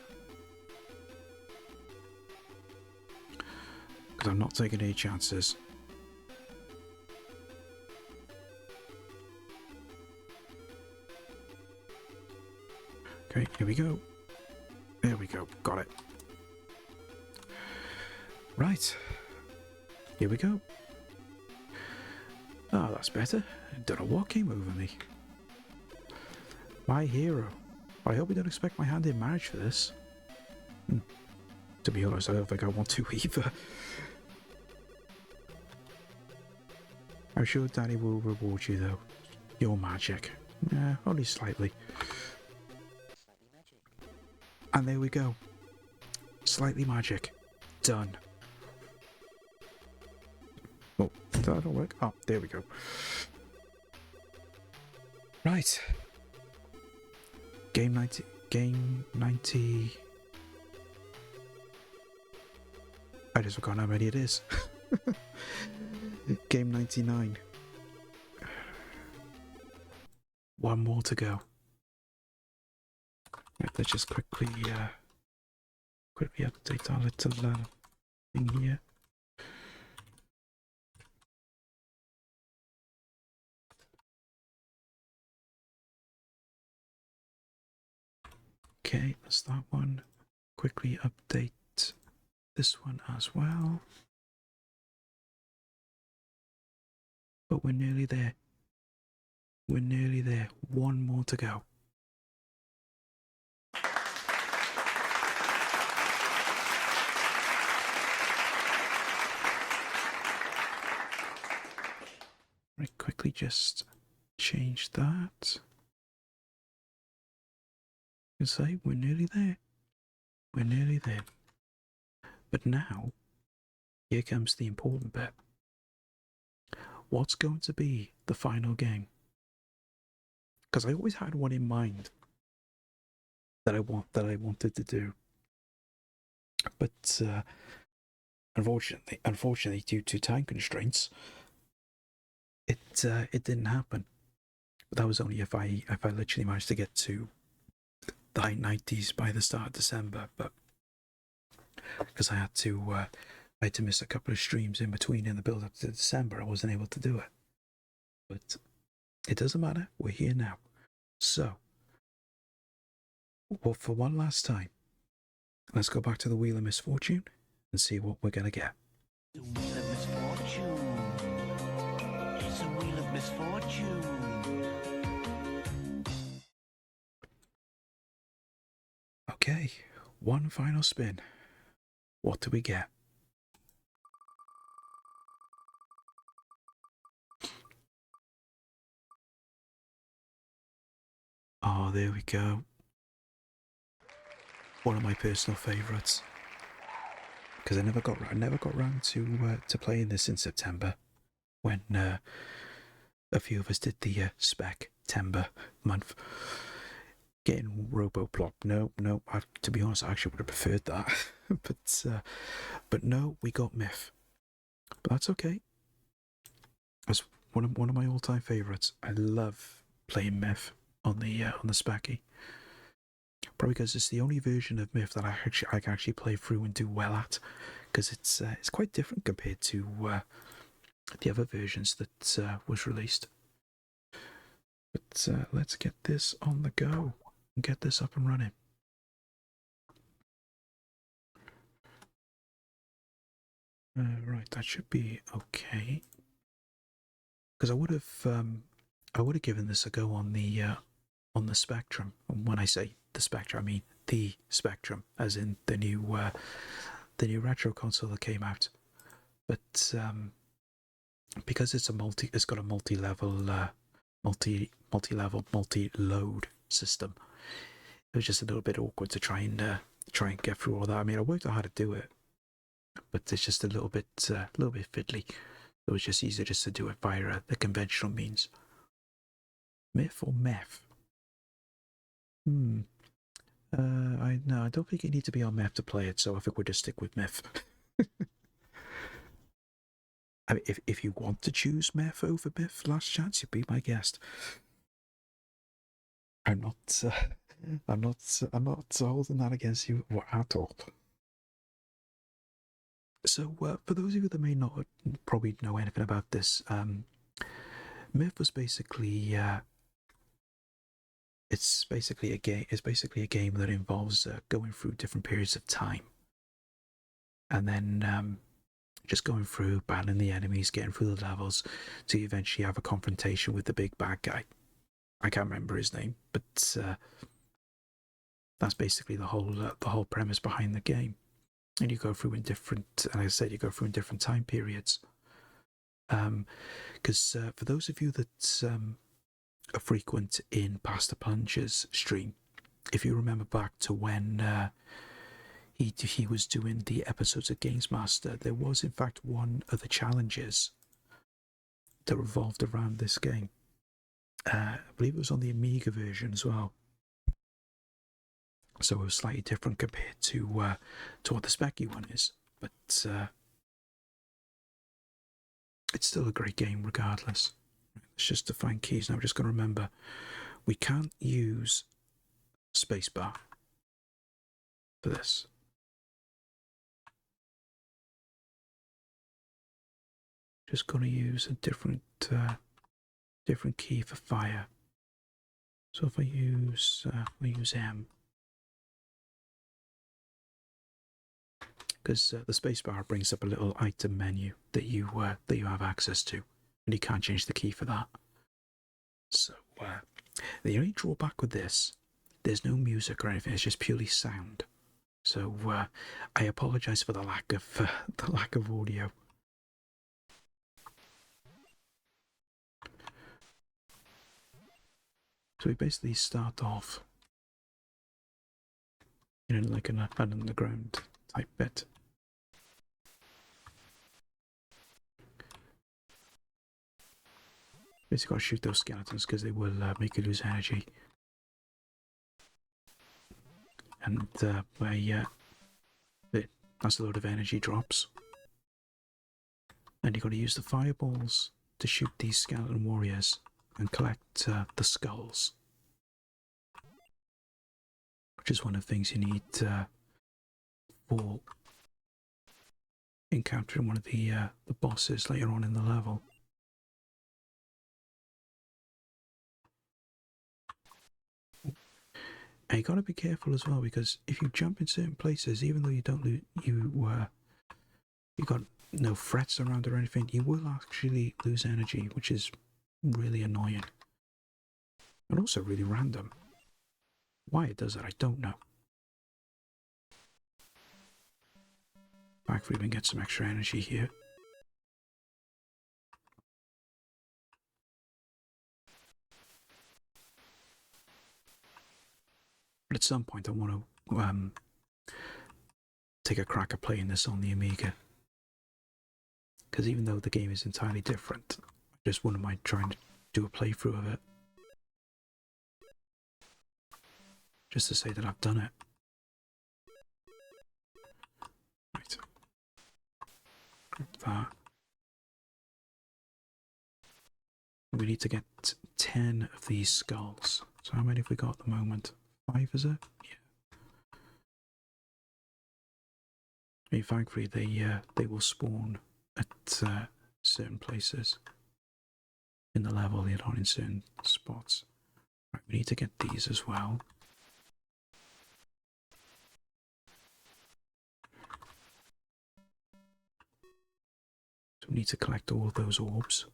Because I'm not taking any chances. Okay, here we go. There we go. Got it. Right. Here we go. Oh, that's better. I don't know what came over me. My hero. I hope you don't expect my hand in marriage for this. To be honest, I don't think I want to either. I'm sure Danny will reward you though. Your magic. Yeah, only slightly. And there we go. Slightly magic. Done. Oh, did that not work? Oh, there we go. Right. Game 90. I just forgot how many it is. Game 99. One more to go. Right, let's just quickly update our little thing here. Okay, that's that one. Quickly update this one as well. But we're nearly there. We're nearly there. One more to go. Right, quickly just change that. And say we're nearly there. We're nearly there. But now, here comes the important bit. What's going to be the final game? Because I always had one in mind that I wanted to do, but unfortunately, due to time constraints, it didn't happen. But that was only if I literally managed to get to the high 90s by the start of December. But because I had to miss a couple of streams in between in the build up to December, I wasn't able to do it. But it doesn't matter. We're here now. So, well, for one last time, let's go back to the Wheel of Misfortune and see what we're gonna get. The Wheel of Misfortune. It's a Wheel of Misfortune. Okay, one final spin. What do we get? Oh, there we go. One of my personal favourites. Because I never got round to playing this in September, when a few of us did the Spec-Tember month. Getting Roboplop. No. To be honest, I actually would have preferred that. but no, we got Myth. But that's okay. That's one of my all-time favourites. I love playing Myth on the Specky. Probably because it's the only version of Myth that I can actually play through and do well at, because it's quite different compared to the other versions that was released. But let's get this on the go and get this up and running. Right, that should be okay. Because I would have given this a go on the Spectrum. And when I say the Spectrum, I mean the Spectrum, as in the new retro console that came out. But because it's got a multi-level, multi-load system. It was just a little bit awkward to try and get through all that. I mean, I worked out how to do it, but it's just a little bit fiddly. It was just easier just to do it via the conventional means. Myth or meth? I don't think you need to be on meth to play it, so I think we'll just stick with myth. I mean, if you want to choose meth over myth, last chance, you'd be my guest. I'm not holding that against you at all. So, for those of you that may not probably know anything about this, myth was basically it's basically a game. It's basically a game that involves going through different periods of time, and then just going through, battling the enemies, getting through the levels, to eventually have a confrontation with the big bad guy. I can't remember his name, but that's basically the whole premise behind the game. And you go through in different, and I said you go through in different time periods. Because for those of you that are frequent in Past the Plunger's stream, if you remember back to when he was doing the episodes of Games Master, there was in fact one of the challenges that revolved around this game. I believe it was on the Amiga version as well. So it was slightly different compared to what the Specky one is, but it's still a great game regardless. It's just to find keys. Now we're just going to remember, we can't use spacebar for this. Just going to use a different key for fire. So if I use M, because the spacebar brings up a little item menu that you have access to, and you can't change the key for that. So the only drawback with this, there's no music or anything; it's just purely sound. So I apologise for the lack of audio. So we basically start off in like an underground type bit. Basically got to shoot those skeletons because they will make you lose energy. And that's a load of energy drops. And you've got to use the fireballs to shoot these skeleton warriors and collect the skulls. Which is one of the things you need for encountering one of the bosses later on in the level. And you got to be careful as well, because if you jump in certain places, even though you don't you got no threats around or anything, you will actually lose energy, which is really annoying and also really random. Why it does that, I don't know. Back for even get some extra energy here. But at some point I want to take a crack at playing this on the Amiga. Because even though the game is entirely different, I just wouldn't mind trying to do a playthrough of it. Just to say that I've done it. Right. Grab that. We need to get 10 of these skulls. So how many have we got at the moment? 5, is it? Yeah. I mean, thankfully they will spawn at certain places in the level, they're not in certain spots. Right, we need to get these as well. So we need to collect all of those orbs.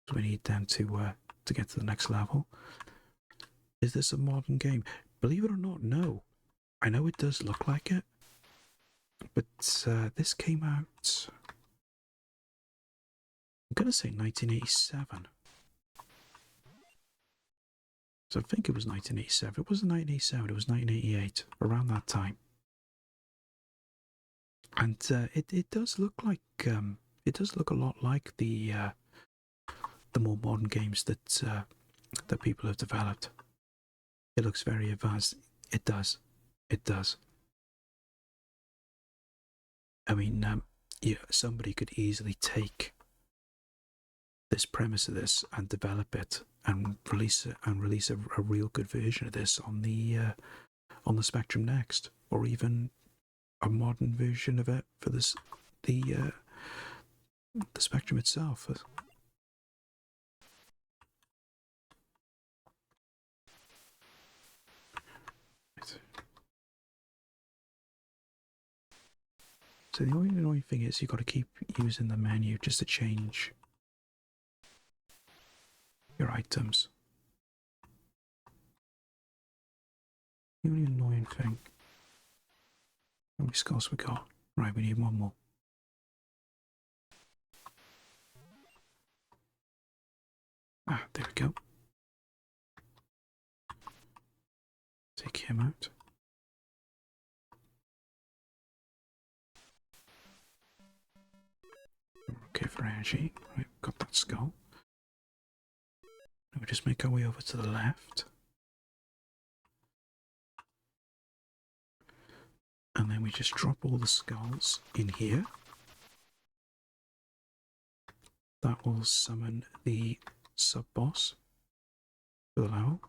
So we need them to get to the next level. Is this a modern game? Believe it or not, no. I know it does look like it, but this came out, I'm going to say 1987. So I think it was 1987. It wasn't 1987, it was 1988, around that time. And it does look like, it does look a lot like the more modern games that that people have developed. It looks very advanced. It does. It does. I mean, yeah, somebody could easily take this premise of this and develop it and release it and release a real good version of this on the Spectrum Next, or even a modern version of it for this the Spectrum itself. So the only annoying thing is you've got to keep using the menu just to change your items. The only annoying thing. How many skulls we got? Right, we need one more. Ah, there we go. Take him out. Okay for energy. Right, got that skull. Now we just make our way over to the left. And then we just drop all the skulls in here. That will summon the sub-boss for the level.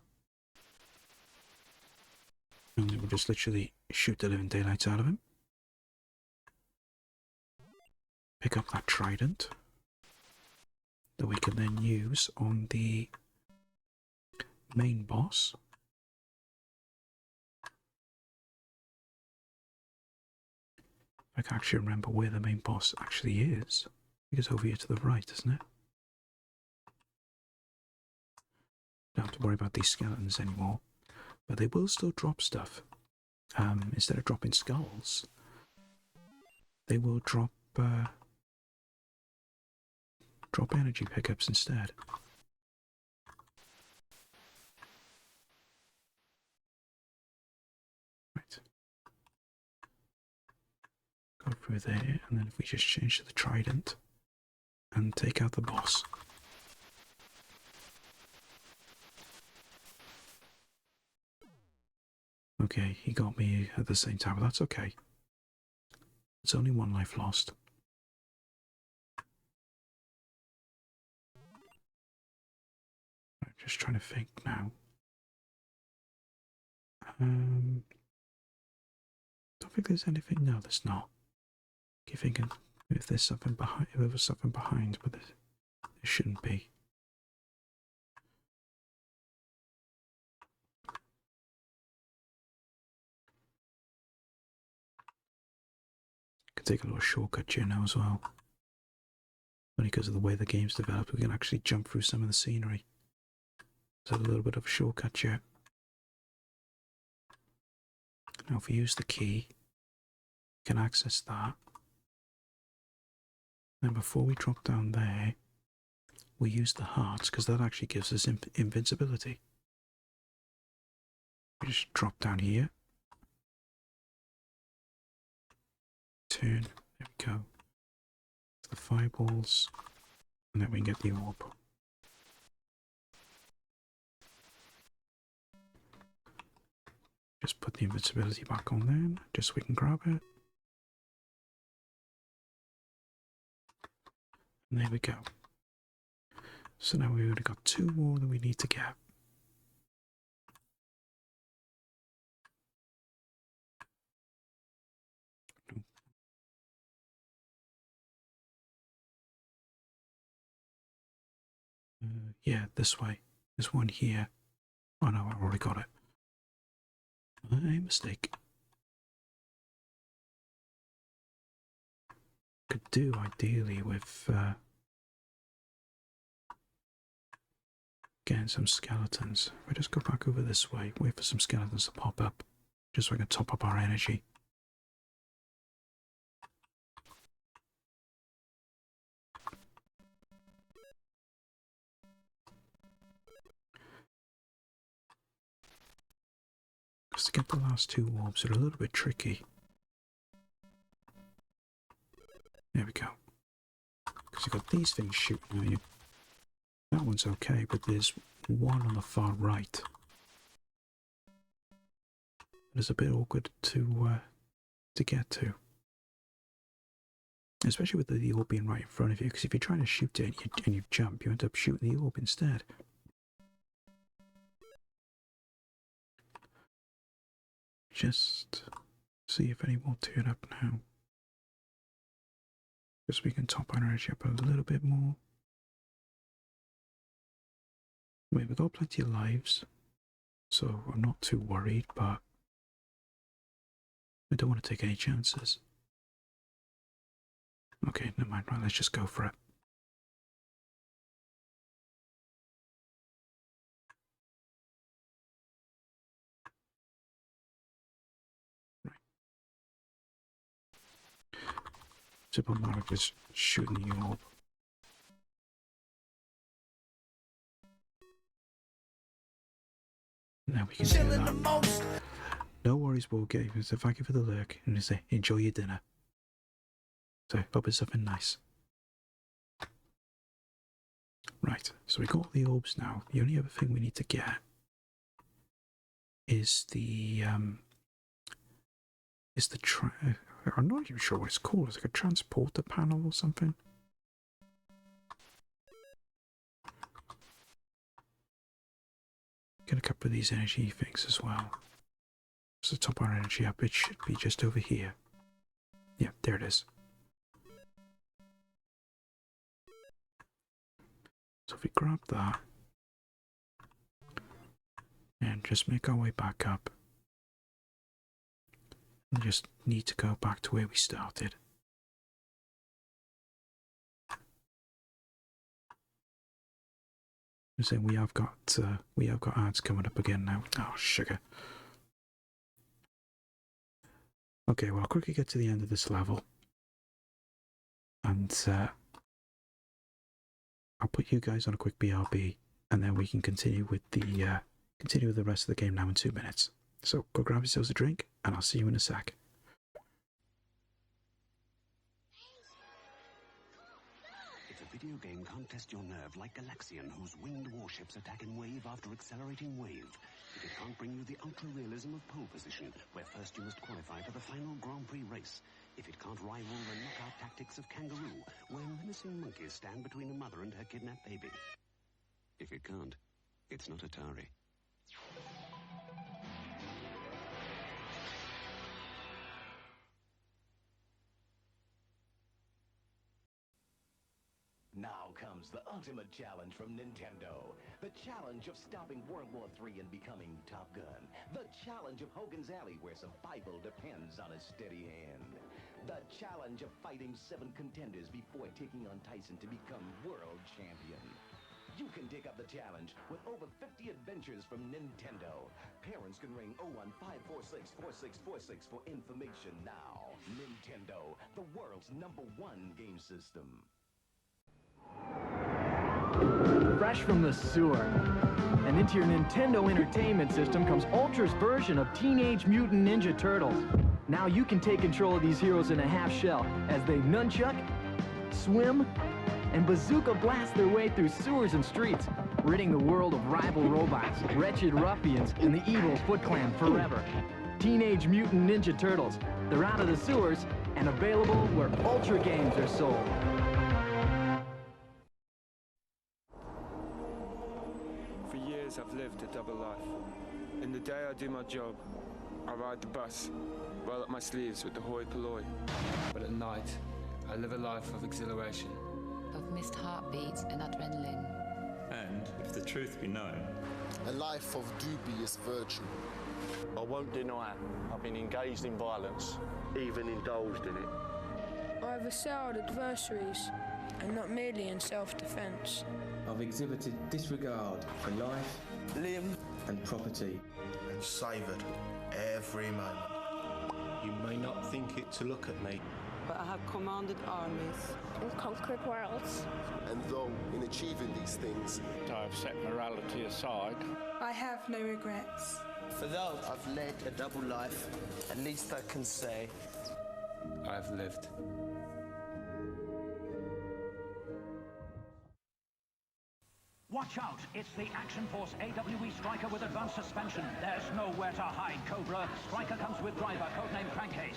And then we'll just literally shoot the living daylights out of him. Pick up that trident that we can then use on the main boss. I can actually remember where the main boss actually is. I think it's over here to the right, isn't it? Don't have to worry about these skeletons anymore. But they will still drop stuff. Instead of dropping skulls, they will drop energy pickups instead. Right. Go through there, and then if we just change to the trident and take out the boss. Okay, he got me at the same time, but that's okay. It's only one life lost. I'm just trying to think now. Don't think there's anything. No, there's not. Keep thinking if there's something behind. If there was something behind, but there shouldn't be. Could take a little shortcut here now as well. Only because of the way the game's developed, we can actually jump through some of the scenery. So a little bit of a shortcut here. Now if we use the key, we can access that. Then before we drop down there, we use the hearts, because that actually gives us invincibility. We just drop down here. Turn, there we go. The fireballs, and then we can get the orb. Just put the invincibility back on then, just so we can grab it. And there we go. So now we've already got two more that we need to get. Yeah, this way. There's one here. Oh no, I already got it. A mistake. Could do ideally with getting some skeletons. If I just go back over this way, wait for some skeletons to pop up, just so I can top up our energy. Because to get the last two orbs are a little bit tricky. There we go. Because you've got these things shooting at you. That one's okay, but there's one on the far right. It's a bit awkward to get to. Especially with the orb being right in front of you, because if you're trying to shoot it and you jump, you end up shooting the orb instead. Just see if any will turn up now. Because we can top our energy up a little bit more. I mean, we've got plenty of lives, so I'm not too worried, but I don't want to take any chances. Okay, never mind, right, let's just go for it. Right. Super Mario is shooting the orb. Now we can do that. No worries, ball game. So thank you for the lurk, and just say enjoy your dinner. So hope it's something nice. Right, so we got the orbs now. The only other thing we need to get is the I'm not even sure what it's called. It's like a transporter panel or something. Get a couple of these energy things as well. So to top our energy up, it should be just over here. Yeah, there it is. So if we grab that and just make our way back up, we just need to go back to where we started. I'm saying we have got ads coming up again now. Oh sugar. Okay, well I'll quickly get to the end of this level, and I'll put you guys on a quick BRB, and then we can continue with the rest of the game now in 2 minutes. So go grab yourselves a drink, and I'll see you in a sec. If a video game can't test your nerve like Galaxian, whose winged warships attack in wave after accelerating wave, if it can't bring you the ultra-realism of pole position, where first you must qualify for the final Grand Prix race, if it can't rival the knockout tactics of Kangaroo, where menacing monkeys stand between a mother and her kidnapped baby. If it can't, it's not Atari. Now comes the ultimate challenge from Nintendo. The challenge of stopping World War III and becoming Top Gun. The challenge of Hogan's Alley, where survival depends on a steady hand. The challenge of fighting 7 contenders before taking on Tyson to become world champion. You can take up the challenge with over 50 adventures from Nintendo. Parents can ring 015464646 for information now. Nintendo, the world's #1 game system. Fresh from the sewer. And into your Nintendo Entertainment System comes Ultra's version of Teenage Mutant Ninja Turtles. Now you can take control of these heroes in a half shell as they nunchuck, swim, and bazooka blast their way through sewers and streets, ridding the world of rival robots, wretched ruffians, and the evil Foot Clan forever. Teenage Mutant Ninja Turtles. They're out of the sewers and available where Ultra games are sold. For years I've lived a double life. In the day I do my job, I ride the bus, roll up my sleeves with the hoi polloi. But at night, I live a life of exhilaration. Of missed heartbeats and adrenaline. And, if the truth be known, a life of dubious virtue. I won't deny I've been engaged in violence, even indulged in it. I've assailed adversaries, and not merely in self-defence. I've exhibited disregard for life, limb, and property, and savoured every moment. You may not think it to look at me, but I have commanded armies and conquered worlds. And though in achieving these things, I've set morality aside, I have no regrets. For though I've led a double life, at least I can say I've lived. Watch out! It's the Action Force AWE Striker with advanced suspension. There's nowhere to hide, Cobra. Striker comes with driver, codename Crankcase.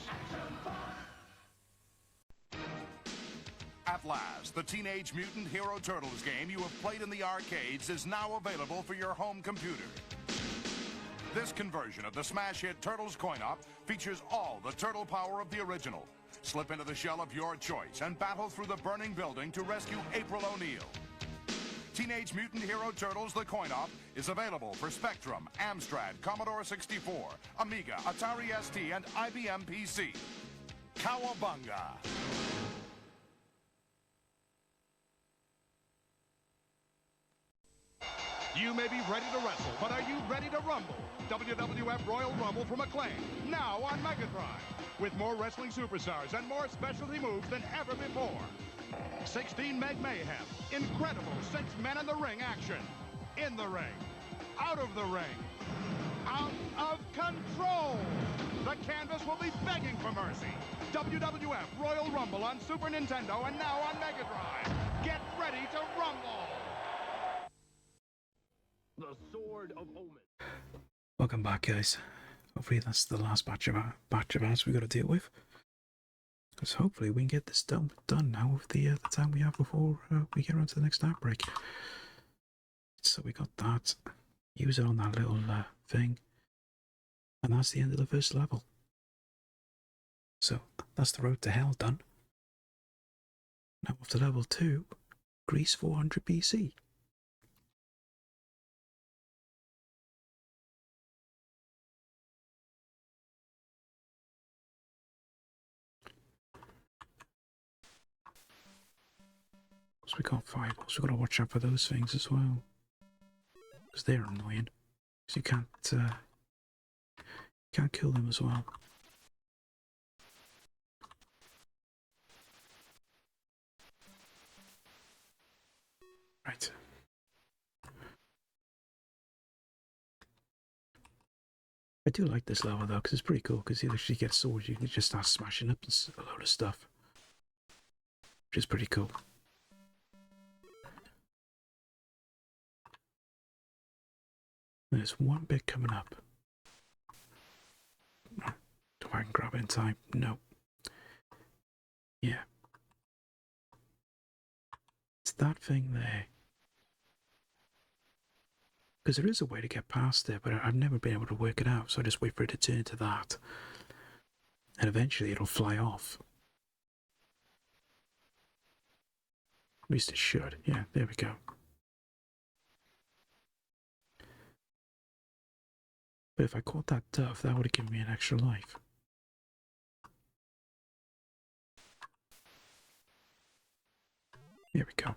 At last, the Teenage Mutant Hero Turtles game you have played in the arcades is now available for your home computer. This conversion of the smash hit Turtles Coin-Op features all the turtle power of the original. Slip into the shell of your choice and battle through the burning building to rescue April O'Neil. Teenage Mutant Hero Turtles The Coin-Op is available for Spectrum, Amstrad, Commodore 64, Amiga, Atari ST, and IBM PC. Cowabunga! You may be ready to wrestle, but are you ready to rumble? WWF Royal Rumble from Acclaim, now on Mega Drive. With more wrestling superstars and more specialty moves than ever before. 16 Meg Mayhem, incredible 6 men in the ring action. In the ring, out of the ring, out of control. The canvas will be begging for mercy. WWF Royal Rumble on Super Nintendo and now on Mega Drive. Get ready to rumble. The Sword of Omen. Welcome back, guys. Hopefully that's the last batch of ads we got to deal with. Because hopefully we can get this done now with the time we have before we get on to the next outbreak. So we got that. Use it on that little thing. And that's the end of the first level. So that's the road to hell done. Now off to level 2, Greece 400 BC. So we got fireballs, we've got to watch out for those things as well. Because they're annoying. Because you can't kill them as well. Right. I do like this level though, because it's pretty cool, because you actually get swords, you can just start smashing up a load of stuff. Which is pretty cool. There's one bit coming up. Do I can grab it in time? No. Yeah. It's that thing there. Because there is a way to get past it, but I've never been able to work it out, so I just wait for it to turn into that. And eventually it'll fly off. At least it should. Yeah, there we go. But if I caught that dove, that would have given me an extra life. Here we go.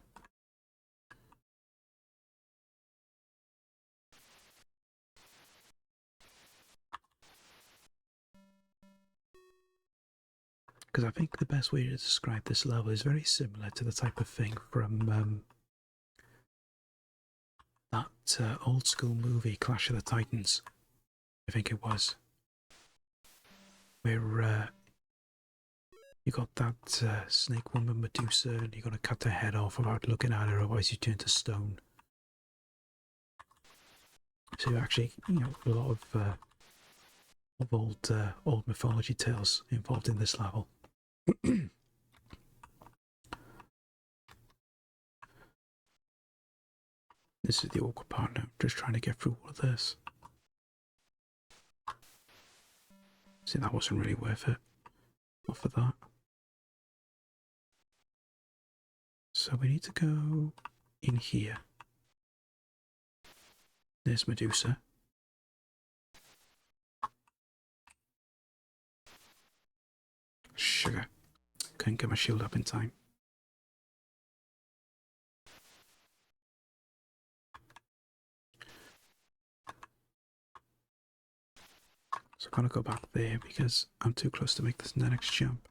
Because I think the best way to describe this level is very similar to the type of thing from that old school movie Clash of the Titans. I think it was, where you got that snake woman Medusa, and you got to cut her head off without looking at her, otherwise you turn to stone. So actually, you know, a lot of old mythology tales involved in this level. This is the awkward part now. Just trying to get through all of this. See, that wasn't really worth it. Not for that. So we need to go in here. There's Medusa. Sugar. Couldn't get my shield up in time. So I'm gonna go back there because I'm too close to make this next jump.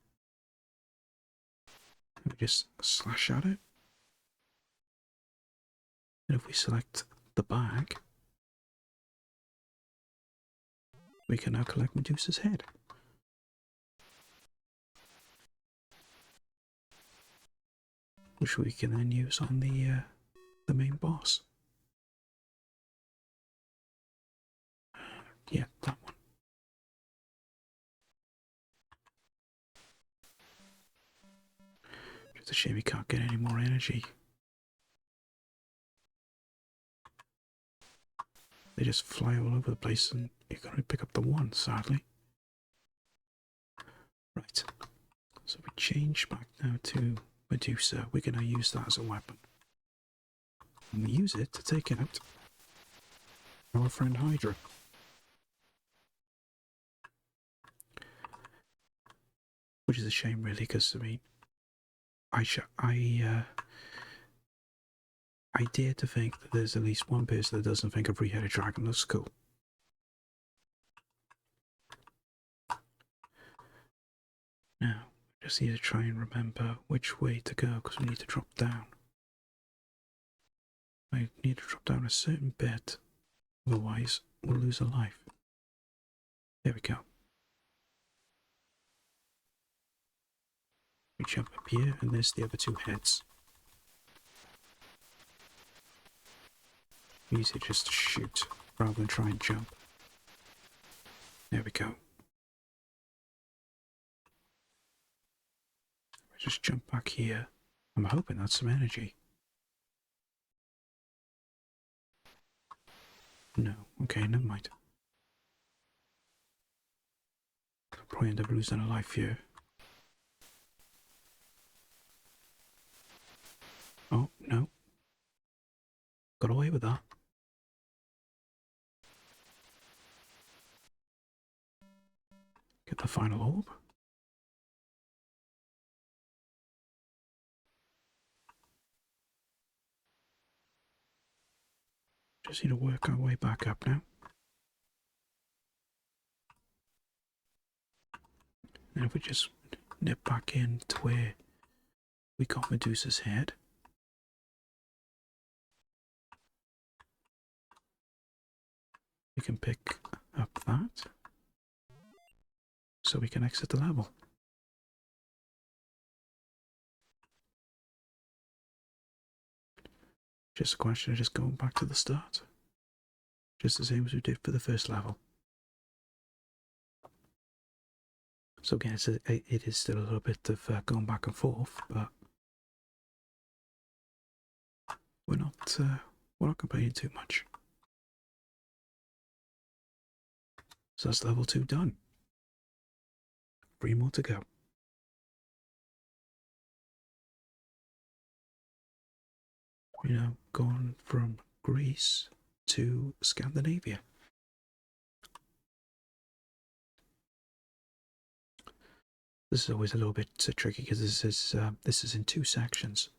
Let me just slash at it. And if we select the bag, we can now collect Medusa's head. Which we can then use on the main boss. Yeah, that one. It's a shame we can't get any more energy. They just fly all over the place and you can only pick up the one, sadly. Right. So we change back now to Medusa. We can now use that as a weapon. And we use it to take out our friend Hydra. Which is a shame, really, because, I mean, I dare to think that there's at least one person that doesn't think a three-headed dragon looks cool. Now, just need to try and remember which way to go, because we need to drop down. I need to drop down a certain bit, otherwise we'll lose a life. There we go. We jump up here, and there's the other two heads. Easy just to shoot, rather than try and jump. There we go. Just jump back here. I'm hoping that's some energy. No, okay, never mind. I'll probably end up losing a life here. Oh, no. Got away with that. Get the final orb. Just need to work our way back up now. And if we just nip back in to where we got Medusa's head. We can pick up that. So we can exit the level. Just a question of just going back to the start. Just the same as we did for the first level. So again, it is still a little bit of going back and forth, but we're not complaining too much. So that's level 2 done. 3 more to go. You know, going from Greece to Scandinavia. This is always a little bit tricky because this is in 2 sections.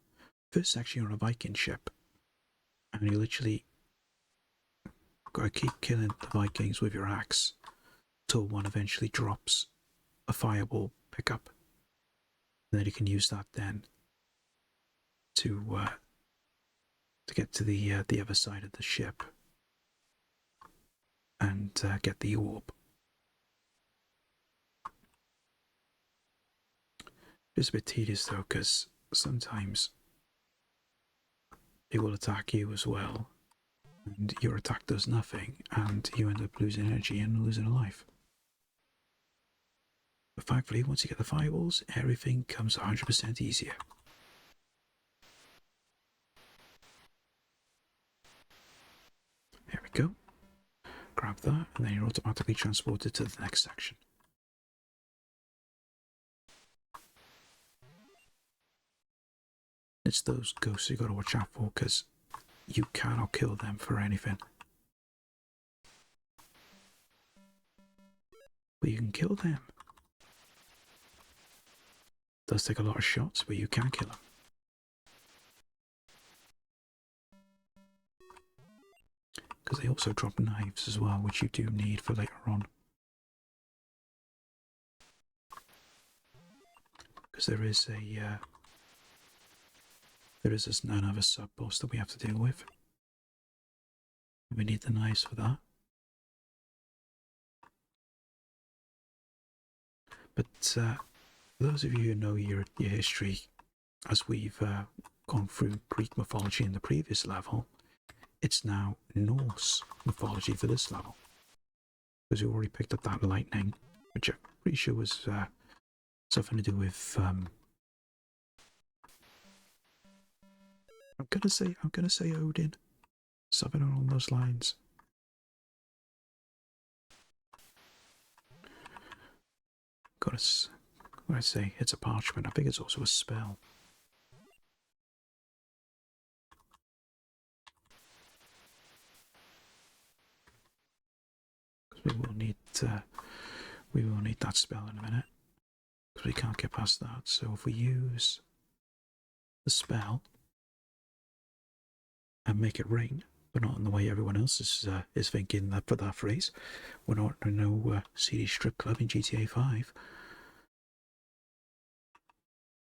First section, you're on a Viking ship, and you literally got to keep killing the Vikings with your axe till one eventually drops a fireball pickup, and then you can use that then to get to the other side of the ship and get the orb. It's a bit tedious though, because sometimes it will attack you as well, and your attack does nothing, and you end up losing energy and losing a life. But thankfully, once you get the fireballs, everything comes 100% easier. There we go. Grab that, and then you're automatically transported to the next section. It's those ghosts you gotta watch out for, because you cannot kill them for anything. but you can kill them. It does take a lot of shots, but you can kill them. Because they also drop knives as well, which you do need for later on. Because there is another sub boss that we have to deal with. We need the knives for that. But for those of you who know your history, as we've gone through Greek mythology in the previous level, it's now Norse mythology for this level. Because we already picked up that lightning, which I'm pretty sure was something to do with I'm gonna say Odin. Something along those lines. What I say, it's a parchment. I think it's also a spell. Because we will need that spell in a minute. Because we can't get past that. So if we use the spell and make it rain, but not in the way everyone else is thinking that for that phrase. We're not in no CD strip club in GTA 5.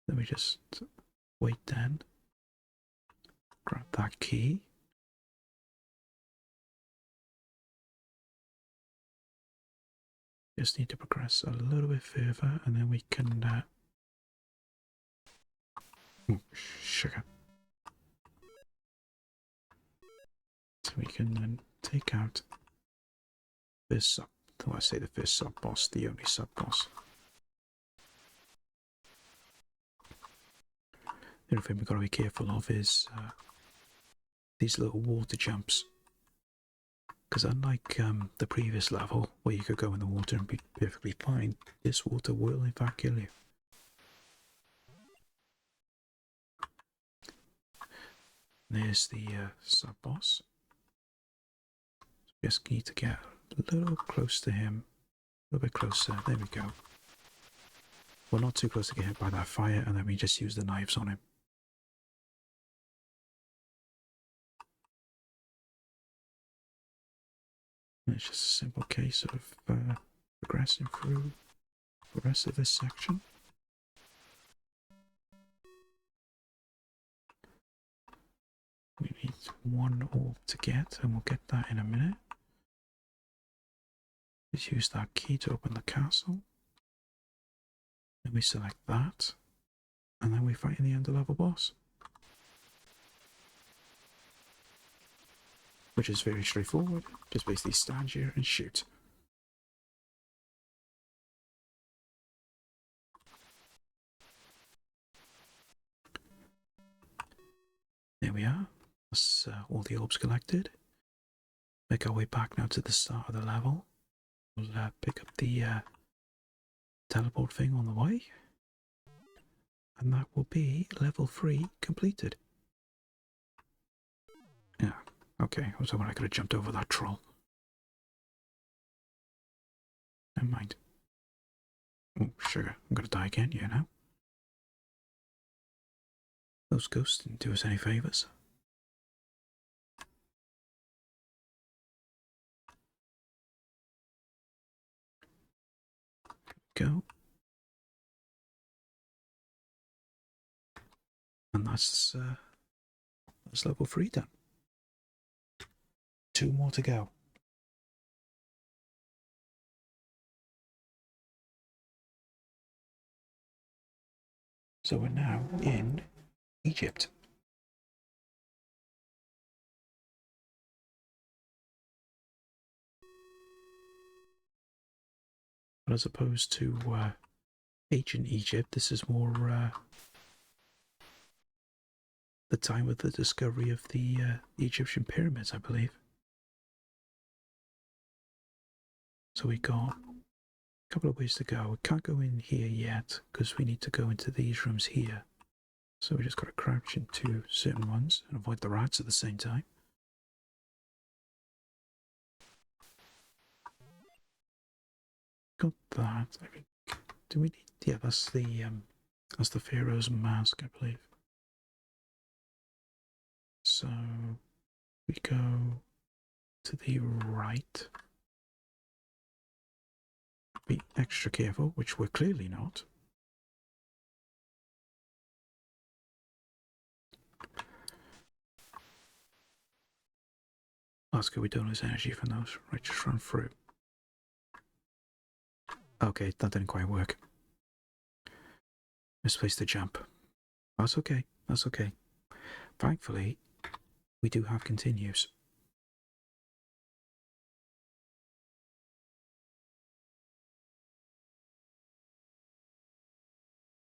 Let me just wait then. Grab that key. Just need to progress a little bit further and then we can... Oh, sugar. So we can then take out this sub... Well, I say the first sub-boss, the only sub-boss. The other thing we've got to be careful of is these little water jumps. Because unlike the previous level, where you could go in the water and be perfectly fine, this water will in fact kill you. There's the sub-boss. Just need to get a little close to him. A little bit closer. There we go. Well, not too close to get hit by that fire, and then we just use the knives on him. It's just a simple case of progressing through the rest of this section. We need one orb to get, and we'll get that in a minute. Let's use that key to open the castle. Then we select that, and then we fight in the under-level boss. Which is very straightforward. Just basically stand here and shoot. There we are. That's all the orbs collected. Make our way back now to the start of the level. We'll pick up the teleport thing on the way. And that will be level 3 completed. Yeah, okay. I was hoping I could have jumped over that troll. Never mind. Oh, sugar. I'm going to die again, you know. Those ghosts didn't do us any favours. Go. And that's level 3 done. 2 more to go. So we're now in Egypt. But as opposed to ancient Egypt, this is more the time of the discovery of the Egyptian pyramids, I believe. So we got a couple of ways to go. We can't go in here yet because we need to go into these rooms here. So we just got to crouch into certain ones and avoid the rats at the same time. got that. I think. Do we need? Yeah, that's the Pharaoh's mask, I believe. So we go to the right. Be extra careful, which we're clearly not. That's good, we don't lose energy from those. Right, just run through. Okay, that didn't quite work. Misplaced the jump. That's okay, that's okay. Thankfully, we do have continues.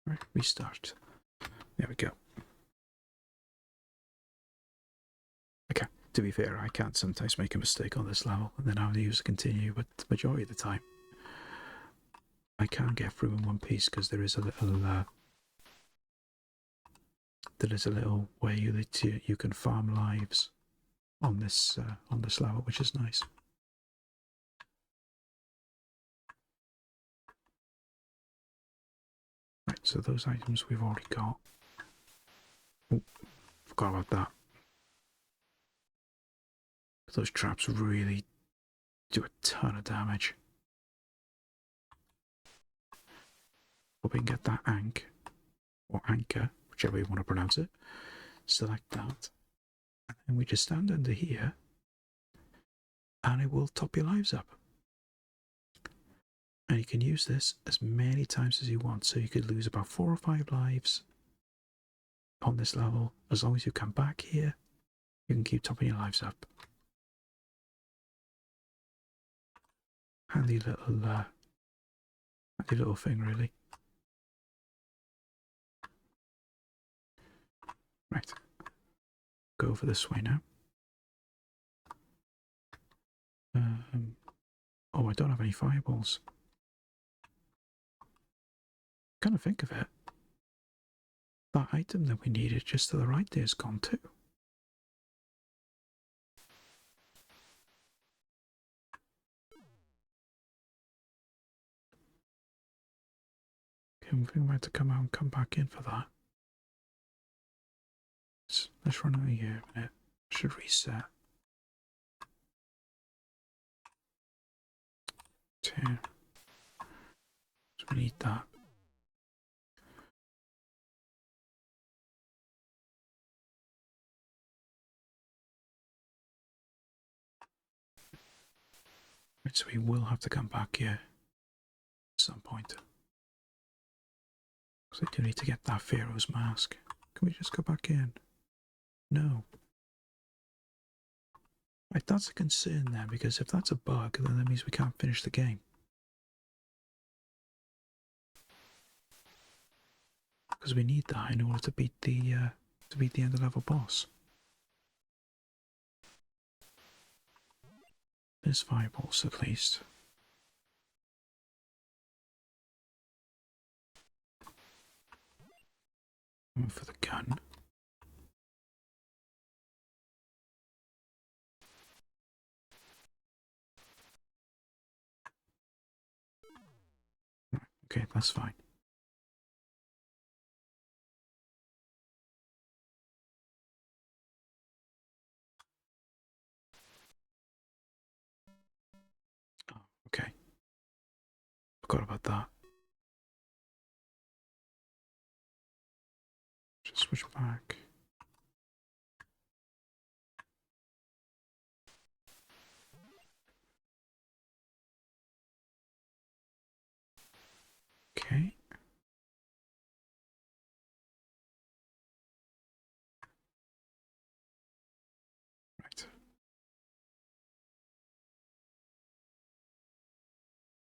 Right, restart. There we go. Okay, to be fair, I can sometimes make a mistake on this level and then I'll use continue, but the majority of the time I can get through in one piece because there is a little way that you can farm lives on this level, which is nice. Right, so those items we've already got. Oh, forgot about that. Those traps really do a ton of damage. But we can get that or anchor, whichever you want to pronounce it. Select that. And then we just stand under here and it will top your lives up. And you can use this as many times as you want. So you could lose about 4 or 5 lives on this level. As long as you come back here, you can keep topping your lives up. Handy little thing, really. Right. Go over this way now. Oh, I don't have any fireballs. Kind of think of it. That item that we needed just to the right there is gone too. Okay, we might have to come out and come back in for that. Let's run out of here a minute. Should reset. 2. So we need that. Right, so we will have to come back here at some point. Because I do need to get that Pharaoh's mask. Can we just go back in? No. Right, that's a concern there, because if that's a bug, then that means we can't finish the game. Because we need that in order to beat the end of level boss. There's fireballs at least. One for the gun. Okay, that's fine. Oh, okay. Forgot about that. Just switch back. Okay. Right.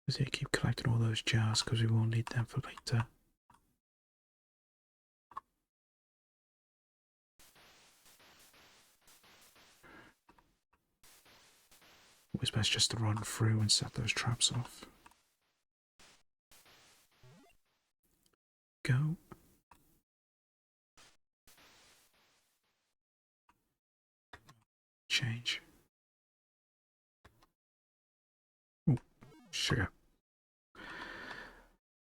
Just here, keep collecting all those jars because we will need them for later. Always best just to run through and set those traps off. Go. Change. Oh, sugar.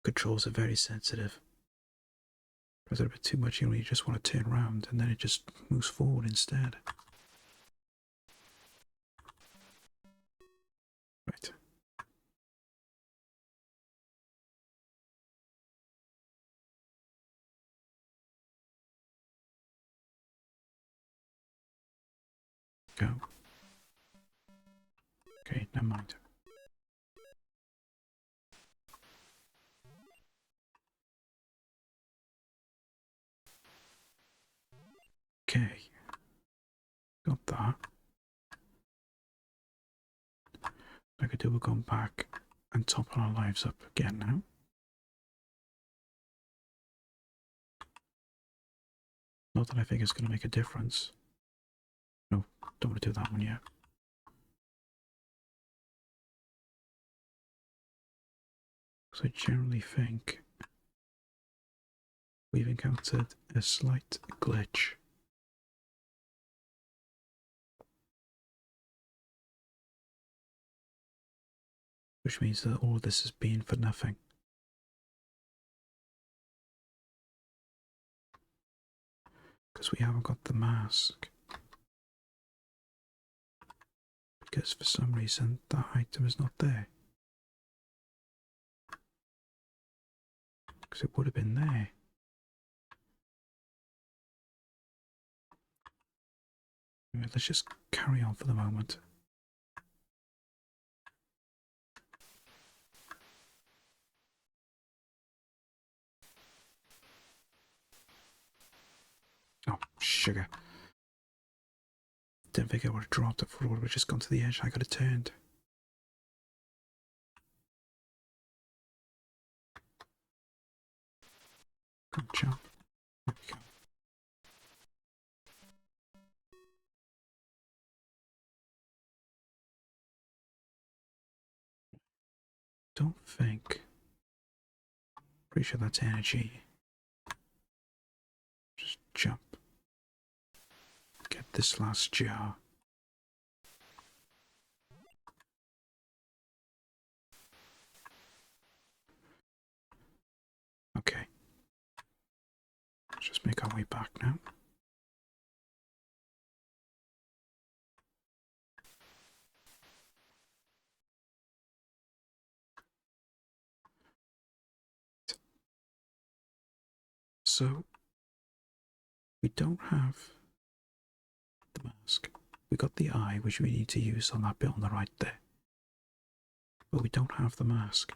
controls are very sensitive. Press it a bit too much, you just want to turn around, and then it just moves forward instead. Right. Go. Okay, never mind. Okay. Got that. I could do, we'll go back and top our lives up again now. Not that I think it's going to make a difference. No, don't want to do that one yet. So I generally think we've encountered a slight glitch. Which means that all of this has been for nothing. Because we haven't got the mask. Because for some reason that item is not there. Because it would have been there. Anyway, let's just carry on for the moment. Oh, sugar. Didn't think I would have dropped it for it would have just gone to the edge. I could have turned. Come on, jump. There we go. Don't think. Pretty sure that's energy. Just jump. Get this last jar. Okay. Let's just make our way back now. So, we don't have the mask. We got the eye, which we need to use on that bit on the right there. But we don't have the mask.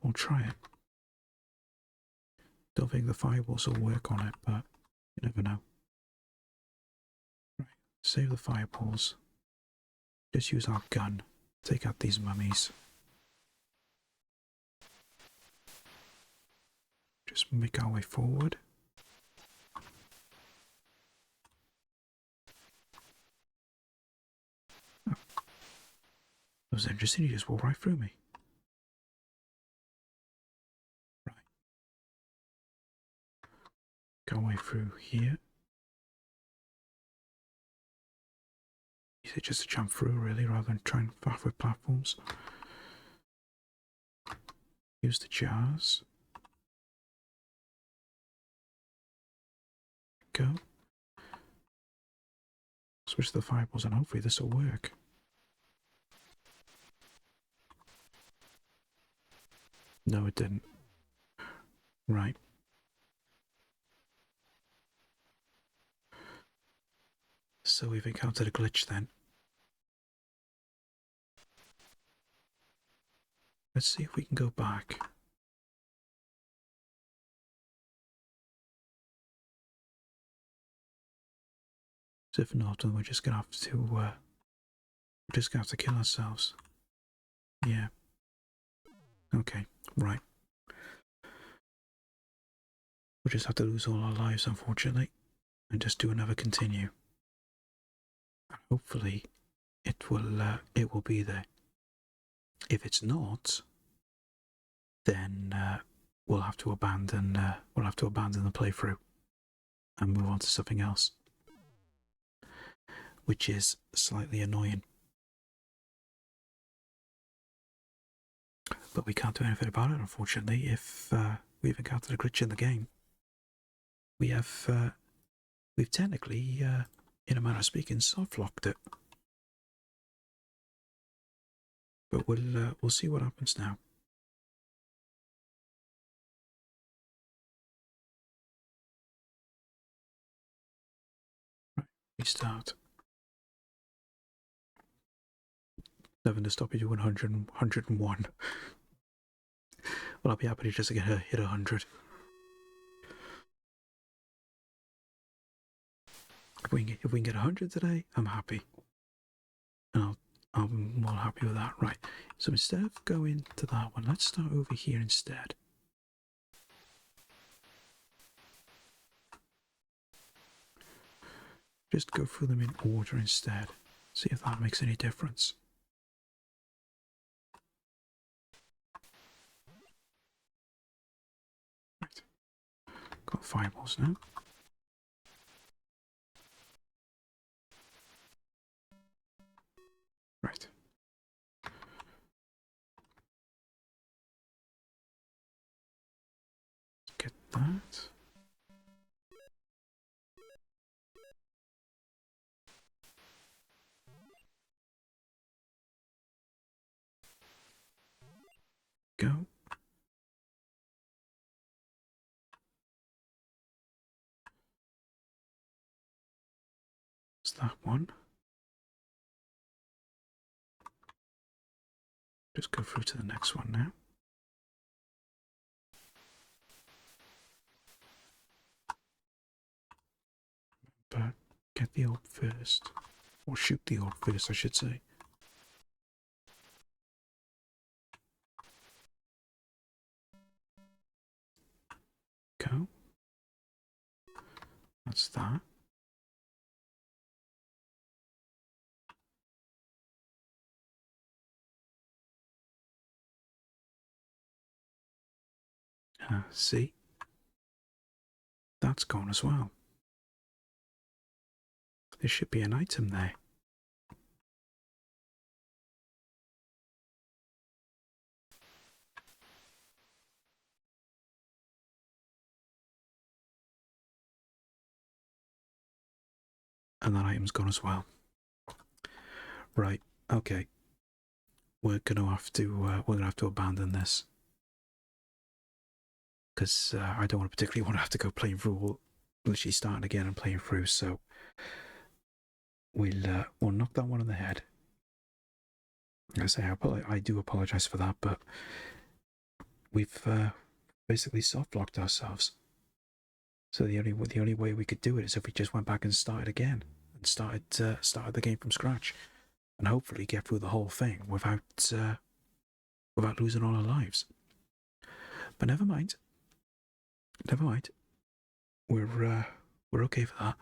We'll try it. Don't think the fireballs will work on it, but you never know. Right, save the fireballs. Just use our gun. Take out these mummies. Just make our way forward. Oh. That was interesting, he just walked right through me. Right. Go away through here. Easy just to jump through really, rather than trying to fight with platforms. Use the jars. Go. Switch the fireballs and hopefully this will work. No, it didn't. Right. So we've encountered a glitch then. Let's see if we can go back. If not, then we're just gonna have to kill ourselves. Yeah. Okay, right. We'll just have to lose all our lives, unfortunately, and just do another continue. Hopefully, it will be there. If it's not, then we'll have to abandon the playthrough and move on to something else, which is slightly annoying. But we can't do anything about it, unfortunately. If we've encountered a glitch in the game, we've technically, in a manner of speaking, soft-locked it. But we'll see what happens now. Right, restart. 7 to stop you to 100, 101. Well, I'll be happy to just get hit 100. If we can get 100 today, I'm happy. And I'm more happy with that. Right. So instead of going to that one, let's start over here instead. Just go through them in order instead. See if that makes any difference. Right. Got fireballs now. Right. Let's get that. Go. It's that one. Just go through to the next one now. But get the orb first. Or shoot the orb first, I should say. Go. That's that. See? That's gone as well. There should be an item there. And that item's gone as well. Right, okay. We're gonna have to abandon this. Because I don't particularly want to have to go playing through, literally starting again and playing through, so we'll knock that one on the head. I say I do apologise for that, but we've basically soft-locked ourselves. So the only way we could do it is if we just went back and started again and started the game from scratch, and hopefully get through the whole thing without losing all our lives. But never mind. Never mind. We're okay for that.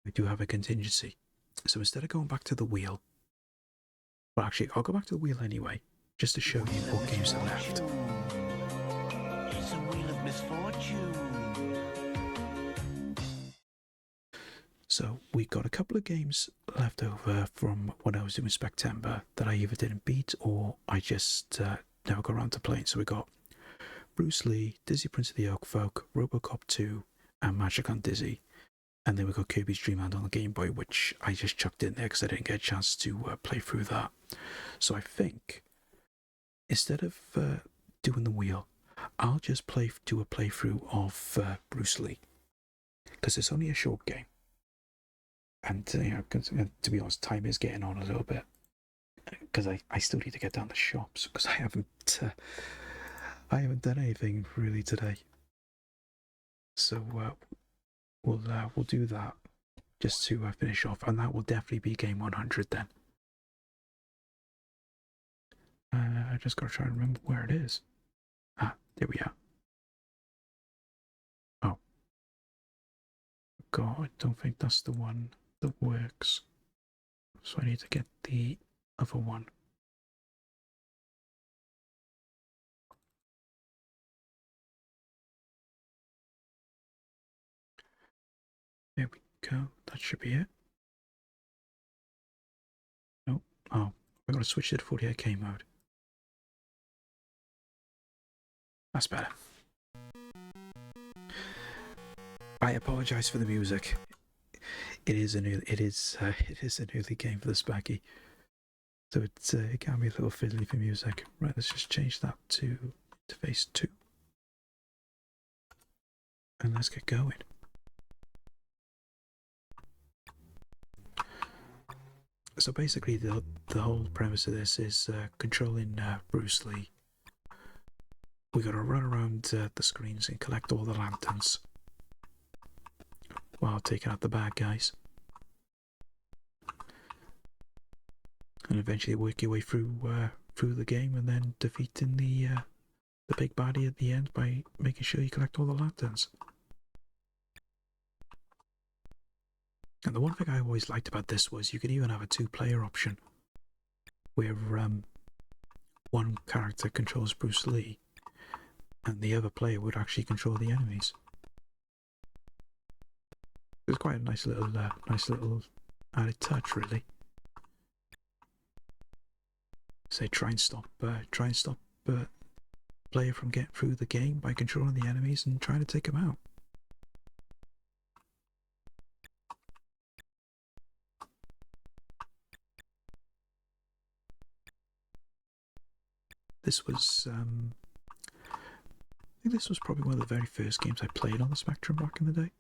We do have a contingency. So instead of going back to the wheel, well, actually, I'll go back to the wheel anyway, just to show you what games are left. It's a wheel of misfortune. So we got a couple of games left over from when I was doing Spectember that I either didn't beat or I just never got around to playing. So we got Bruce Lee, Dizzy Prince of the Oak Folk, Robocop 2, and Magic on Dizzy. And then we got Kirby's Dream Land on the Game Boy, which I just chucked in there because I didn't get a chance to play through that. So I think, instead of doing the wheel, I'll just do a playthrough of Bruce Lee. Because it's only a short game. And, to be honest, time is getting on a little bit. Because I still need to get down the shops, because I haven't done anything really today. So we'll do that just to finish off, and that will definitely be game 100 then. I just gotta try and remember where it is. Ah, there we are. Oh. God, I don't think that's the one that works. So I need to get the other one. There we go. That should be it. Nope. Oh, I gotta switch to the 48K mode. That's better. I apologise for the music. It is an early game for the Spacky, so it can be a little fiddly for music. Right, let's just change that to interface 2, and let's get going. So basically, the whole premise of this is controlling Bruce Lee. We got to run around the screens and collect all the lanterns while taking out the bad guys, and eventually work your way through the game, and then defeating the big baddie at the end by making sure you collect all the lanterns. And the one thing I always liked about this was you could even have a 2-player option, where one character controls Bruce Lee, and the other player would actually control the enemies. It was quite a nice little added touch, really. Say, try and stop player from getting through the game by controlling the enemies and trying to take them out. This was, I think this was probably one of the very first games I played on the Spectrum back in the day.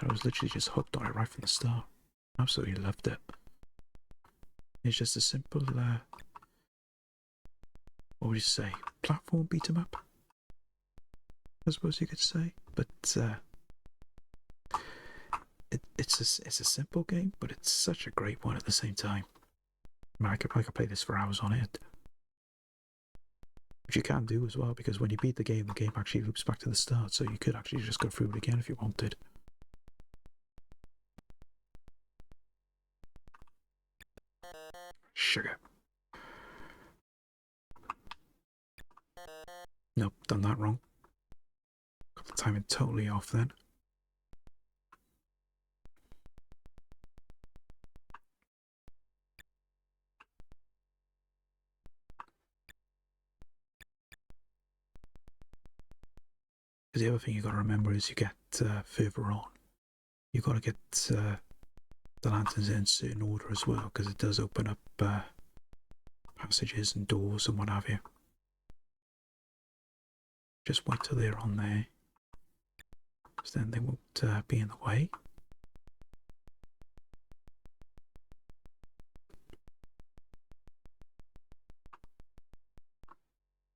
I was literally just hooked on it right from the start. Absolutely loved it. It's just a simple, what would you say, platform beat 'em up, I suppose you could say. But it's a simple game, but it's such a great one at the same time. I mean, I could play this for hours on end, which you can do as well, because when you beat the game actually loops back to the start, so you could actually just go through it again if you wanted. Sugar. Nope, done that wrong. Got the timing totally off then. Because the other thing you got to remember is you get further on, you got to get the lanterns in a certain order as well, because it does open up passages and doors and what have you. Just wait till they're on there, because then they won't be in the way.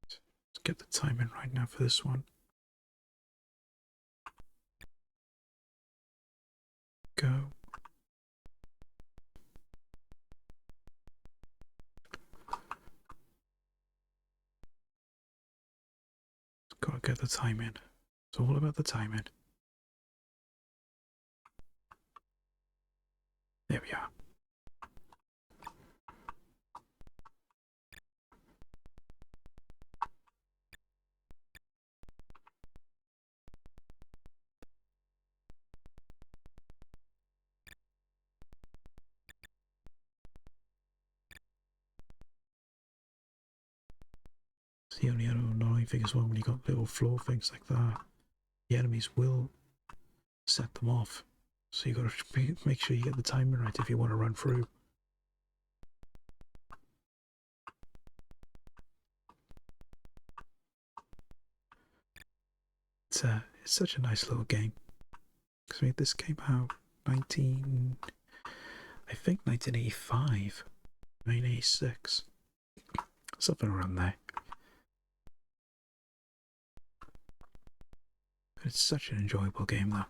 Let's get the timing right now for this one. Go. Gotta get the time in. It's all about the timing. There we are. It's the only other annoying thing as well, when you got little floor things like that, the enemies will set them off. So you got to make sure you get the timing right if you want to run through. It's such a nice little game. Because I mean, this came out I think 1985, 1986, something around there. It's such an enjoyable game, though.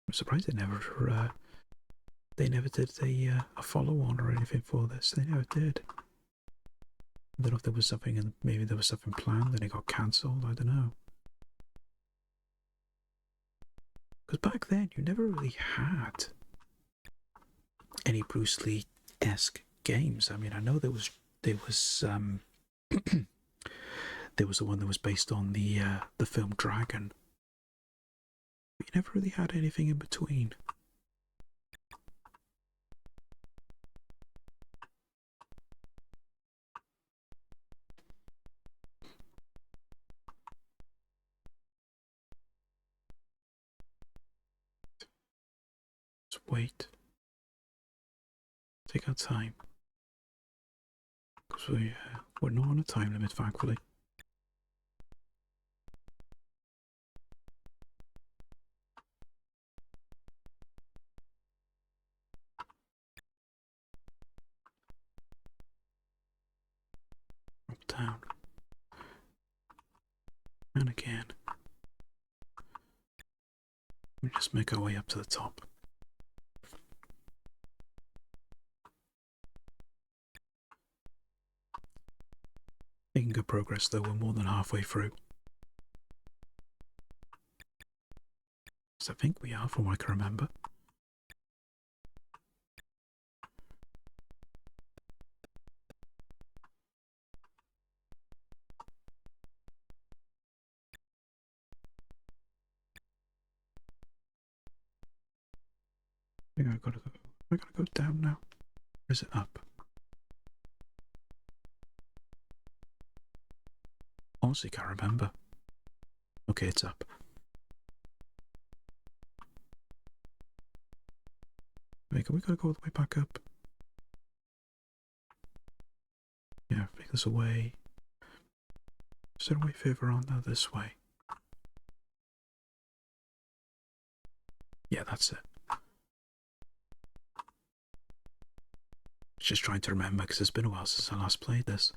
I'm surprised they never did a follow-on or anything for this. They never did. I don't know if there was something, and maybe there was something planned and it got cancelled. I don't know. Because back then, you never really had any Bruce Lee-esque games. I mean, I know there was there was the one that was based on the film Dragon. But you never really had anything in between. wait. Take our time. Because we're not on a time limit, thankfully. Up, down. And again. We just make our way up to the top. Making good progress though, we're more than halfway through. So I think we are, from what I can remember. I think I gotta go down now. Or is it up? Honestly, can't remember. Okay, it's up. We gotta go all the way back up. Yeah, I think there's a way. Is there a way further on now this way? Yeah, that's it. Just trying to remember because it's been a while since I last played this.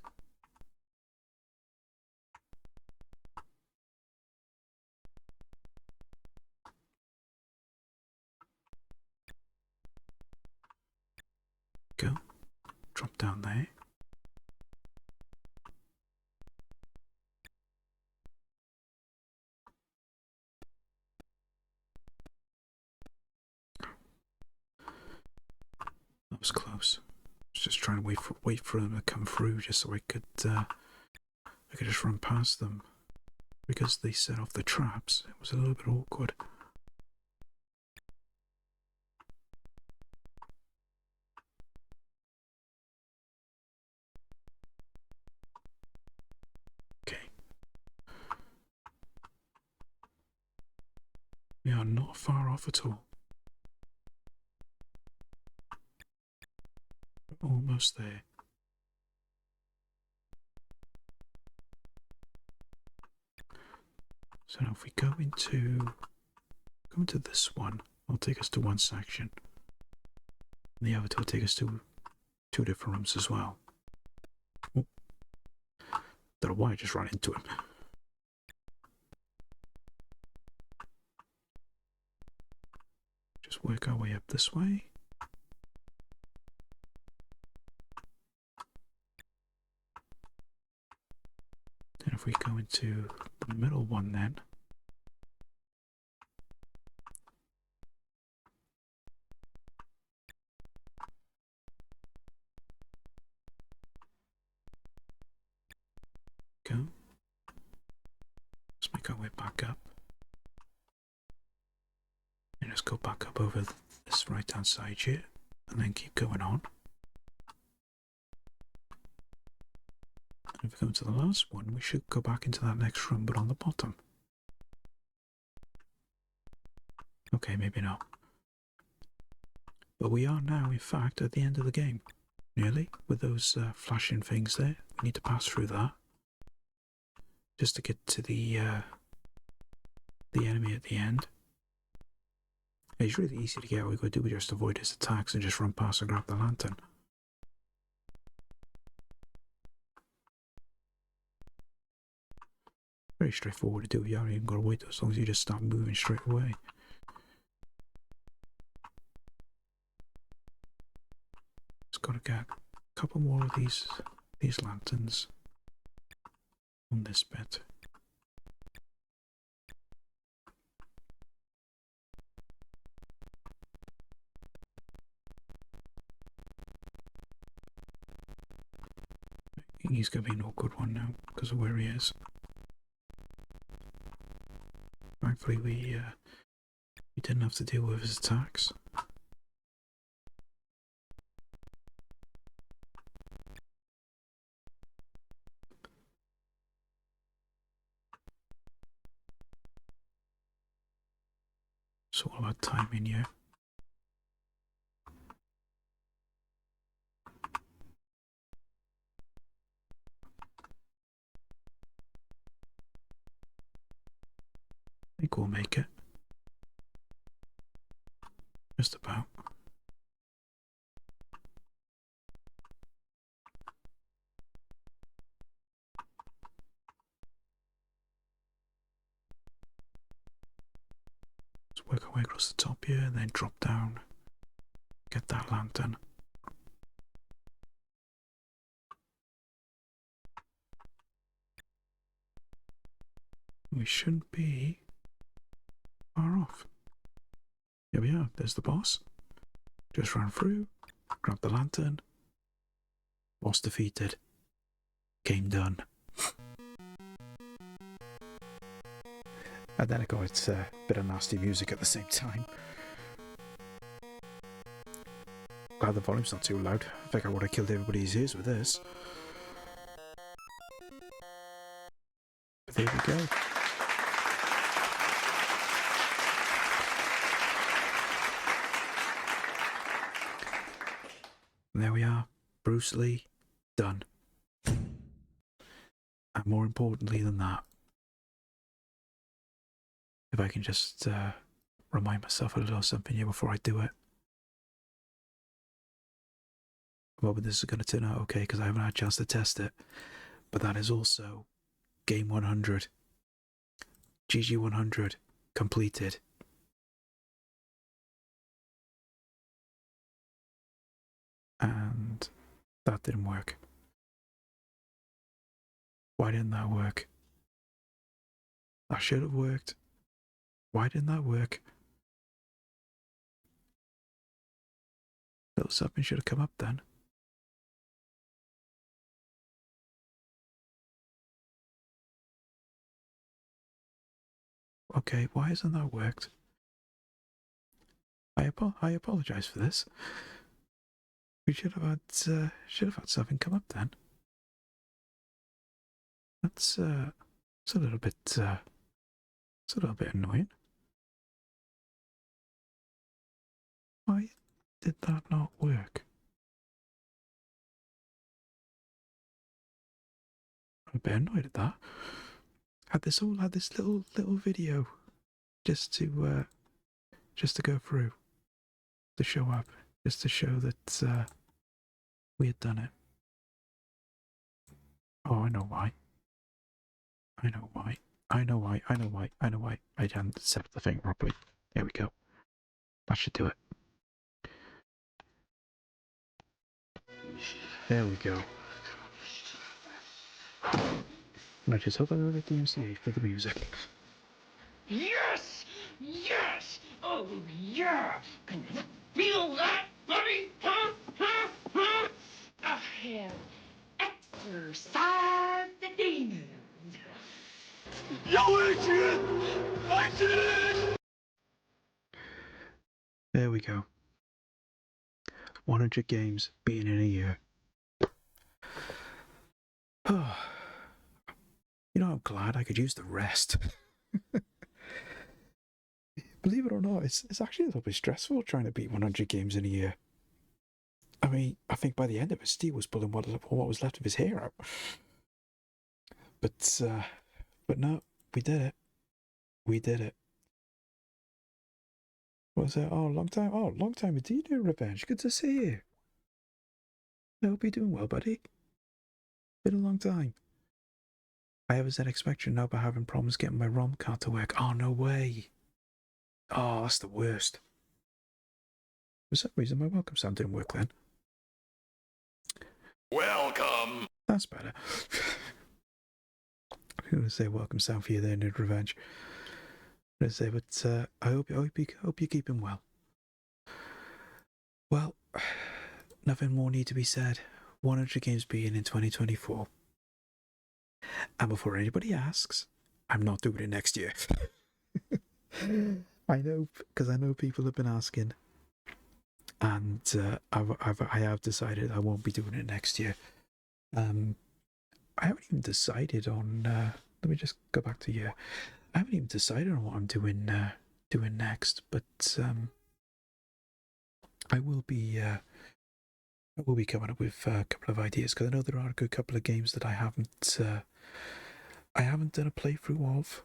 Go. Drop down there. That was close. I was just trying to wait for them to come through just so I could just run past them. Because they set off the traps, it was a little bit awkward. Okay. We are not far off at all. We're almost there. So now if we go into this one, it'll take us to one section. And the other two will take us to two different rooms as well. Oh. Don't know why I just ran into him. Just work our way up this way. Then if we go into the middle one then. Go. Let's make our way back up. And just go back up over this right hand side here. And then keep going on. And if we go to the last one, we should go back into that next room, but on the bottom. Okay, maybe not. But we are now, in fact, at the end of the game. Nearly. With those flashing things there. We need to pass through that. Just to get to the enemy at the end. It's really easy to get. All we got to do is just avoid his attacks and just run past and grab the lantern. Very straightforward to do. You haven't even got to wait as long as you just start moving straight away. Just got to get a couple more of these lanterns on this bit. He's going to be an awkward one now because of where he is. Thankfully, we didn't have to deal with his attacks. It's all about timing, yeah. think we'll make it. Just about. Let's work our way across the top here and then drop down. Get that lantern. We shouldn't be far off. Here we are, there's the boss. Just run through, grab the lantern. Boss defeated. Game done. And then it's a bit of nasty music at the same time. Glad the volume's not too loud. I think I would have killed everybody's ears with this. But there we go. And there we are. Bruce Lee, done. And more importantly than that, if I can just remind myself a little something here before I do it. I'm hoping this is going to turn out okay because I haven't had a chance to test it. But that is also Game 100. GG100 completed. And that didn't work. Why didn't that work? That should have worked. Why didn't that work? Little something should have come up then. Okay, why hasn't that worked? I apologize for this. We should have had something come up then. That's it's a little bit annoying. Why did that not work? I'm a bit annoyed at that. Had this little video just to go through, to show up, just to show that we had done it. Oh, I know why. I know why. I didn't set the thing properly. There we go. That should do it. There we go. And I just hope I don't get the MCA for the music. Yes! Yes! Oh, yeah! Can you feel that, buddy? Huh? Huh? Huh? I have exorcised the demons. Yo, Adrian! I did it! There we go. 100 games being in a year. You know, I'm glad I could use the rest. Believe it or not, it's actually a little bit stressful trying to beat 100 games in a year. I mean, I think by the end of it, Steve was pulling what was left of his hair out. But no, we did it. We did it. What was that? Oh, long time. Oh, long time indeed, Revenge. Good to see you. I hope you're doing well, buddy. Been a long time. I was expecting now by having problems getting my ROM card to work. Oh, no way. Oh, that's the worst. For some reason, my welcome sound didn't work then. Welcome! That's better. I'm going to say welcome sound for you there, Nerd Revenge. I'm going to say, but I hope you're keeping well. Well, nothing more need to be said. 100 games being in 2024. And before anybody asks, I'm not doing it next year. I know, because I know people have been asking. And I have decided I won't be doing it next year. I haven't even decided on. Let me just go back to here. I haven't even decided on what I'm doing next, but I will be coming up with a couple of ideas because I know there are a good couple of games that I haven't done a playthrough of.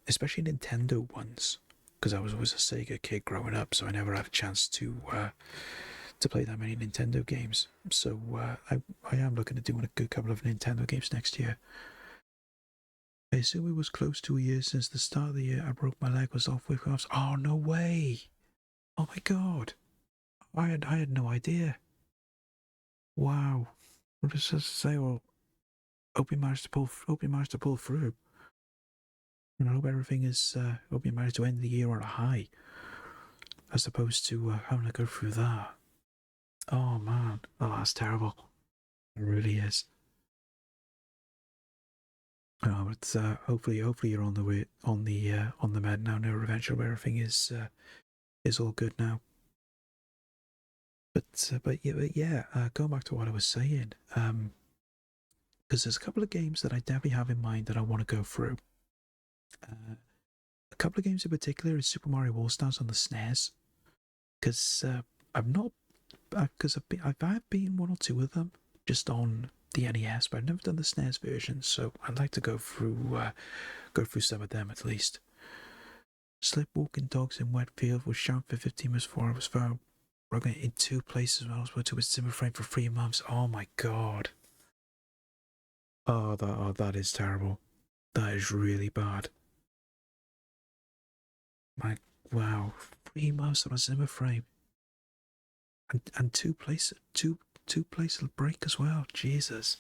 especially Nintendo ones, because I was always a Sega kid growing up, so I never had a chance to play that many Nintendo games. So I am looking at doing a good couple of Nintendo games next year. I assume it was close to a year since the start of the year I broke my leg, was off with cuffs. Oh, no way! Oh my god! I had no idea. Wow. What does this say? Well, hope you managed to pull through. And I hope everything is, hope you managed to end the year on a high, as opposed to having to go through that. Oh man, oh that's terrible. It really is. Oh, but hopefully you're on the way, on the med now. Near eventually, where everything is all good now. But yeah, going back to what I was saying, because there's a couple of games that I definitely have in mind that I want to go through. A couple of games in particular is Super Mario All Stars on the SNES, because I've not, because I've beaten one or two of them just on the NES, but I've never done the SNES version, so I'd like to go through some of them at least. Sleepwalking dogs in wet field was shot for 15 minutes before I was found broken in two places when I was put to a Zimmer frame for 3 months. Oh my god. Oh, that is terrible. That is really bad. Wow, 3 months on a Zimmer frame. And two places of break as well. Jesus.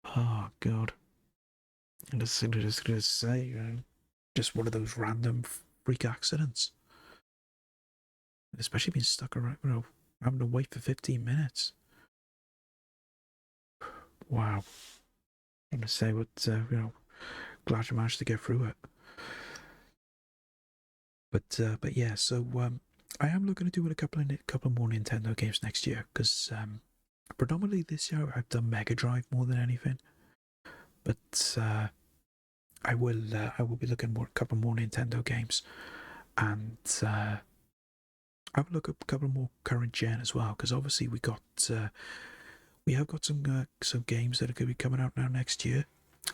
Oh god. I'm just gonna say, just one of those random freak accidents. Especially being stuck around, having to wait for 15 minutes. Wow. I'm gonna say, but glad you managed to get through it. But yeah, so I am looking at doing a couple more Nintendo games next year, because predominantly this year I've done Mega Drive more than anything. But I will be looking at a couple more Nintendo games, and I will look at a couple more current gen as well, because obviously we have got some games that are going to be coming out now next year.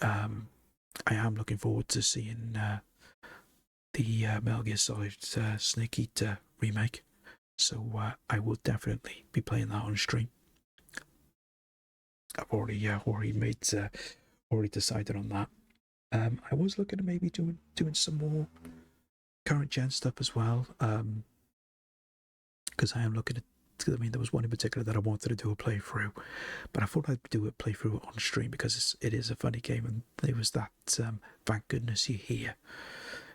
I am looking forward to seeing the Metal Gear Solid Snake Eater remake, so I will definitely be playing that on stream. I've already decided on that. I was looking at maybe doing some more current gen stuff as well, because I am looking at. I mean, there was one in particular that I wanted to do a playthrough, but I thought I'd do a playthrough on stream because it is a funny game, and there was that thank goodness you're here,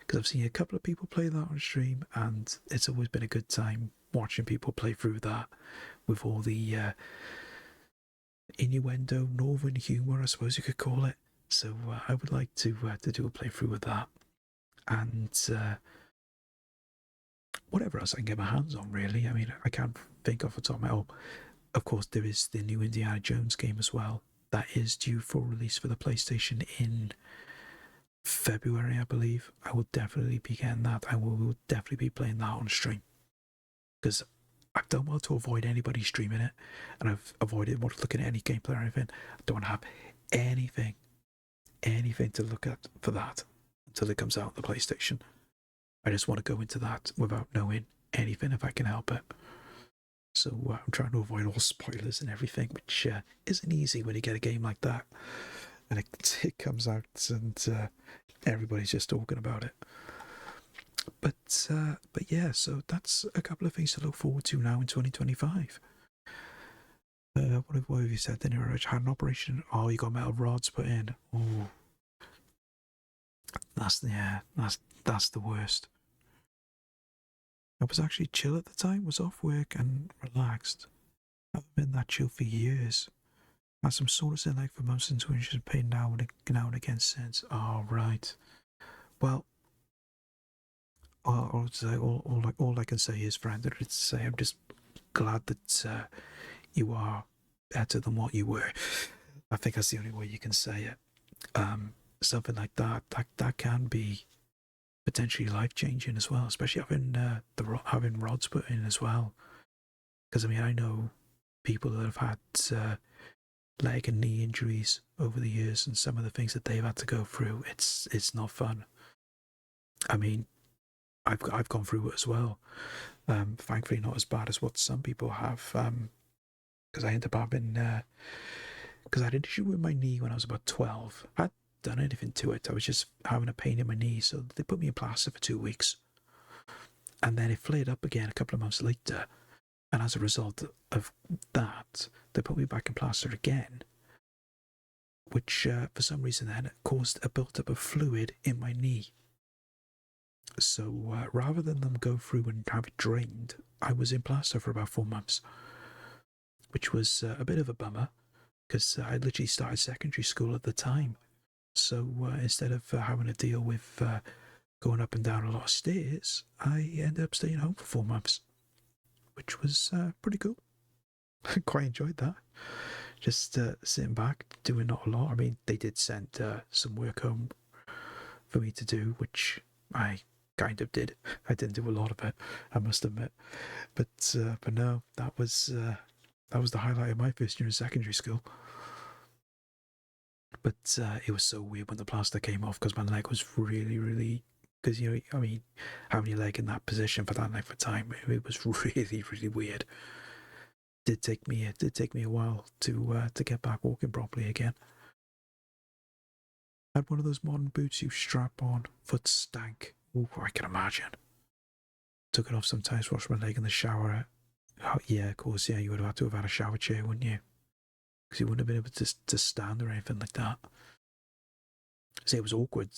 because I've seen a couple of people play that on stream, and it's always been a good time watching people play through that with all the innuendo, northern humour, I suppose you could call it. So I would like to do a playthrough with that, and whatever else I can get my hands on, really. I mean, I can't think off the top of my head. Of course, there is the new Indiana Jones game as well. That is due for release for the PlayStation in February, I believe. I will definitely be getting that. I will definitely be playing that on stream, because I've done well to avoid anybody streaming it, and I've avoided looking at any gameplay or anything. I don't have anything to look at for that until it comes out on the PlayStation. I just want to go into that without knowing anything if I can help it. So I'm trying to avoid all spoilers and everything, which isn't easy when you get a game like that and it comes out and everybody's just talking about it. But yeah, so that's a couple of things to look forward to now in 2025. What have you said then? You had an operation. Oh, you got metal rods put in. Oh, that's the worst. I was actually chill at the time. Was off work and relaxed. I haven't been that chill for years. Had some soreness in leg for months and twinges and pain now and again since. Oh right. Well, all I can say is, friend, I'm just glad that you are better than what you were. I think that's the only way you can say it. Something like that can be potentially life changing as well, especially having rods put in as well. Because I mean, I know people that have had leg and knee injuries over the years and some of the things that they've had to go through, it's not fun. I mean, I've gone through it as well. Thankfully, not as bad as what some people have. Because I ended up having because I had an issue with my knee when I was about 12. I hadn't done anything to it. I was just having a pain in my knee, so they put me in plaster for 2 weeks, and then it flared up again a couple of months later. And as a result of that, they put me back in plaster again, which for some reason then caused a build-up of fluid in my knee. So rather than them go through and have it drained, I was in plaster for about 4 months, which was a bit of a bummer because I literally started secondary school at the time. So instead of having to deal with going up and down a lot of stairs, I ended up staying home for 4 months, which was pretty cool. I quite enjoyed that. Just sitting back, doing not a lot. I mean, they did send some work home for me to do, which I kind of did. I didn't do a lot of it, I must admit. But no, that was the highlight of my first year in secondary school. But it was so weird when the plaster came off because my leg was really, really. Because I mean, having your leg in that position for that length of time, it was really, really weird. It did take me a while to get back walking properly again. I had one of those modern boots you strap on, foot stank. Ooh, I can imagine. Took it off sometimes, washed my leg in the shower. Oh, yeah, of course, yeah, you would have had to have had a shower chair, wouldn't you? Because you wouldn't have been able to stand or anything like that. See, it was awkward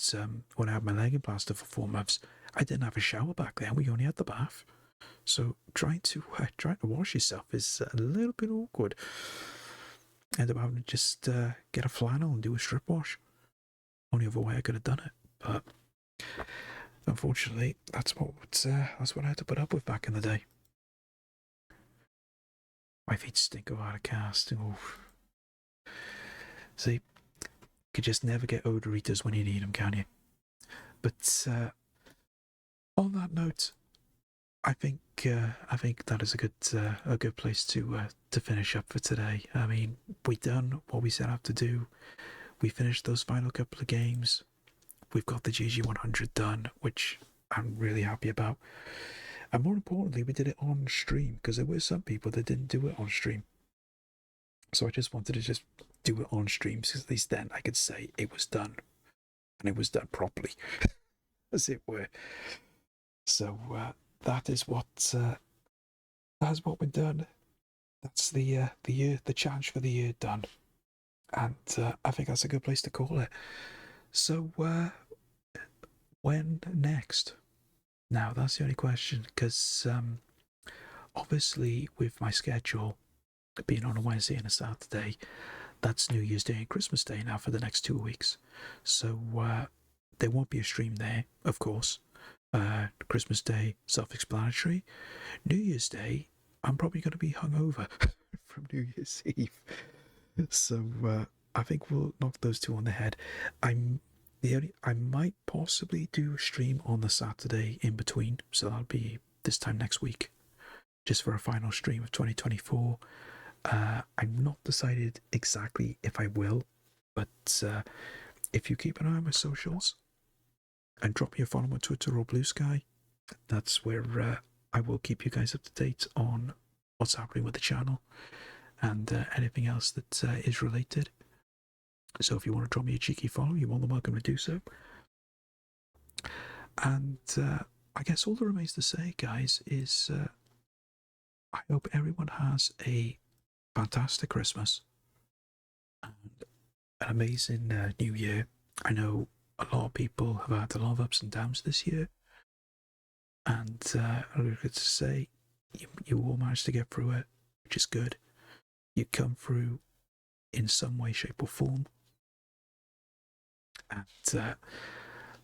when I had my leg in plaster for 4 months. I didn't have a shower back then. We only had the bath. So trying to wash yourself is a little bit awkward. End up having to just get a flannel and do a strip wash. Only other way I could have done it, but unfortunately, that's what I had to put up with back in the day. My feet stink of out of cast. Oof. See, you could just never get odor eaters when you need them, can you? But on that note, I think that is a good place to finish up for today. I mean, we done what we set out to do. We finished those final couple of games. We've got the GG100 done, which I'm really happy about. And more importantly, we did it on stream because there were some people that didn't do it on stream. So I just wanted to just do it on stream, because at least then I could say it was done, and it was done properly, as it were. So that is what we've done. That's the challenge for the year done, and I think that's a good place to call it. So when next? Now that's the only question, because obviously with my schedule being on a Wednesday and a Saturday, that's New Year's Day and Christmas Day now for the next 2 weeks. So there won't be a stream there, of course. Christmas Day, self-explanatory. New Year's Day, I'm probably going to be hungover from New Year's Eve. So I think we'll knock those two on the head. I might possibly do a stream on the Saturday in between, so that'll be this time next week, just for a final stream of 2024. I'm not decided exactly if I will, but if you keep an eye on my socials and drop me a follow on Twitter or Blue Sky, that's where I will keep you guys up to date on what's happening with the channel and anything else that is related. So if you want to drop me a cheeky follow, you're more than welcome to do so. And I guess all that remains to say, guys, is I hope everyone has a fantastic Christmas and an amazing New Year. I know a lot of people have had a lot of ups and downs this year, and I'm good to say you all managed to get through it, which is good. You come through in some way, shape or form, and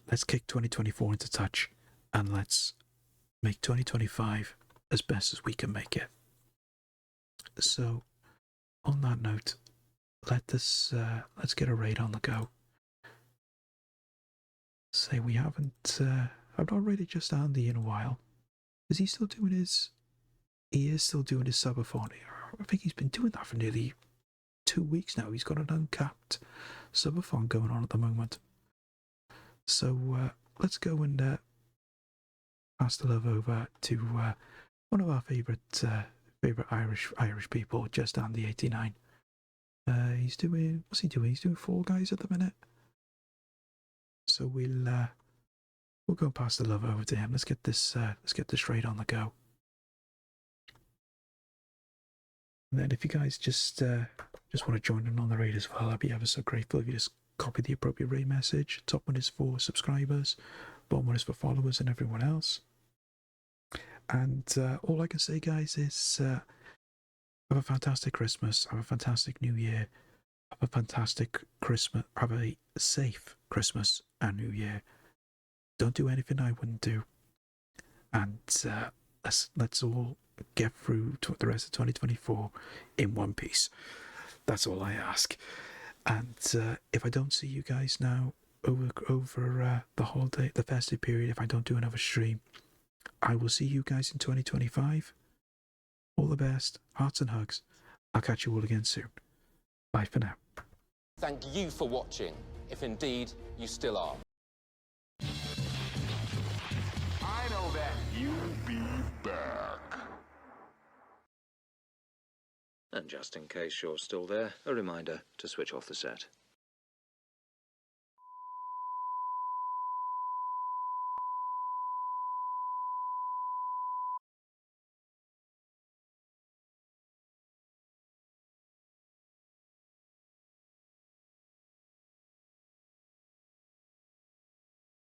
let's kick 2024 into touch, and let's make 2025 as best as we can make it. So on that note, let's get a raid on the go. Say we haven't I've not raided just Andy in a while. Is he still doing his? He is still doing his subathon. I think he's been doing that for nearly 2 weeks now. He's got an uncapped subathon going on at the moment. So let's go and pass the love over to one of our favourite Irish people, just Andy 89. He's doing, what's he doing? He's doing Fall Guys at the minute. So we'll go and pass the love over to him. Let's get this straight on the go. And then if you guys just want to join in on the raid as well, I'd be ever so grateful if you just copy the appropriate raid message. Top one is for subscribers, bottom one is for followers and everyone else. And all I can say, guys, is have a fantastic Christmas, have a fantastic New Year, have a fantastic Christmas, have a safe Christmas and New Year. Don't do anything I wouldn't do. And let's all get through the rest of 2024 in one piece. That's all I ask. And if I don't see you guys now over the holiday, the festive period, if I don't do another stream, I will see you guys in 2025. All the best, hearts and hugs. I'll catch you all again soon. Bye for now. Thank you for watching, if indeed you still are. I know that you'll be back. And just in case you're still there, a reminder to switch off the set.